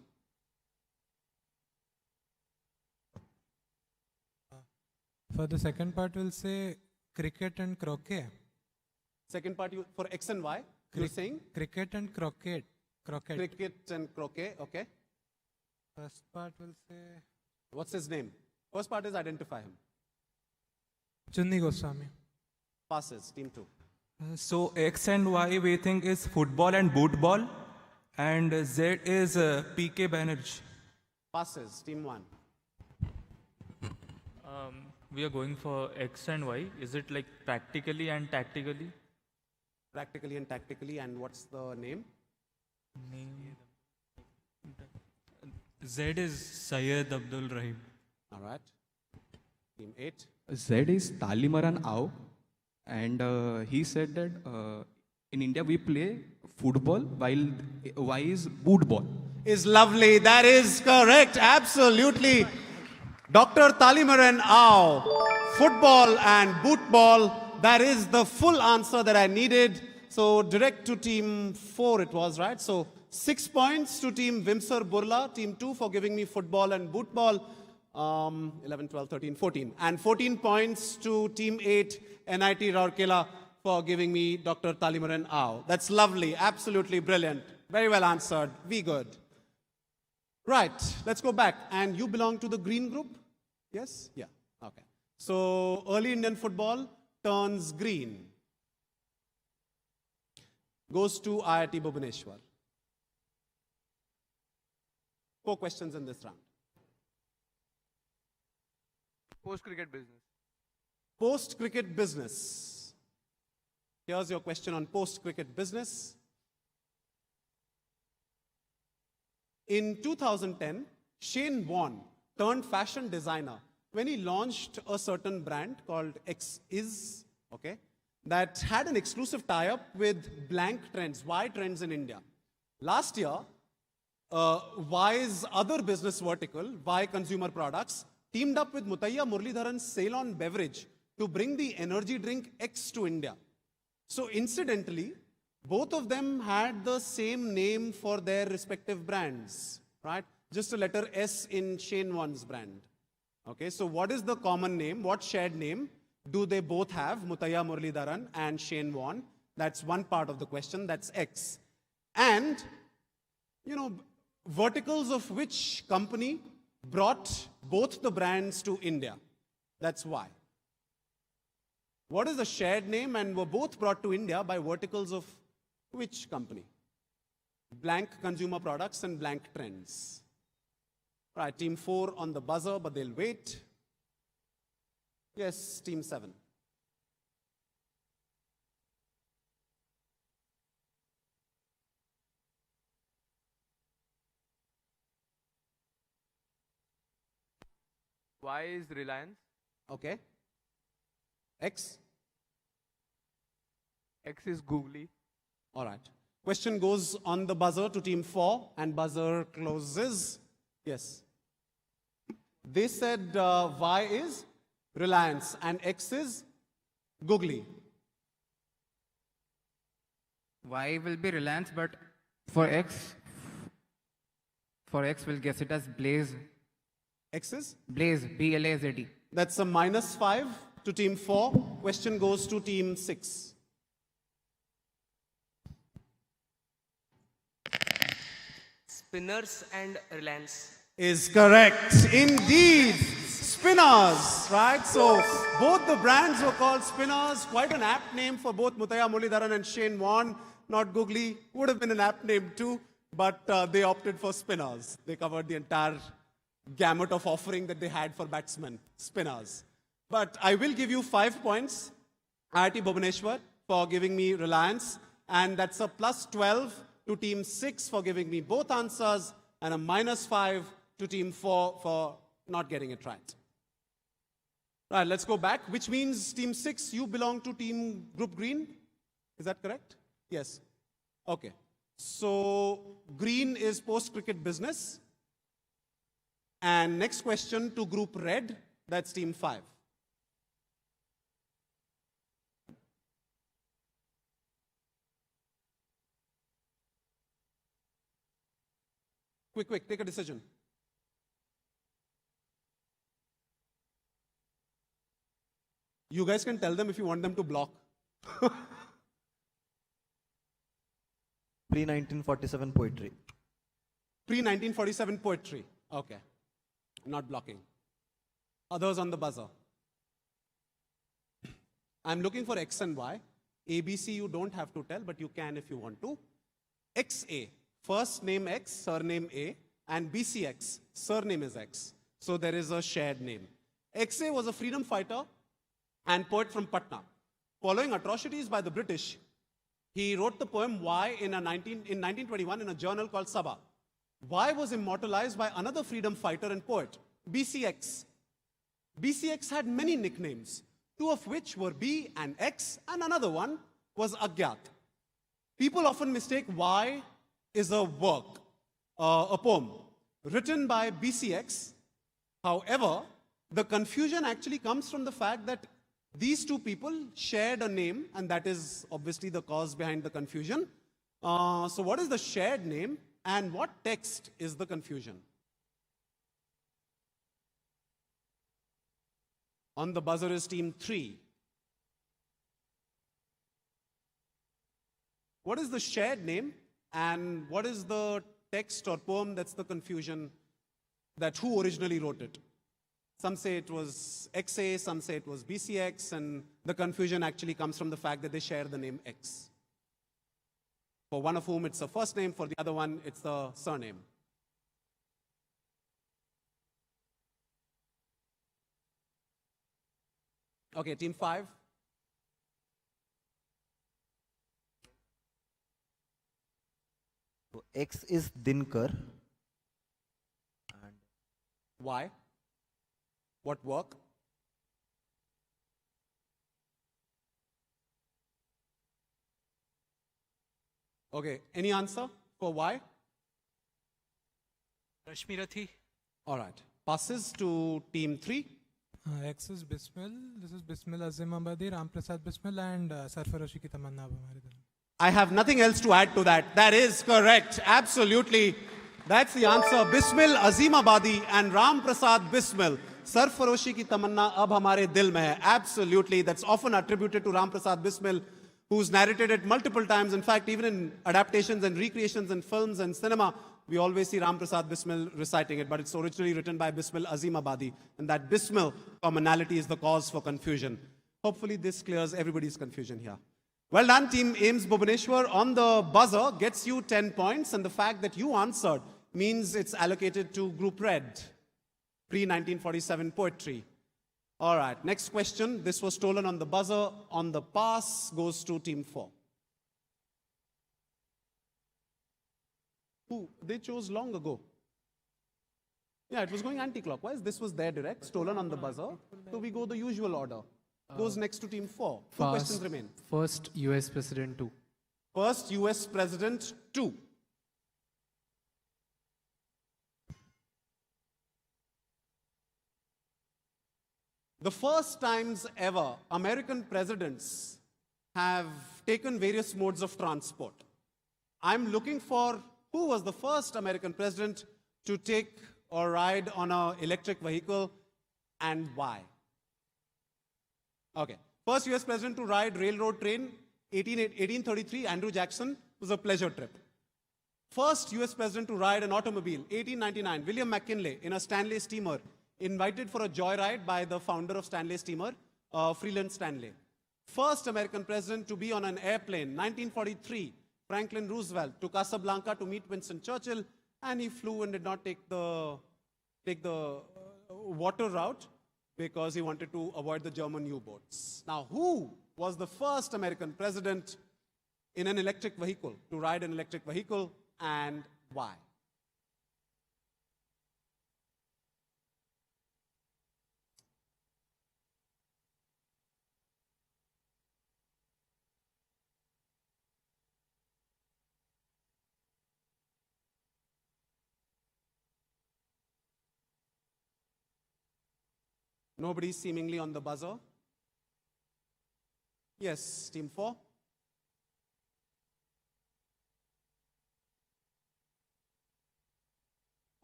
For the second part, we'll say cricket and croquet. Second part for X and Y, you're saying? Cricket and croquet. Croquet. Cricket and croquet, okay. First part will say What's his name? First part is identify him. Chunni Goswami. Passes, team 2. So X and Y we think is football and bootball, and Z is PK Banerjee. Passes, team 1. We are going for X and Y. Is it like practically and tactically? Practically and tactically, and what's the name? Z is Syed Abdul Rahim. All right. Team 8. Z is Talimaran Ao, and he said that in India we play football while Y is bootball. Is lovely. That is correct. Absolutely. Dr. Talimaran Ao, football and bootball. That is the full answer that I needed. So direct to team 4 it was, right? So 6 points to team Vimsar Burla, team 2 for giving me football and bootball. 11, 12, 13, 14. And 14 points to team 8, NIT Rourkela, for giving me Dr. Talimaran Ao. That's lovely. Absolutely brilliant. Very well answered. Be good. Right. Let's go back. And you belong to the green group? Yes? Yeah. Okay. So early Indian football turns green. Goes to IIT Bhubaneswar. 4 questions in this round. Post-cricket business. Post-cricket business. Here's your question on post-cricket business. In 2010, Shane Warne turned fashion designer when he launched a certain brand called XIS, okay, that had an exclusive tie-up with blank trends, Y Trends in India. Last year, Y's other business vertical, Y Consumer Products, teamed up with Muthaiya Muralidharan's Ceylon beverage to bring the energy drink X to India. So incidentally, both of them had the same name for their respective brands, right? Just a letter S in Shane Warne's brand. Okay, so what is the common name? What shared name do they both have, Muthaiya Muralidharan and Shane Warne? That's one part of the question, that's X. And, you know, verticals of which company brought both the brands to India? That's Y. What is the shared name and were both brought to India by verticals of which company? Blank Consumer Products and Blank Trends. Right, team 4 on the buzzer, but they'll wait. Yes, team 7. Y is Reliance. Okay. X? X is Googly. All right. Question goes on the buzzer to team 4 and buzzer closes. Yes. They said Y is Reliance and X is Googly. Y will be Reliance, but for X we'll guess it as Blaze. X is? Blaze, B-L-A-Z-E. That's a -5 to team 4. Question goes to team 6. Spinners and Reliance. Is correct. Indeed. Spinners, right? So both the brands were called Spinners. Quite an apt name for both Muthaiya Muralidharan and Shane Warne. Not Googly. Would have been an apt name too, but they opted for Spinners. They covered the entire gamut of offering that they had for batsmen. Spinners. But I will give you 5 points, IIT Bhubaneswar, for giving me Reliance. And that's a +12 to team 6 for giving me both answers, and a -5 to team 4 for not getting it right. Right, let's go back, which means team 6, you belong to team group green. Is that correct? Yes. Okay. So green is post-cricket business. And next question to group red, that's team 5. Quick, take a decision. You guys can tell them if you want them to block. Pre-1947 poetry. Pre-1947 poetry. Okay. Not blocking. Others on the buzzer. I'm looking for X and Y. ABC you don't have to tell, but you can if you want to. XA, first name X, surname A, and BCX, surname is X. So there is a shared name. XA was a freedom fighter and poet from Patna. Following atrocities by the British, he wrote the poem Y in 1921 in a journal called Sabha. Y was immortalized by another freedom fighter and poet, BCX. BCX had many nicknames, two of which were B and X, and another one was Agyat. People often mistake Y is a work, a poem, written by BCX. However, the confusion actually comes from the fact that these two people shared a name, and that is obviously the cause behind the confusion. So what is the shared name, and what text is the confusion? On the buzzer is team 3. What is the shared name, and what is the text or poem that's the confusion, that who originally wrote it? Some say it was XA, some say it was BCX, and the confusion actually comes from the fact that they share the name X. For one of whom it's the first name, for the other one it's the surname. Okay, team 5. So X is Dinkar. And why? What work? Okay, any answer for why? Rashmi Rathi. All right, passes to team 3. X is Bismil, this is Bismil Azim Ambadi, Ram Prasad Bismil, and Sarfaroshi ki tamanna ab hamare dil. I have nothing else to add to that. That is correct, absolutely. That's the answer. Bismil Azim Abadi and Ram Prasad Bismil. Sarfaroshi ki tamanna ab hamare dil mein hai. Absolutely, that's often attributed to Ram Prasad Bismil, who's narrated it multiple times. In fact, even in adaptations and recreations in films and cinema, we always see Ram Prasad Bismil reciting it, but it's originally written by Bismil Azim Abadi, and that Bismil commonality is the cause for confusion. Hopefully this clears everybody's confusion here. Well done, team Ames Bhubaneswar. On the buzzer gets you 10 points, and the fact that you answered means it's allocated to Group Red, pre-1947 poetry. All right, next question. This was stolen on the buzzer. On the pass goes to team 4. Who? They chose long ago. Yeah, it was going anti-clockwise. This was their direct, stolen on the buzzer. So we go the usual order. Goes next to team 4. Two questions remain. First US President 2. First US President 2. The first times ever American presidents have taken various modes of transport. I'm looking for who was the first American president to take or ride on an electric vehicle and why? Okay. First US president to ride railroad train, 1833, Andrew Jackson, was a pleasure trip. First US president to ride an automobile, 1899, William McKinley, in a Stanley steamer, invited for a joyride by the founder of Stanley steamer, Freeland Stanley. First American president to be on an airplane, 1943, Franklin Roosevelt, to Casablanca to meet Winston Churchill, and he flew and did not take the water route because he wanted to avoid the German U-boats. Now, who was the first American president in an electric vehicle, to ride an electric vehicle, and why? Nobody seemingly on the buzzer. Yes, team 4.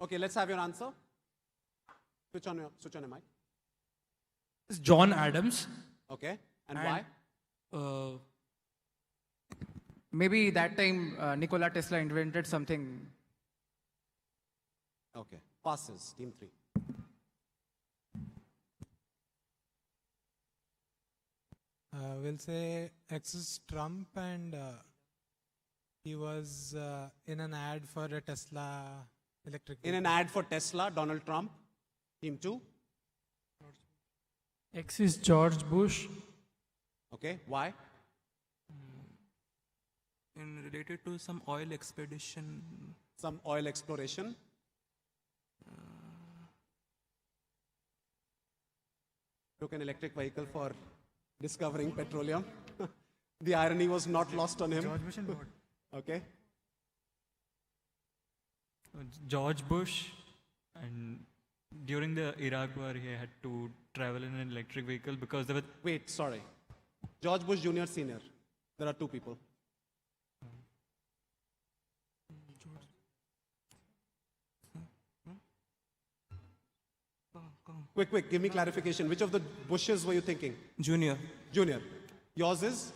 Okay, let's have your answer. Switch on your mic. It's John Adams. Okay, and why? Maybe that time Nikola Tesla invented something. Okay, passes, team 3. We'll say X is Trump, and he was in an ad for a Tesla electric In an ad for Tesla, Donald Trump, team 2. X is George Bush. Okay, why? In related to some oil expedition. Some oil exploration. Took an electric vehicle for discovering petroleum. The irony was not lost on him. George Bush and what? Okay. George Bush, and during the Iraq war, he had to travel in an electric vehicle because there were. Wait, sorry. George Bush Jr. Senior. There are 2 people. Quick, give me clarification. Which of the Bushes were you thinking? Junior. Junior. Yours is?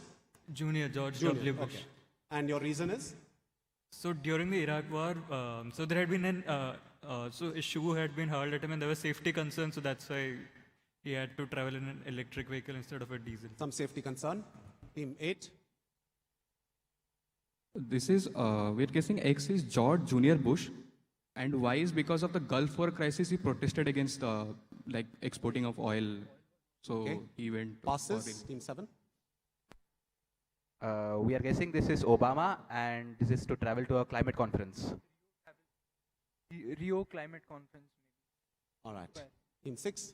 Junior, George Junior. W. Bush. Okay. And your reason is? So during the Iraq war, so there had been so a shoe had been hurled at him, and there were safety concerns, so that's why he had to travel in an electric vehicle instead of a diesel. Some safety concern. Team 8. This is, we're guessing X is George Junior Bush, and Y is because of the Gulf War crisis, he protested against like exporting of oil. So Okay. he went to Passes, foreign. team 7. We are guessing this is Obama, and this is to travel to a climate conference. Rio Climate Conference. All right. Team 6.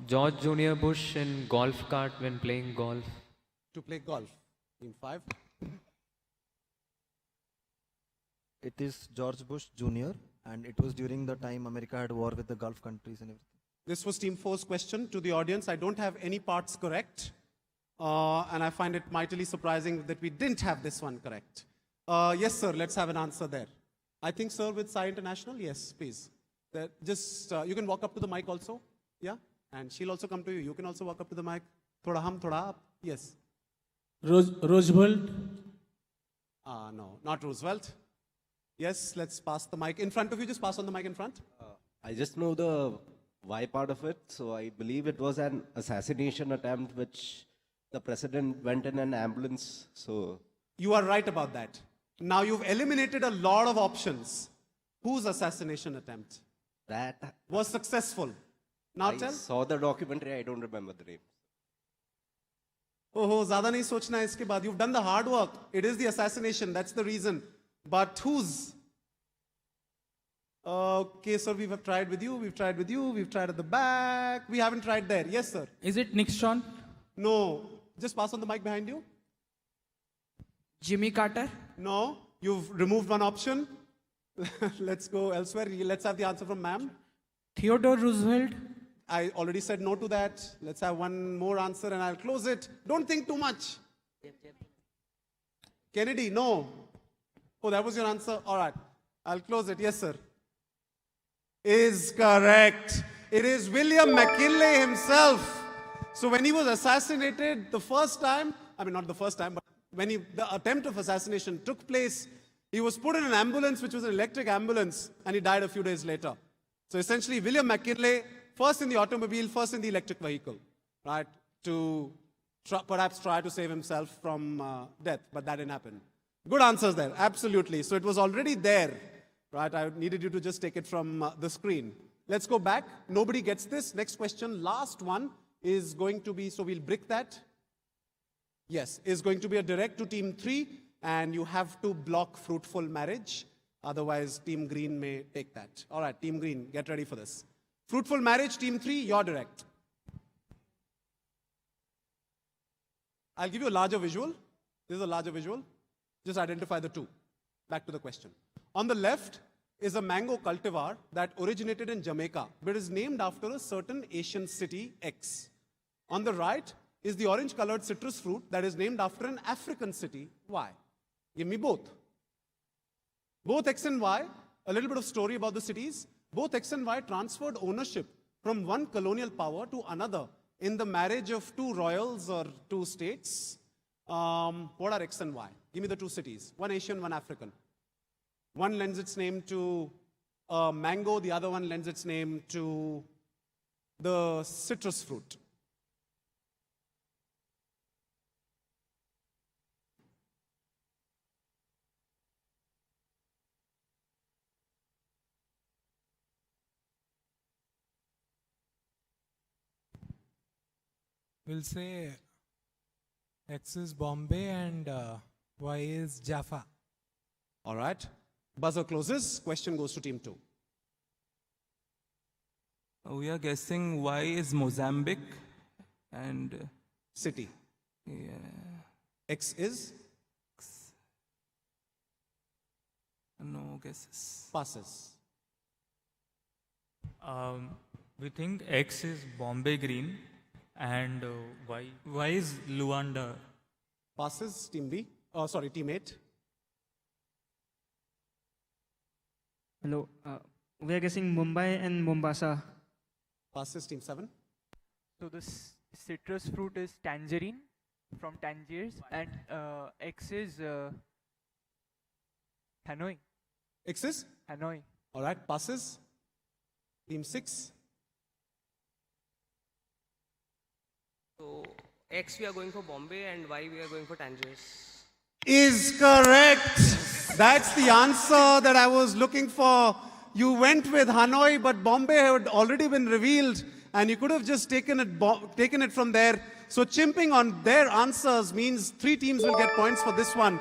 George Junior Bush in golf cart when playing golf. To play golf. Team 5. It is George Bush Jr. and it was during the time America had war with the Gulf countries and everything. This was Team 4's question to the audience. I don't have any parts correct. And I find it mightily surprising that we didn't have this one correct. Yes, sir, let's have an answer there. I think, sir, with Sai International, yes, please. Just, you can walk up to the mic also. Yeah? And she'll also come to you. You can also walk up to the mic. Thoda hum, thoda up. Yes. Roosevelt? No, not Roosevelt. Yes, let's pass the mic in front of you. Just pass on the mic in front. I just know the why part of it. So I believe it was an assassination attempt which the president went in an ambulance. So You are right about that. Now you've eliminated a lot of options. Whose assassination attempt that was successful? Now I tell. saw the documentary. I don't remember the name. Oh, ज़्यादा नहीं सोचना है इसके बाद. You've done the hard work. It is the assassination. That's the reason. But whose? Okay, sir, we have tried with you. We've tried with you. We've tried at the back. We haven't tried there. Yes, sir. Is it Nixon? No. Just pass on the mic behind you. Jimmy Carter? No. You've removed one option. Let's go elsewhere. Let's have the answer from ma'am. Theodore Roosevelt? I already said no to that. Let's have one more answer and I'll close it. Don't think too much. Kennedy, no. Oh, that was your answer? All right. I'll close it. Yes, sir. Is correct. It is William McKinley himself. So when he was assassinated the first time, I mean, not the first time, but when the attempt of assassination took place, he was put in an ambulance, which was an electric ambulance, and he died a few days later. So essentially, William McKinley, first in the automobile, first in the electric vehicle, right, to perhaps try to save himself from death, but that didn't happen. Good answers there, absolutely. So it was already there, right? I needed you to just take it from the screen. Let's go back. Nobody gets this. Next question, last one, is going to be, so we'll brick that. Yes, is going to be a direct to team 3, and you have to block fruitful marriage. Otherwise, team green may take that. All right, team green, get ready for this. Fruitful marriage, team 3, you're direct. I'll give you a larger visual. This is a larger visual. Just identify the two. Back to the question. On the left is a mango cultivar that originated in Jamaica, but is named after a certain Asian city, X. On the right is the orange-colored citrus fruit that is named after an African city. Why? Give me both. Both X and Y, a little bit of story about the cities. Both X and Y transferred ownership from one colonial power to another in the marriage of two royals or two states. What are X and Y? Give me the two cities. One Asian, one African. One lends its name to mango, the other one lends its name to the citrus fruit. We'll say X is Bombay and Y is Jaffa. All right. Buzzer closes. Question goes to team 2. We are guessing Y is Mozambique and city. Yeah. X is? No guesses. Passes. We think X is Bombay Green and Y is Luanda. Passes, team B. Oh, sorry, team 8. Hello. We are guessing Mumbai and Mombasa. Passes, team 7. So the citrus fruit is tangerine from Tangiers, and X is Hanoi. X is? Hanoi. All right, passes. Team 6. So X we are going for Bombay and Y we are going for Tangiers. Is correct. That's the answer that I was looking for. You went with Hanoi, but Bombay had already been revealed, and you could have just taken it from there. So chimping on their answers means 3 teams will get points for this one.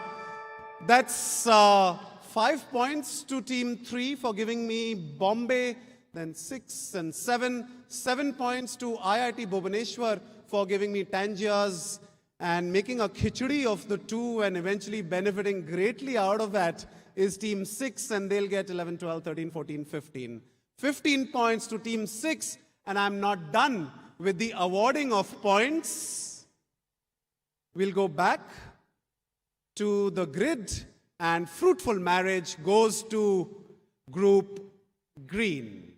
That's 5 points to team 3 for giving me Bombay, then 6 and 7. 7 points to IIT Bhubaneswar for giving me Tangiers, and making a khichdi of the two and eventually benefiting greatly out of that is team 6, and they'll get 11, 12, 13, 14, 15. 15 points to team 6, and I'm not done with the awarding of points. We'll go back to the grid, and fruitful marriage goes to group green.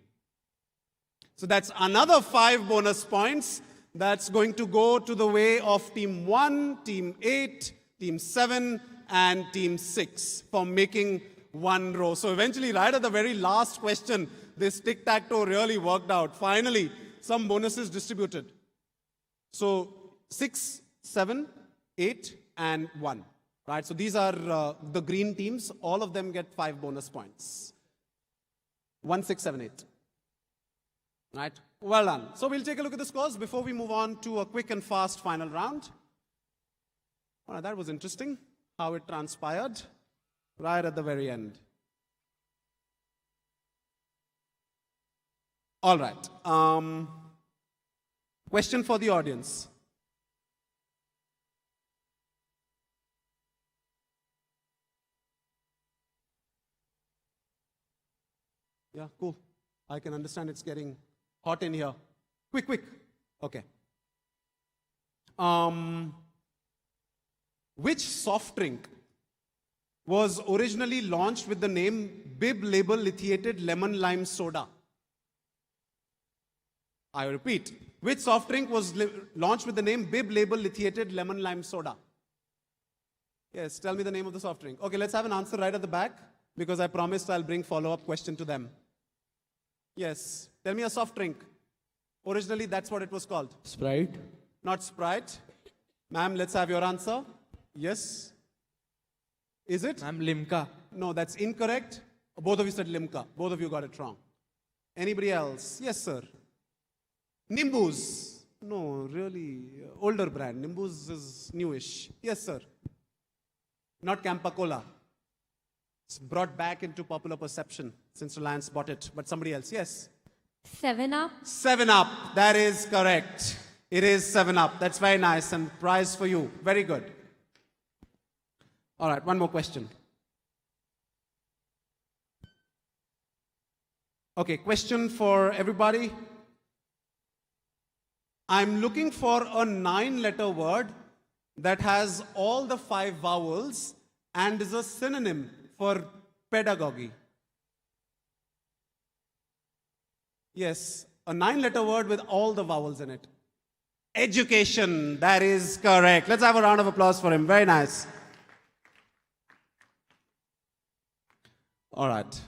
So that's another 5 bonus points. That's going to go to the way of team 1, team 8, team 7, and team 6 for making one row. So eventually, right at the very last question, this tic-tac-toe really worked out. Finally, some bonuses distributed. So 6, 7, 8, and 1. Right, so these are the green teams. All of them get 5 bonus points. 1, 6, 7, 8. Right, well done. So we'll take a look at the scores before we move on to a quick and fast final round. All right, that was interesting, how it transpired right at the very end. All right, question for the audience. Yeah, cool. I can understand it's getting hot in here. Quick. Okay. Which soft drink was originally launched with the name Bib Label Lithiated Lemon Lime Soda? I repeat. Which soft drink was launched with the name Bib Label Lithiated Lemon Lime Soda? Yes, tell me the name of the soft drink. Okay, let's have an answer right at the back, because I promised I'll bring follow-up question to them. Yes, tell me a soft drink. Originally, that's what it was called. Sprite. Not Sprite. Ma'am, let's have your answer. Yes. Is it? Ma'am, Limca. No, that's incorrect. Both of you said Limca. Both of you got it wrong. Anybody else? Yes, sir. Nimbus. No, really older brand. Nimbus is newish. Yes, sir. Not Campa Cola. It's brought back into popular perception since Reliance bought it. But somebody else, yes? 7-Up. 7-Up, that is correct. It is 7-Up. That's very nice, and prize for you. Very good. All right, one more question. Okay, question for everybody. I'm looking for a 9-letter word that has all the 5 vowels and is a synonym for pedagogy. Yes, a 9-letter word with all the vowels in it. Education, that is correct. Let's have a round of applause for him. Very nice. All right.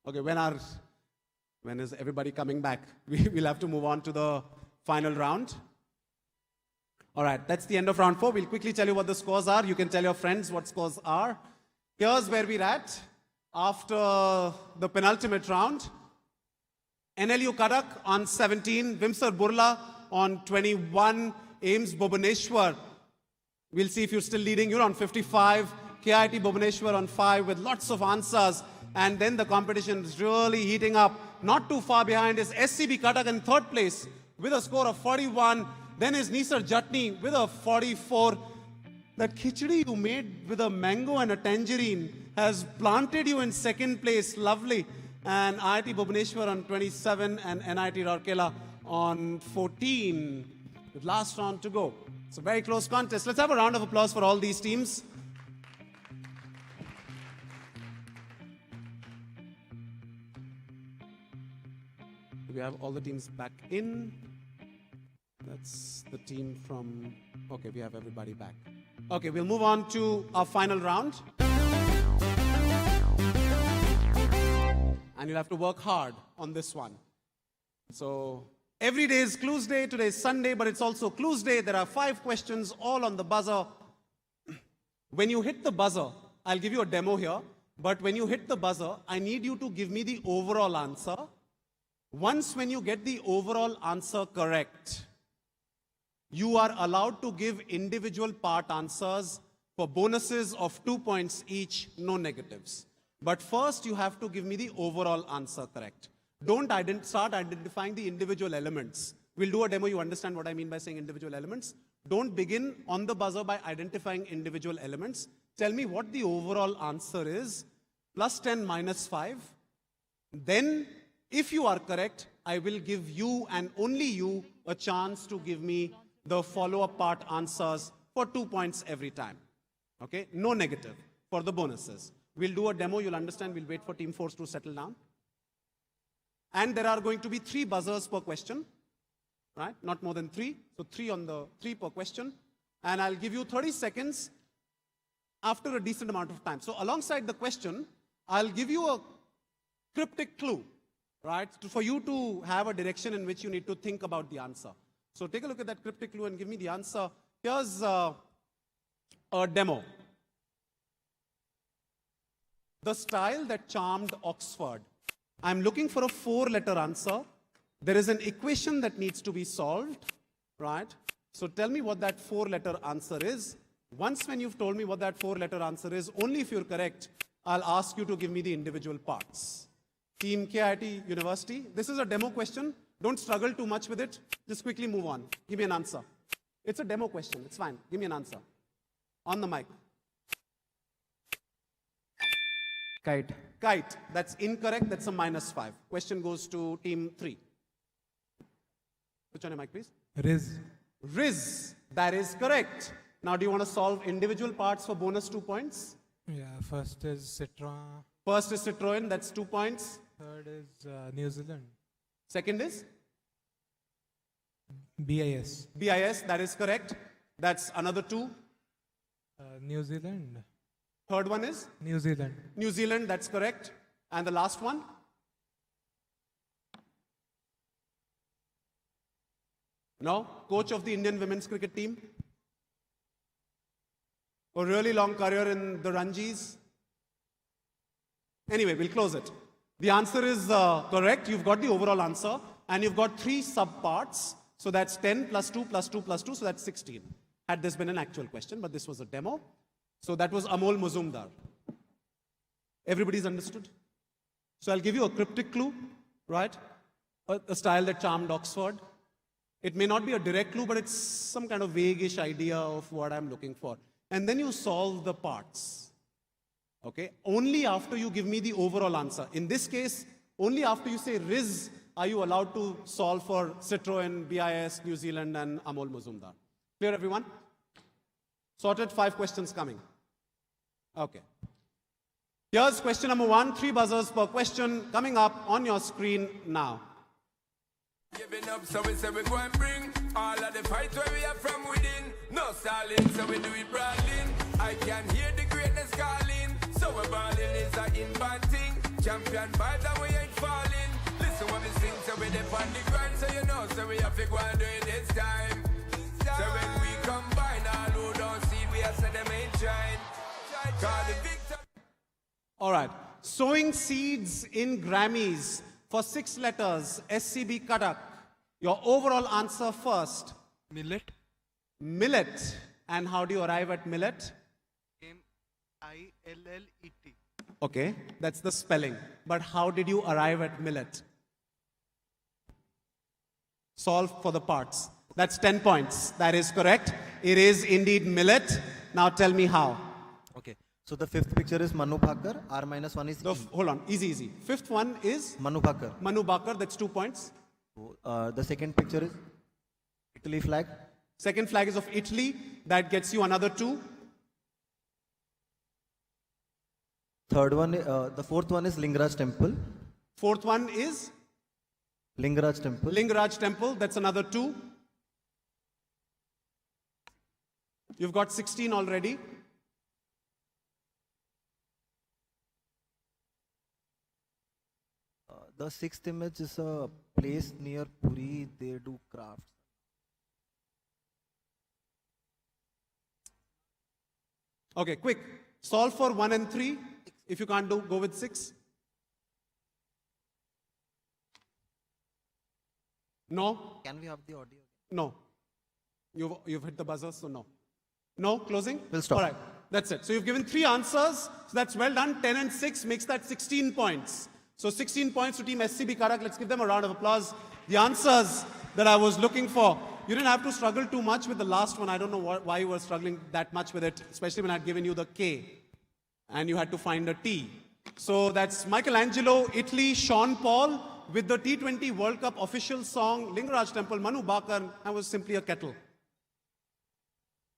Okay, when is everybody coming back? We'll have to move on to the final round. All right, that's the end of round 4. We'll quickly tell you what the scores are. You can tell your friends what scores are. Here's where we're at after the penultimate round. NLU Kadak on 17, Vimsar Burla on 21, AIMS Bhubaneswar. We'll see if you're still leading. You're on 55, KIT Bhubaneswar on 5 with lots of answers. And then the competition is really heating up. Not too far behind is SCB Katak in 3rd place with a score of 41. Then is Nisar Jatni with a 44. That khichdi you made with a mango and a tangerine has planted you in 2nd place. Lovely. And IIT Bhubaneswar on 27 and NIT Rourkela on 14. With last round to go. It's a very close contest. Let's have a round of applause for all these teams. We have all the teams back in. That's the team from... Okay, we have everybody back. Okay, we'll move on to our final round. And you'll have to work hard on this one. So, every day is Clues Day. Today is Sunday, but it's also Clues Day. There are 5 questions, all on the buzzer. When you hit the buzzer, I'll give you a demo here. But when you hit the buzzer, I need you to give me the overall answer. Once when you get the overall answer correct, you are allowed to give individual part answers for bonuses of 2 points each, no negatives. But first you have to give me the overall answer correct. Don't start identifying the individual elements. We'll do a demo, you understand what I mean by saying individual elements. Don't begin on the buzzer by identifying individual elements. Tell me what the overall answer is, plus 10 minus 5. Then, if you are correct, I will give you and only you a chance to give me the follow-up part answers for 2 points every time. Okay? No negative for the bonuses. We'll do a demo, you'll understand. We'll wait for Team Force to settle down. And there are going to be 3 buzzers per question, right? Not more than 3. So 3 per question. And I'll give you 30 seconds after a decent amount of time. So alongside the question, I'll give you a cryptic clue, right? For you to have a direction in which you need to think about the answer. So take a look at that cryptic clue and give me the answer. Here's a demo. The style that charmed Oxford. I'm looking for a 4-letter answer. There is an equation that needs to be solved, right? So tell me what that 4-letter answer is. Once when you've told me what that 4-letter answer is, only if you're correct, I'll ask you to give me the individual parts. Team KIT University, this is a demo question. Don't struggle too much with it. Just quickly move on. Give me an answer. It's a demo question. It's fine. Give me an answer. On the mic. Kite. Kite. That's incorrect. That's a minus 5. Question goes to team 3. Switch on your mic, please. Riz. Riz. That is correct. Now, do you want to solve individual parts for bonus 2 points? Yeah, first is Citroën. First is Citroën. That's 2 points. Third is New Zealand. Second is? BIS. BIS. That is correct. That's another 2. New Zealand. Third one is? New Zealand. New Zealand, that's correct. And the last one? No? Coach of the Indian women's cricket team? A really long career in the Ranjis? Anyway, we'll close it. The answer is correct. You've got the overall answer. And you've got 3 sub-parts. So that's 10 plus 2 plus 2 plus 2. So that's 16. Had this been an actual question, but this was a demo. So that was Amol Muzumdar. Everybody's understood? So I'll give you a cryptic clue, right? A style that charmed Oxford. It may not be a direct clue, but it's some kind of vaguish idea of what I'm looking for. And then you solve the parts. Okay? Only after you give me the overall answer. In this case, only after you say Riz are you allowed to solve for Citroën, BIS, New Zealand, and Amol Mazumdar? Clear, everyone? Sorted, 5 questions coming. Okay. Here's question number 1, 3 buzzers per question coming up on your screen now. Giving up, so we say we go and bring all of the fight where we are from within. No stalling, so we do it brawling. I can hear the greatness calling. So we're balling is a invert thing. Champion vibes and we ain't falling. Listen when we sing, so we dip on the grind. So you know, so we have to go and do it this time. So when we combine, all who don't see, we have said them ain't shine. Call the victor. All right. Sowing seeds in Grammys for 6 letters, SCB Kadak. Your overall answer first. Millet. Millet. And how do you arrive at millet? M-I-L-L-E-T. Okay, that's the spelling. But how did you arrive at millet? Solve for the parts. That's 10 points. That is correct. It is indeed millet. Now tell me how. Okay. So the 5th picture is Manu Bhaker. R minus 1 is E. Hold on. Easy. 5th one is? Manu Bhaker. Manu Bhaker. That's 2 points. The 2nd picture is Italy flag. 2nd flag is of Italy. That gets you another 2. 3rd one, the 4th one is Lingaraj temple. 4th one is? Lingaraj temple. Lingaraj temple. That's another 2. You've got 16 already. The 6th image is a place near Puri. They do crafts. Okay, quick. Solve for 1 and 3. If you can't do, go with 6. No? Can we have the audio? No. You've hit the buzzer, so no. No? Closing? We'll stop. All right. That's it. So you've given 3 answers. So that's well done. 10 and 6 makes that 16 points. So 16 points to Team SCB Karak. Let's give them a round of applause. The answers that I was looking for. You didn't have to struggle too much with the last one. I don't know why you were struggling that much with it, especially when I'd given you the K and you had to find a T. So that's Michelangelo, Italy, Sean Paul with the T20 World Cup official song, Lingaraj Temple, Manu Bhaker. That was simply a kettle.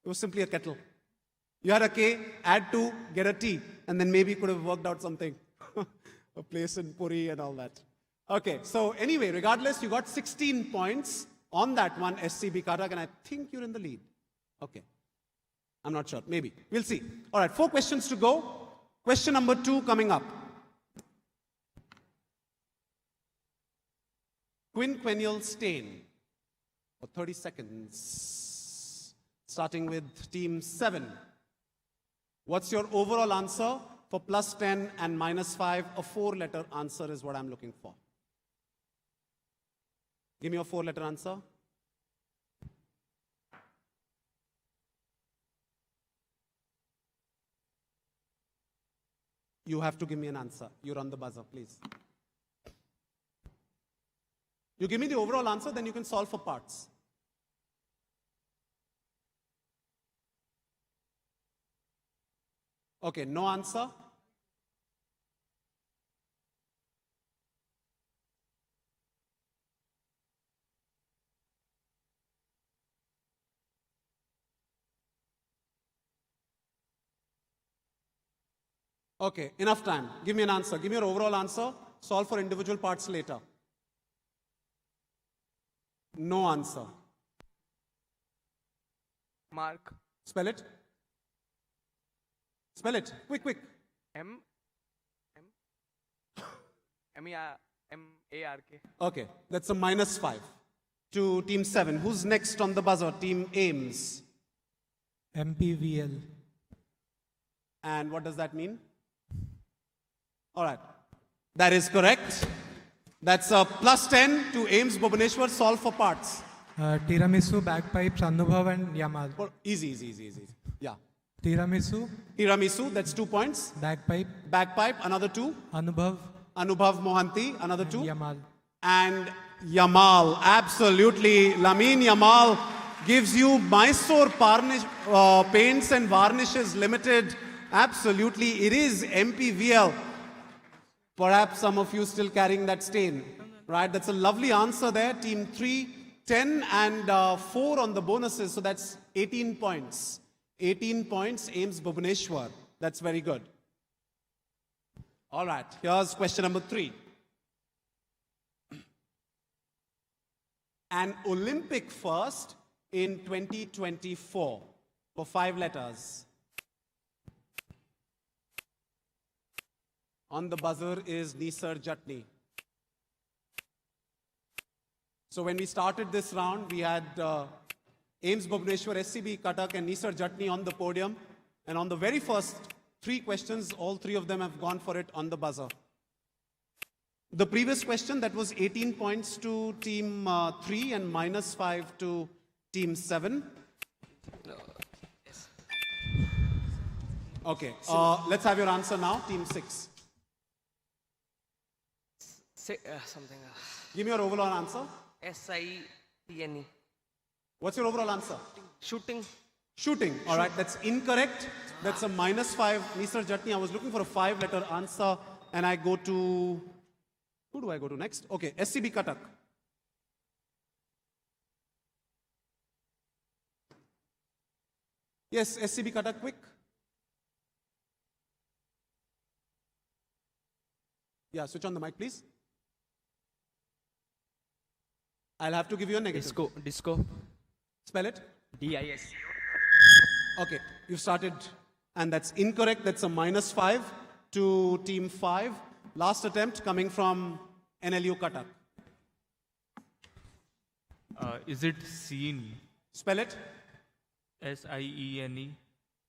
It was simply a kettle. You had a K, add 2, get a T, and then maybe you could have worked out something. A place in Puri and all that. Okay, so anyway, regardless, you got 16 points on that one, SCB Karak, and I think you're in the lead. Okay. I'm not sure. Maybe. We'll see. All right, 4 questions to go. Question number 2 coming up. Quinquennial stain. For 30 seconds. Starting with Team 7. What's your overall answer? For plus 10 and minus 5, a 4-letter answer is what I'm looking for. Give me a 4-letter answer. You have to give me an answer. You're on the buzzer, please. You give me the overall answer, then you can solve for parts. Okay, no answer. Okay, enough time. Give me an answer. Give me your overall answer. Solve for individual parts later. No answer. Mark. Spell it. Spell it. Quick, quick. M-A-R-K. Okay, that's a minus 5 to Team 7. Who's next on the buzzer? Team Ames. MPVL. And what does that mean? All right. That is correct. That's a plus 10 to Ames Bhubaneswar. Solve for parts. Tiramisu, bagpipes, Anubhav and Yamal. Oh, easy. Yeah. Tiramisu. Tiramisu, that's 2 points. Bagpipe. Bagpipe, another 2. Anubhav. Anubhav Mohanty, another 2. Yamal. And Yamal, absolutely. Lameen Yamal gives you Mysore Paints and Varnishes Limited. Absolutely, it is MPVL. Perhaps some of you still carrying that stain. Right, that's a lovely answer there. Team 3, 10 and 4 on the bonuses. So that's 18 points. 18 points, Ames Bhubaneswar. That's very good. All right, here's question number 3. An Olympic first in 2024 for 5 letters. On the buzzer is Nisar Jatni. So when we started this round, we had Ames Bhubaneswar, SCB Cuttack and Nisar Jatni on the podium. And on the very first 3 questions, all 3 of them have gone for it on the buzzer. The previous question, that was 18 points to team 3 and -5 to team 7. Okay, let's have your answer now, team 6. Something. Give me your overall answer. SITNE. What's your overall answer? Shooting. Shooting. All right, that's incorrect. That's a -5. Nisar Jatni, I was looking for a 5-letter answer and I go to... Who do I go to next? Okay, SCB Cuttack. Yes, SCB Cuttack, quick. Yeah, switch on the mic, please. I'll have to give you a negative. Disco. Spell it. DIS. Okay, you've started, and that's incorrect. That's a -5 to team 5. Last attempt coming from NLU Cuttack. Is it seen? Spell it. SIENE.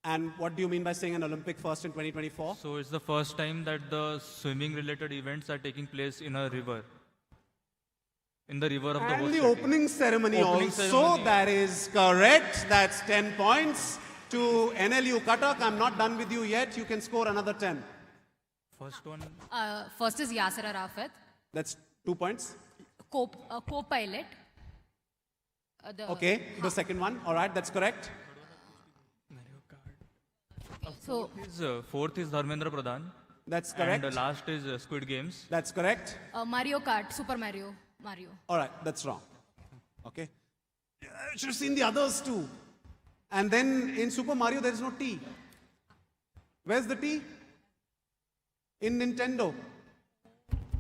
And what do you mean by saying an Olympic first in 2024? So it's the first time that the swimming related events are taking place in a river. In the river of the And host the city. opening ceremony Opening also, ceremony. that is correct. That's 10 points to NLU Cuttack. I'm not done with you yet. You can score another 10. First one. First is Yasser Arafat, That's 2 points. co-pilot. Okay, the second one. All right, that's correct. So, Fourth is Dharmendra Pradhan. That's correct. And the last is Squid Games. That's correct. Mario Kart, Super Mario. All right, that's wrong. Okay. You should have seen the others too. And then in Super Mario, there is no T. Where's the T? In Nintendo.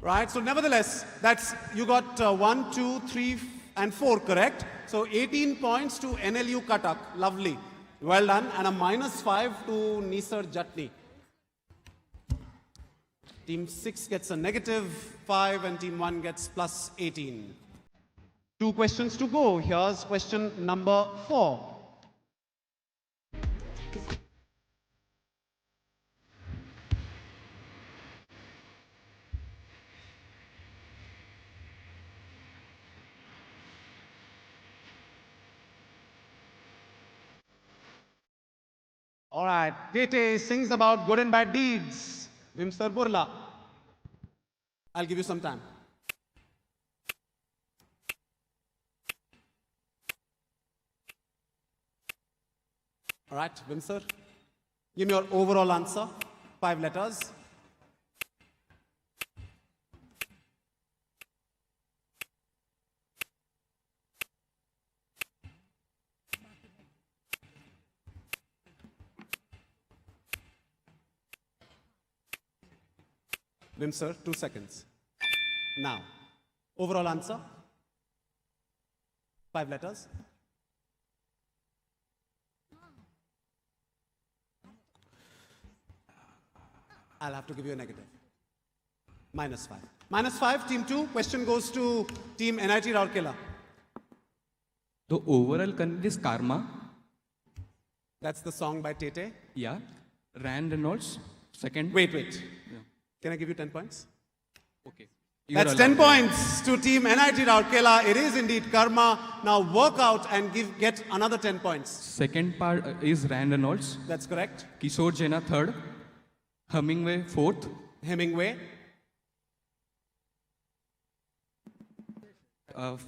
Right, so nevertheless, that's, you got 1, 2, 3, and 4 correct. So 18 points to NLU Cuttack. Lovely. Well done. And a -5 to Nisar Jatni. Team 6 gets a -5 and team 1 gets +18. 2 questions to go. Here's question number 4. All right, Tete sings about good and bad deeds. Vimsar Burla. I'll give you some time. All right, Vimsar. Give me your overall answer. 5 letters. Vim sir, 2 seconds. Now, overall answer? 5 letters. I'll have to give you a negative. -5. -5, team 2. Question goes to team NIT Rourkela. The overall content is Karma. That's the song by Tete. Yeah. Rand Reynolds. Second. Wait. Yeah. Can I give you 10 points? Okay. That's 10 points to team NIT Rourkela. It is indeed Karma. Now work out and get another 10 points. Second part is Rand Reynolds. That's correct. Kishore Jena third. Hemingway fourth. Hemingway.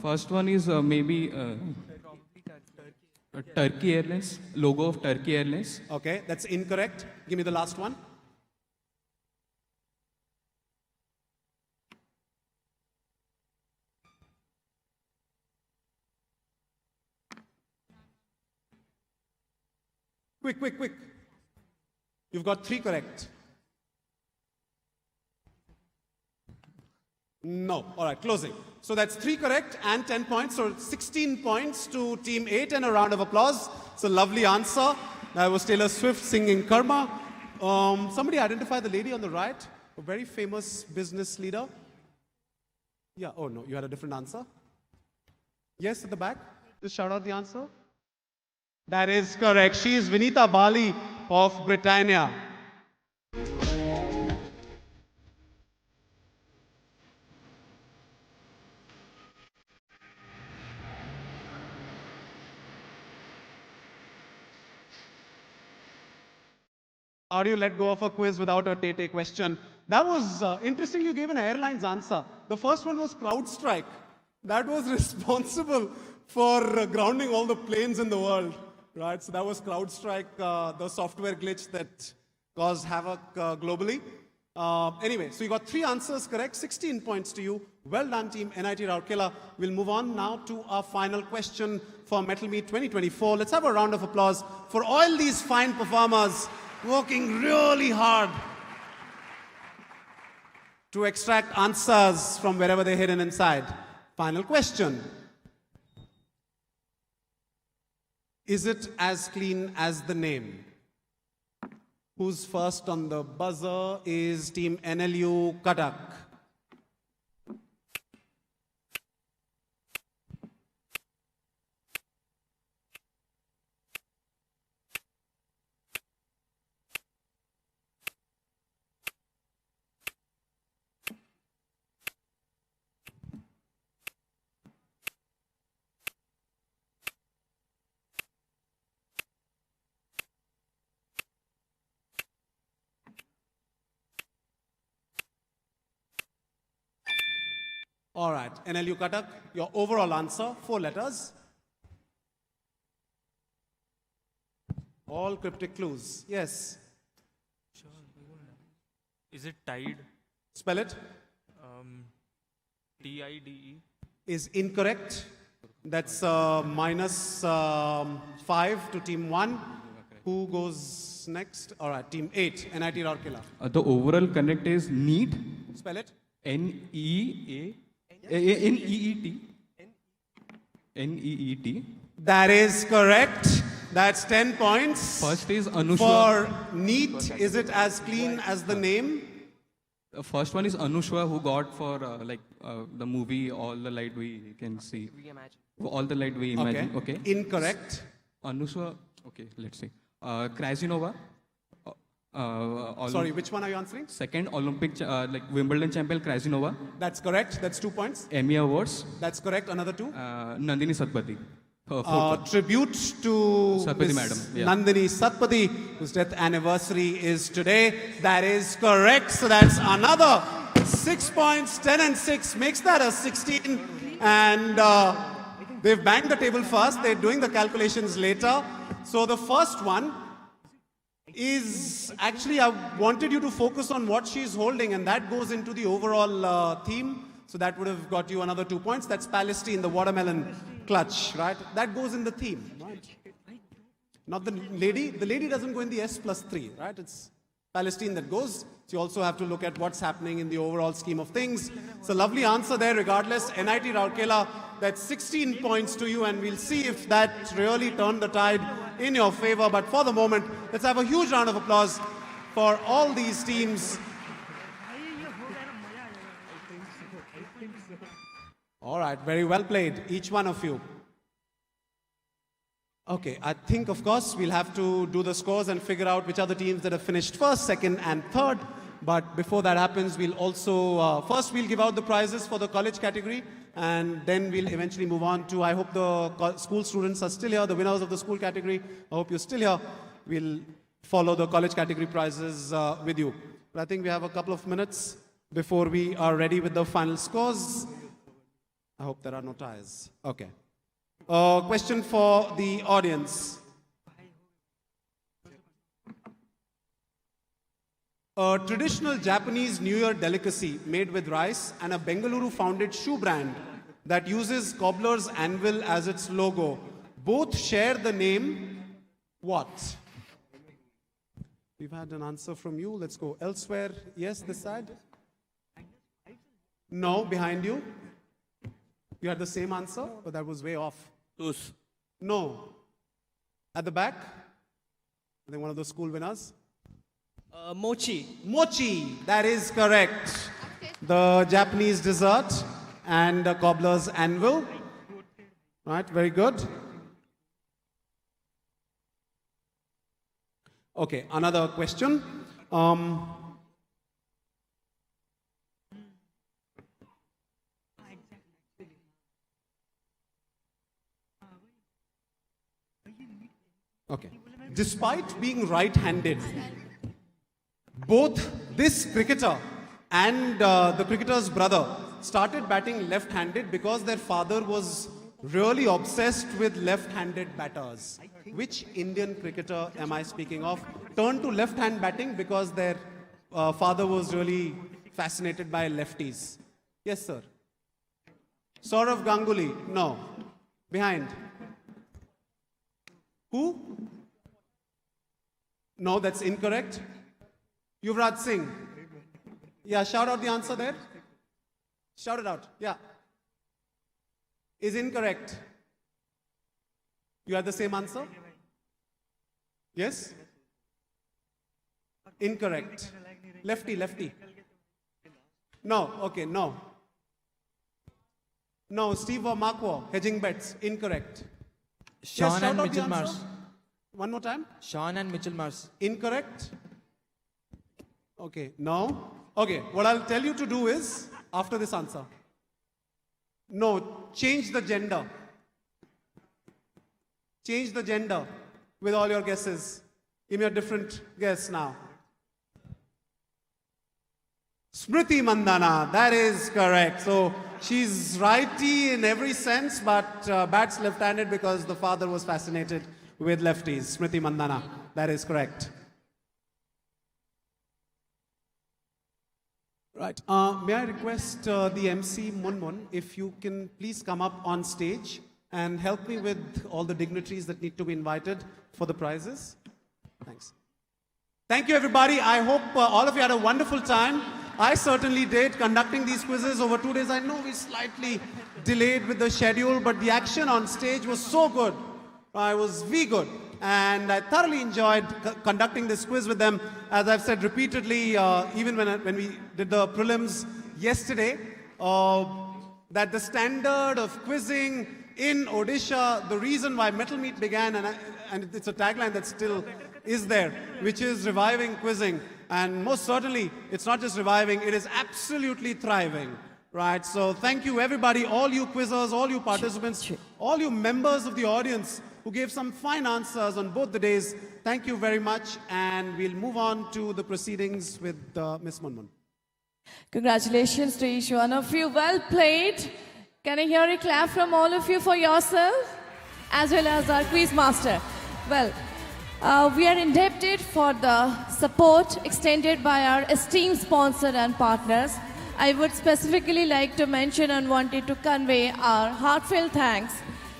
First one is maybe Turkey Airlines, logo of Turkey Airlines. Okay, that's incorrect. Give me the last one. Quick, quick, quick. You've got 3 correct. No. All right, closing. So that's 3 correct and 10 points. So 16 points to Team 8 and a round of applause. It's a lovely answer. That was Taylor Swift singing Karma. Somebody identify the lady on the right, a very famous business leader. Yeah, oh no, you had a different answer. Yes, at the back. Just shout out the answer. That is correct. She is Vinita Bali of Britannia. How do you let go of a quiz without a Tete question? That was interesting. You gave an airline's answer. The first one was CrowdStrike. That was responsible for grounding all the planes in the world, right? So that was CrowdStrike, the software glitch that caused havoc globally. Anyway, so you got 3 answers correct, 16 points to you. Well done, team NIT Rourkela. We'll move on now to our final question for Mettle Meet 2024. Let's have a round of applause for all these fine performers working really hard to extract answers from wherever they're hidden inside. Final question. Is it as clean as the name? Who's first on the buzzer is Team NLU Katak. All right, NLU Katak, your overall answer, 4 letters. All cryptic clues. Yes. Is it Tide? Spell it. TIDE. Is incorrect. That's minus 5 to Team 1. Who goes next? All right, Team 8, NIT Rourkela. The overall correct is NEET. Spell it. Neet. Neet. That is correct. That's 10 points. First is Anushwa. For NEET, is it as clean as the name? The first one is Anushwa, who got for the movie All the Light We Can See. All the Light We Imagine. Okay. Incorrect. Anushwa. Okay, let's see. Krasinova. Sorry, which one are you answering? Second Olympic, Wimbledon champion Krasinova. That's correct. That's 2 points. Emmy Awards. That's correct. Another 2. Nandini Satpathy. Tribute to Satpathy madam. Yeah. Nandini Satpathy, whose death anniversary is today. That is correct. So that's another 6 points. 10 and 6 makes that a 16. And they've banged the table first. They're doing the calculations later. So the first one is actually, I wanted you to focus on what she's holding, and that goes into the overall theme. So that would have got you another 2 points. That's Palestine, the watermelon clutch, right? That goes in the theme, right? Not the lady. The lady doesn't go in the S+3, right? It's Palestine that goes. So you also have to look at what's happening in the overall scheme of things. It's a lovely answer there regardless. NIT Rourkela, that's 16 points to you, and we'll see if that really turned the tide in your favor. But for the moment, let's have a huge round of applause for all these teams. All right, very well played, each one of you. Okay, I think, of course, we'll have to do the scores and figure out which are the teams that have finished first, second, and third. But before that happens, we'll also, first we'll give out the prizes for the college category, and then we'll eventually move on to, I hope the school students are still here, the winners of the school category. I hope you're still here. We'll follow the college category prizes with you. But I think we have a couple of minutes before we are ready with the final scores. I hope there are no ties. Okay. Question for the audience. A traditional Japanese New Year delicacy made with rice and a Bengaluru-founded shoe brand that uses cobbler's anvil as its logo. Both share the name what? We've had an answer from you. Let's go elsewhere. Yes, this side? No, behind you. You had the same answer, but that was way off. Tus. No. At the back? I think one of the school winners. Mochi. Mochi, that is correct. The Japanese dessert and the cobbler's anvil. Right, very good. Okay, another question. Okay. Despite being right-handed, both this cricketer and the cricketer's brother started batting left-handed because their father was really obsessed with left-handed batters. Which Indian cricketer am I speaking of? Turned to left-hand batting because their father was really fascinated by lefties. Yes, sir. Saurav Ganguly? No. Behind? Who? No, that's incorrect. Yuvraj Singh? Yeah, shout out the answer there. Shout it out. Yeah. Is incorrect. You had the same answer? Yes? Incorrect. Lefty, lefty. No, okay, no. No, Steve or Markwa, hedging bets. Incorrect. Sean shout and out the Mitchell answer. Mars. One more time. Sean and Mitchell Mars. Incorrect. Okay, no. Okay, what I'll tell you to do is, after this answer, no, change the gender. Change the gender with all your guesses. Give me a different guess now. Smriti Mandhana, that is correct. So she's righty in every sense, but bats left-handed because the father was fascinated with lefties. Smriti Mandhana, that is correct. Right. May I request the MC Munmun, if you can please come up on stage and help me with all the dignitaries that need to be invited for the prizes. Thanks. Thank you, everybody. I hope all of you had a wonderful time. I certainly did, conducting these quizzes over 2 days. I know we slightly delayed with the schedule, but the action on stage was so good. I was good. And I thoroughly enjoyed conducting this quiz with them. As I've said repeatedly, even when we did the prelims yesterday, that the standard of quizzing in Odisha, the reason why Mettle Meet began, and it's a tagline that still is there, which is reviving quizzing. And most certainly, it's not just reviving, it is absolutely thriving. Right, so thank you everybody, all you quizzers, all you participants, all you members of the audience who gave some fine answers on both the days. Thank you very much, and we'll move on to the proceedings with Ms. Munmun. Congratulations to each one of you. Well played. Can I hear a clap from all of you for yourself, as well as our quiz master? Well, we are indebted for the support extended by our esteemed sponsor and partners. I would specifically like to mention and wanted to convey our heartfelt thanks.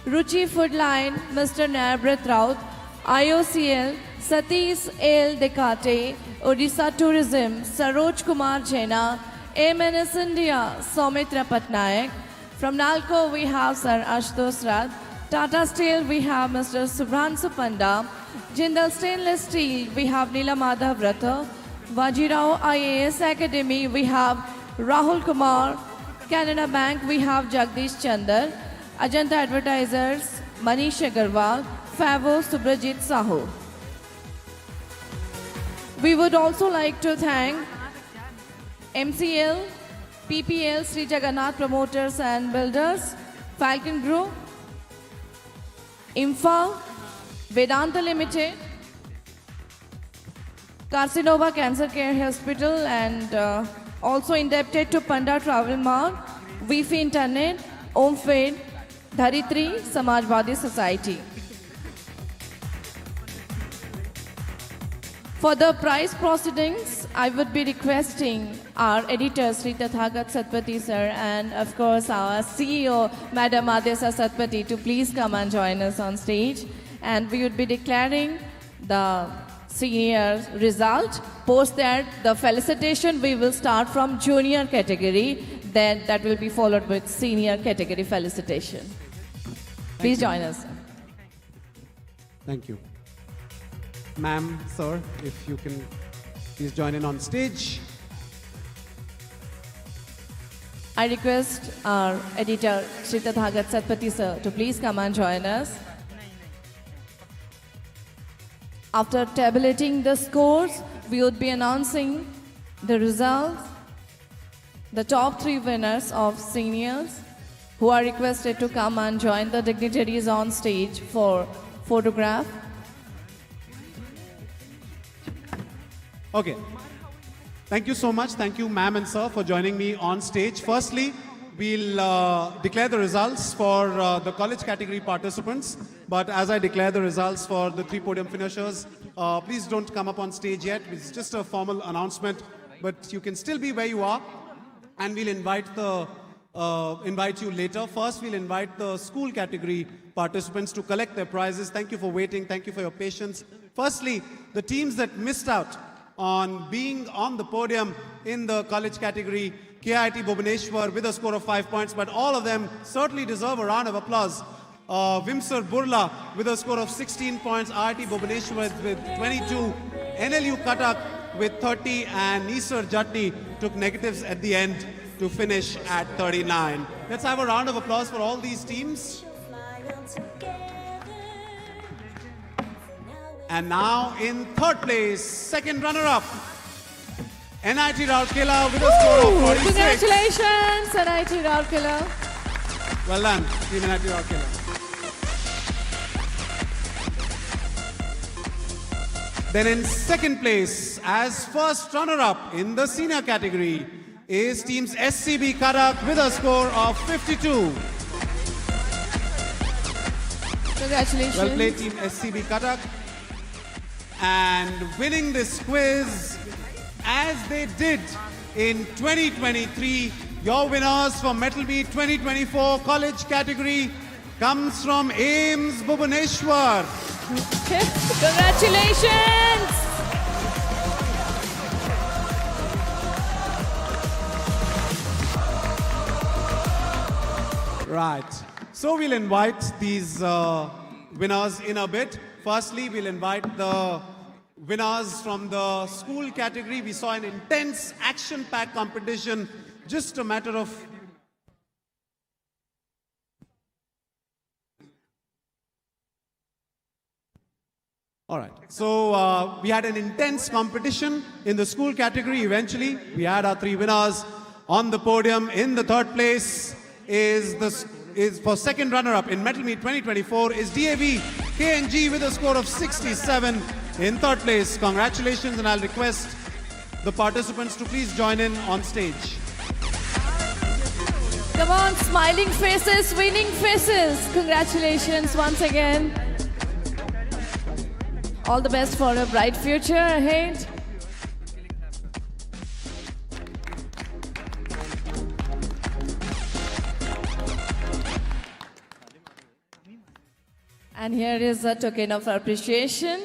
Ruchi Food Line, Mr. Narbrit Raut, IOCL, Satish L. Dekate, Orissa Tourism, Saroj Kumar Jaina, MNS India, Soumitra Patnaik. From NALCO, we have Sir Ashutosh Rath. Tata Steel, we have Mr. Subhranshu Panda. Jindal Stainless Steel, we have Neela Madhav Ratha. Vajirao IAS Academy, we have Rahul Kumar. Canada Bank, we have Jagdish Chandar. Ajanta Advertisers, Manish Agarwal. Favo Subrajit Sahu. We would also like to thank MCL, PPL, Sri Jagannath Promoters and Builders, Falcon Group, IMFA, Vedanta Limited, Carcinova Cancer Care Hospital, and also indebted to Panda Travel Mart, Wi-Fi Internet, OmFed, Dharitri, Samajwadi Society. For the prize proceedings, I would be requesting our editor, Shri Tathagata Satpathy sir, and of course our CEO, Madam Adyasha Satpathy, to please come and join us on stage. And we would be declaring the senior result. Post that, the felicitation we will start from junior category. Then that will be followed with senior category felicitation. Please join us. Thank you. Ma'am, sir, if you can please join in on stage. I request our editor, Shri Tathagata Satpathy sir, to please come and join us. After tabulating the scores, we would be announcing the results. The top 3 winners of seniors who are requested to come and join the dignitaries on stage for photograph. Okay. Thank you so much. Thank you, ma'am and sir, for joining me on stage. Firstly, we'll declare the results for the college category participants. But as I declare the results for the 3 podium finishers, please don't come up on stage yet. It's just a formal announcement. But you can still be where you are. And we'll invite you later. First, we'll invite the school category participants to collect their prizes. Thank you for waiting. Thank you for your patience. Firstly, the teams that missed out on being on the podium in the college category, KIT Bhubaneswar with a score of 5 points, but all of them certainly deserve a round of applause. Vimsar Burla with a score of 16 points, IIT Bhubaneswar with 22, NLU Cuttack with 30, and Nisar Jatni took negatives at the end to finish at 39. Let's have a round of applause for all these teams. And now in 3rd place, second runner-up, NIT Rourkela with a score of 46. Congratulations, NIT Rourkela. Well done, Team NIT Rourkela. Then in 2nd place, as first runner-up in the senior category, is teams SCB Cuttack with a score of 52. Congratulations. Well played, team SCB Cuttack. And winning this quiz, as they did in 2023, your winners for Mettle Meet 2024 college category comes from AIMS Bhubaneswar. Congratulations. Right. So we'll invite these winners in a bit. Firstly, we'll invite the winners from the school category. We saw an intense action-packed competition. Just a matter of all right. So we had an intense competition in the school category. Eventually, we had our 3 winners on the podium. In the 3rd place is for second runner-up in Mettle Meet 2024 is DAV KNG with a score of 67 in 3rd place. Congratulations, and I'll request the participants to please join in on stage. Come on, smiling faces, winning faces. Congratulations once again. All the best for a bright future ahead. And here is a token of appreciation.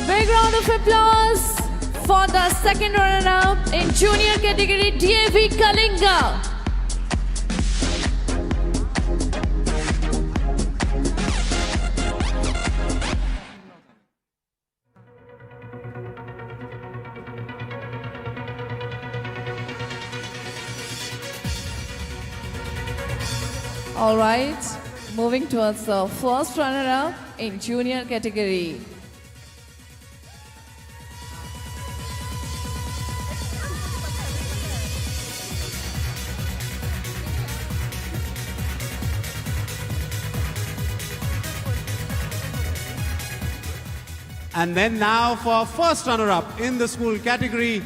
Big round of applause for the second runner-up in junior category, DAV Kalinga. All right, moving towards the first runner-up in junior category. And then now for first runner-up in the school category,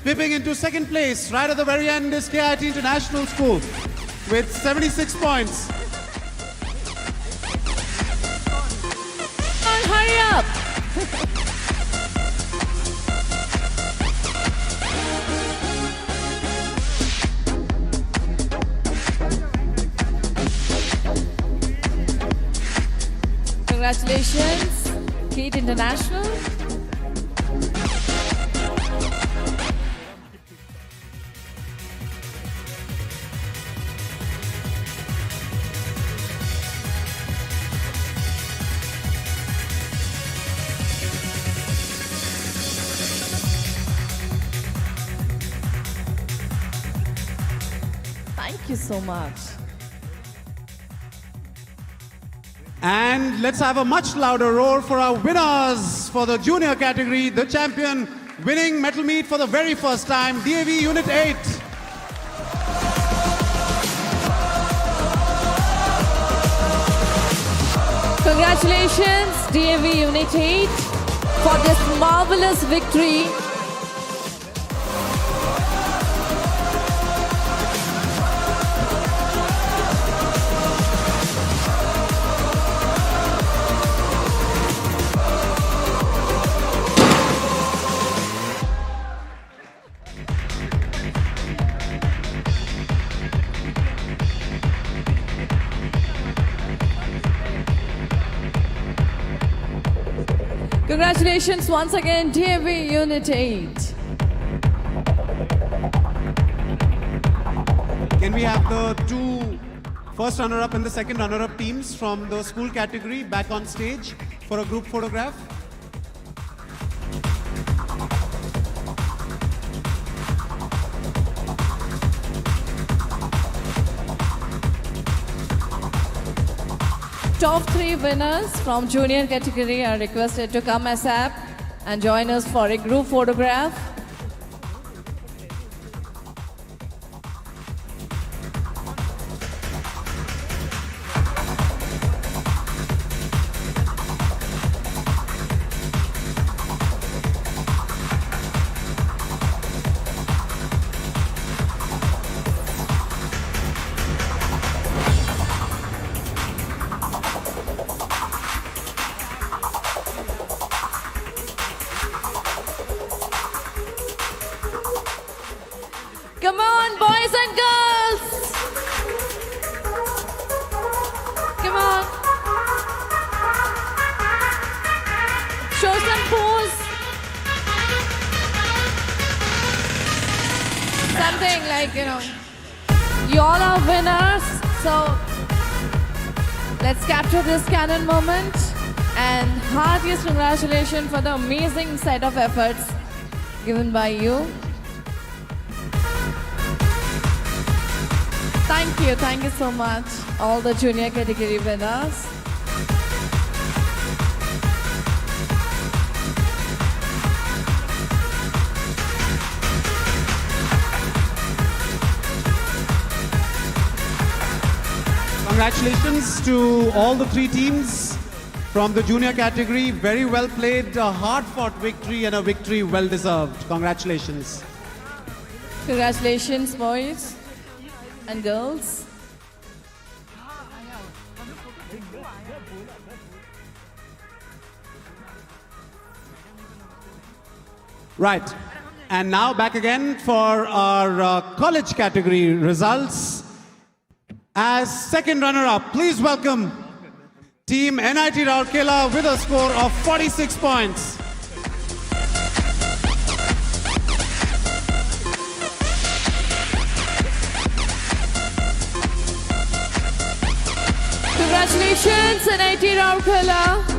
pipping into 2nd place, right at the very end is KIT International School with 76 points. Hurry up! Congratulations, Kate International. Thank you so much. And let's have a much louder roar for our winners for the junior category, the champion winning Mettle Meet for the very first time, DAV Unit 8. Congratulations, DAV Unit 8, for this marvelous victory. Congratulations once again, DAV Unit 8. Can we have the two first runner-up and the second runner-up teams from the school category back on stage for a group photograph? Top 3 winners from junior category are requested to come ASAP and join us for a group photograph. Come on, boys and girls! Come on. Show some pose. Something like, you all are winners. So let's capture this canon moment. And heartiest congratulations for the amazing set of efforts given by you. Thank you so much, all the junior category winners. Congratulations to all the 3 teams from the junior category. Very well played, a hard-fought victory and a victory well-deserved. Congratulations. Congratulations, boys and girls. Right. And now back again for our college category results. As second runner-up, please welcome Team NIT Rourkela with a score of 46 points. Congratulations, NIT Rourkela.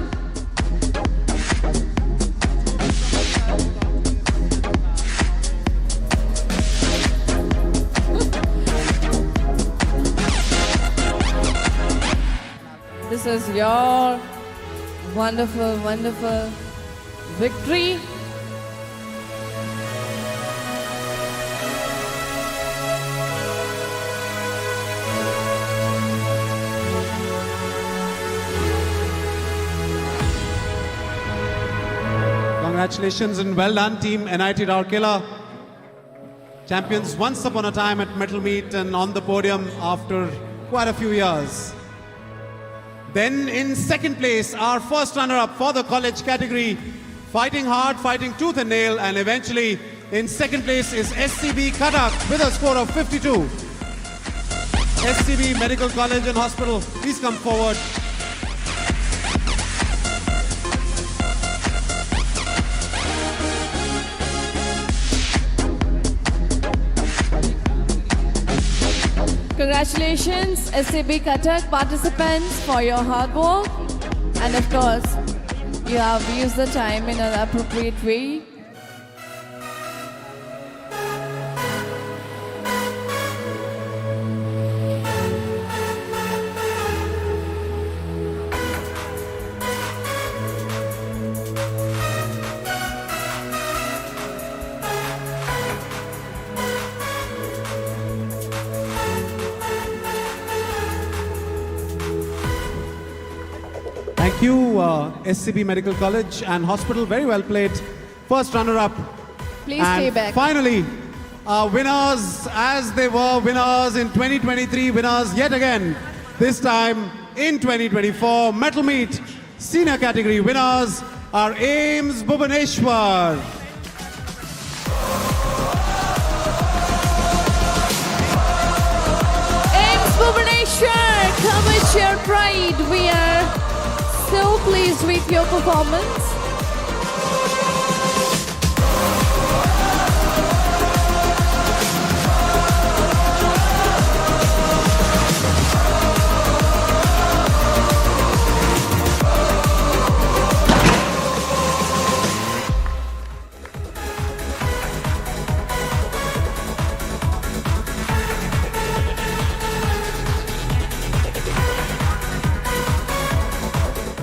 This is your wonderful, wonderful victory. Congratulations and well done, Team NIT Rourkela. Champions once upon a time at Mettle Meet and on the podium after quite a few years. Then in second place, our first runner-up for the college category, fighting hard, fighting tooth and nail, and eventually in second place is SCB Cuttack with a score of 52. SCB Medical College and Hospital, please come forward. Congratulations, SCB Cuttack participants, for your hard work. And of course, you have used the time in an appropriate way. Thank you, SCB Medical College and Hospital. Very well played. First runner-up. Please stay back. Finally, winners as they were winners in 2023, winners yet again. This time in 2024, Mettle Meet senior category winners are AIMS Bhubaneswar. AIMS Bhubaneswar, come with your pride. We are so pleased with your performance.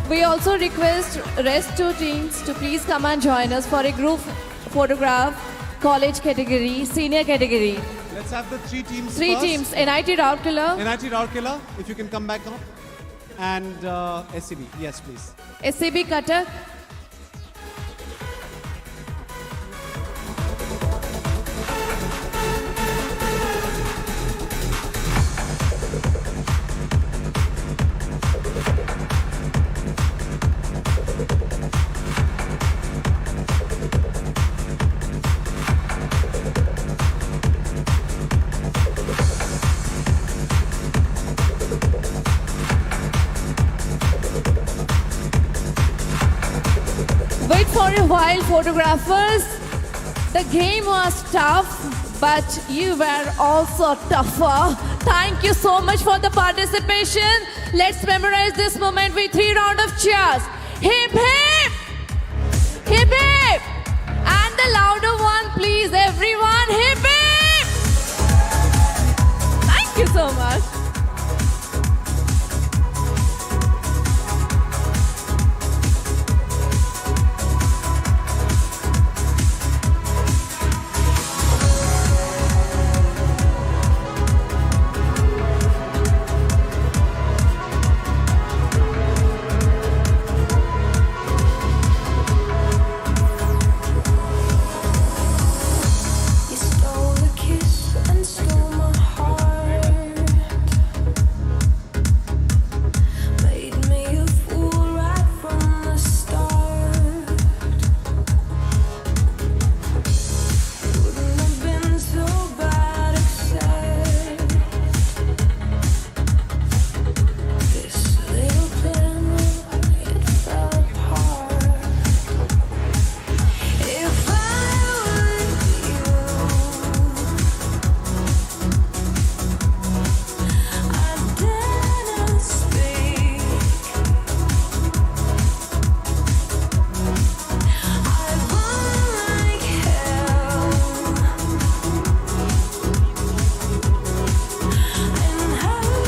We also request rest two teams to please come and join us for a group photograph, college category, senior category. Let's have the three teams Three first. teams, NIT Rourkela, NIT Rourkela, if you can come back up. And SCB, yes please. SCB Cuttack, wait for a while, photographers. The game was tough, but you were also tougher. Thank you so much for the participation. Let's memorize this moment with 3 rounds of cheers. Hip hip! Hip hip! And the louder one, please, everyone. Hip hip! Thank you so much. You stole a kiss and stole my heart. Made me a fool right from the start. Wouldn't have been so bad except this little plan, it fell apart. If I was you, I didn't speak. I run like hell,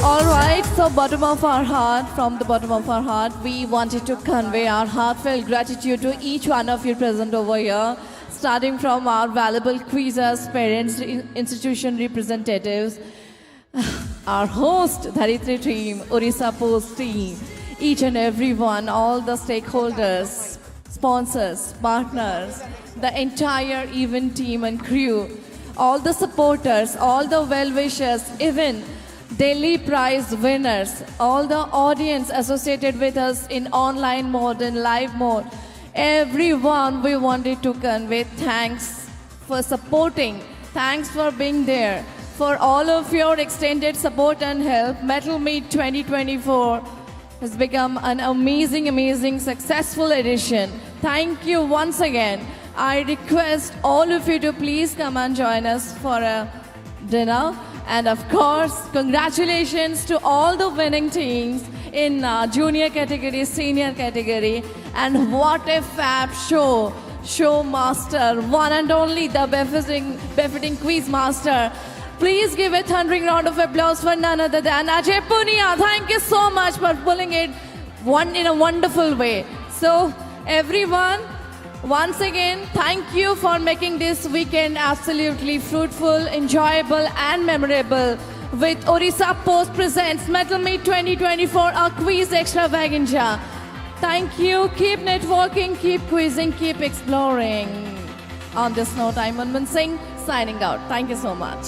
All right, so bottom of our heart, from the bottom of our heart, we wanted to convey our heartfelt gratitude to each one of you present over here, starting from our valuable quizzers, parents, institution representatives, our host, Dignitary team, OrissaPOST team, each and every one, all the stakeholders, sponsors, partners, the entire event team and crew, all the supporters, all the well-wishers, even Delhi Prize winners, all the audience associated with us in online mode and live mode, everyone we wanted to convey thanks for supporting, thanks for being there, for all of your extended support and help. Mettle Meet 2024 has become an amazing, successful edition. Thank you once again. I request all of you to please come and join us for a dinner. And of course, congratulations to all the winning teams in junior category, senior category. And what a fab show. Show master, one and only the befitting quiz master. Please give a thundering round of applause for none other than Ajay Punia. Thank you so much for pulling it in a wonderful way. So everyone, once again, thank you for making this weekend absolutely fruitful, enjoyable and memorable with OrissaPOST presents Mettle Meet 2024, a quiz extravaganza. Thank you. Keep networking, keep quizzing, keep exploring. On this note, I'm Manman Singh signing out. Thank you so much.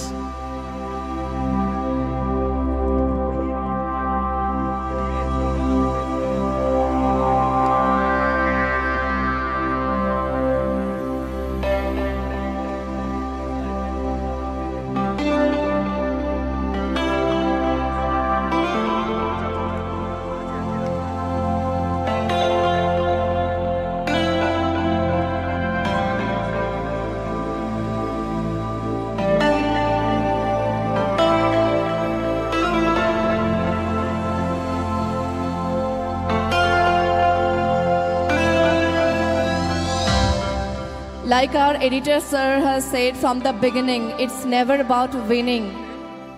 Like our editor sir has said from the beginning, it's never about winning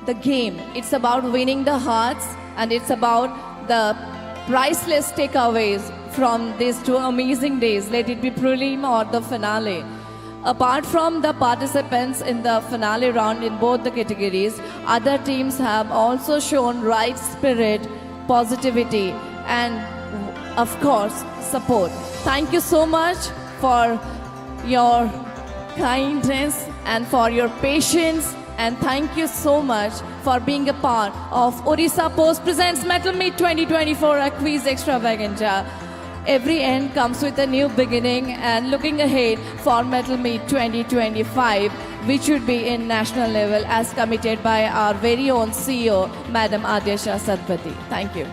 the game. It's about winning the hearts, and it's about the priceless takeaways from these 2 amazing days, let it be prelim or the finale. Apart from the participants in the finale round in both the categories, other teams have also shown right spirit, positivity, and of course, support. Thank you so much for your kindness and for your patience, and thank you so much for being a part of OrissaPOST presents Mettle Meet 2024, a quiz extravaganza. Every end comes with a new beginning, and looking ahead for Mettle Meet 2025, which should be in national level as committed by our very own CEO, Madam Adyasha Satpathy. Thank you.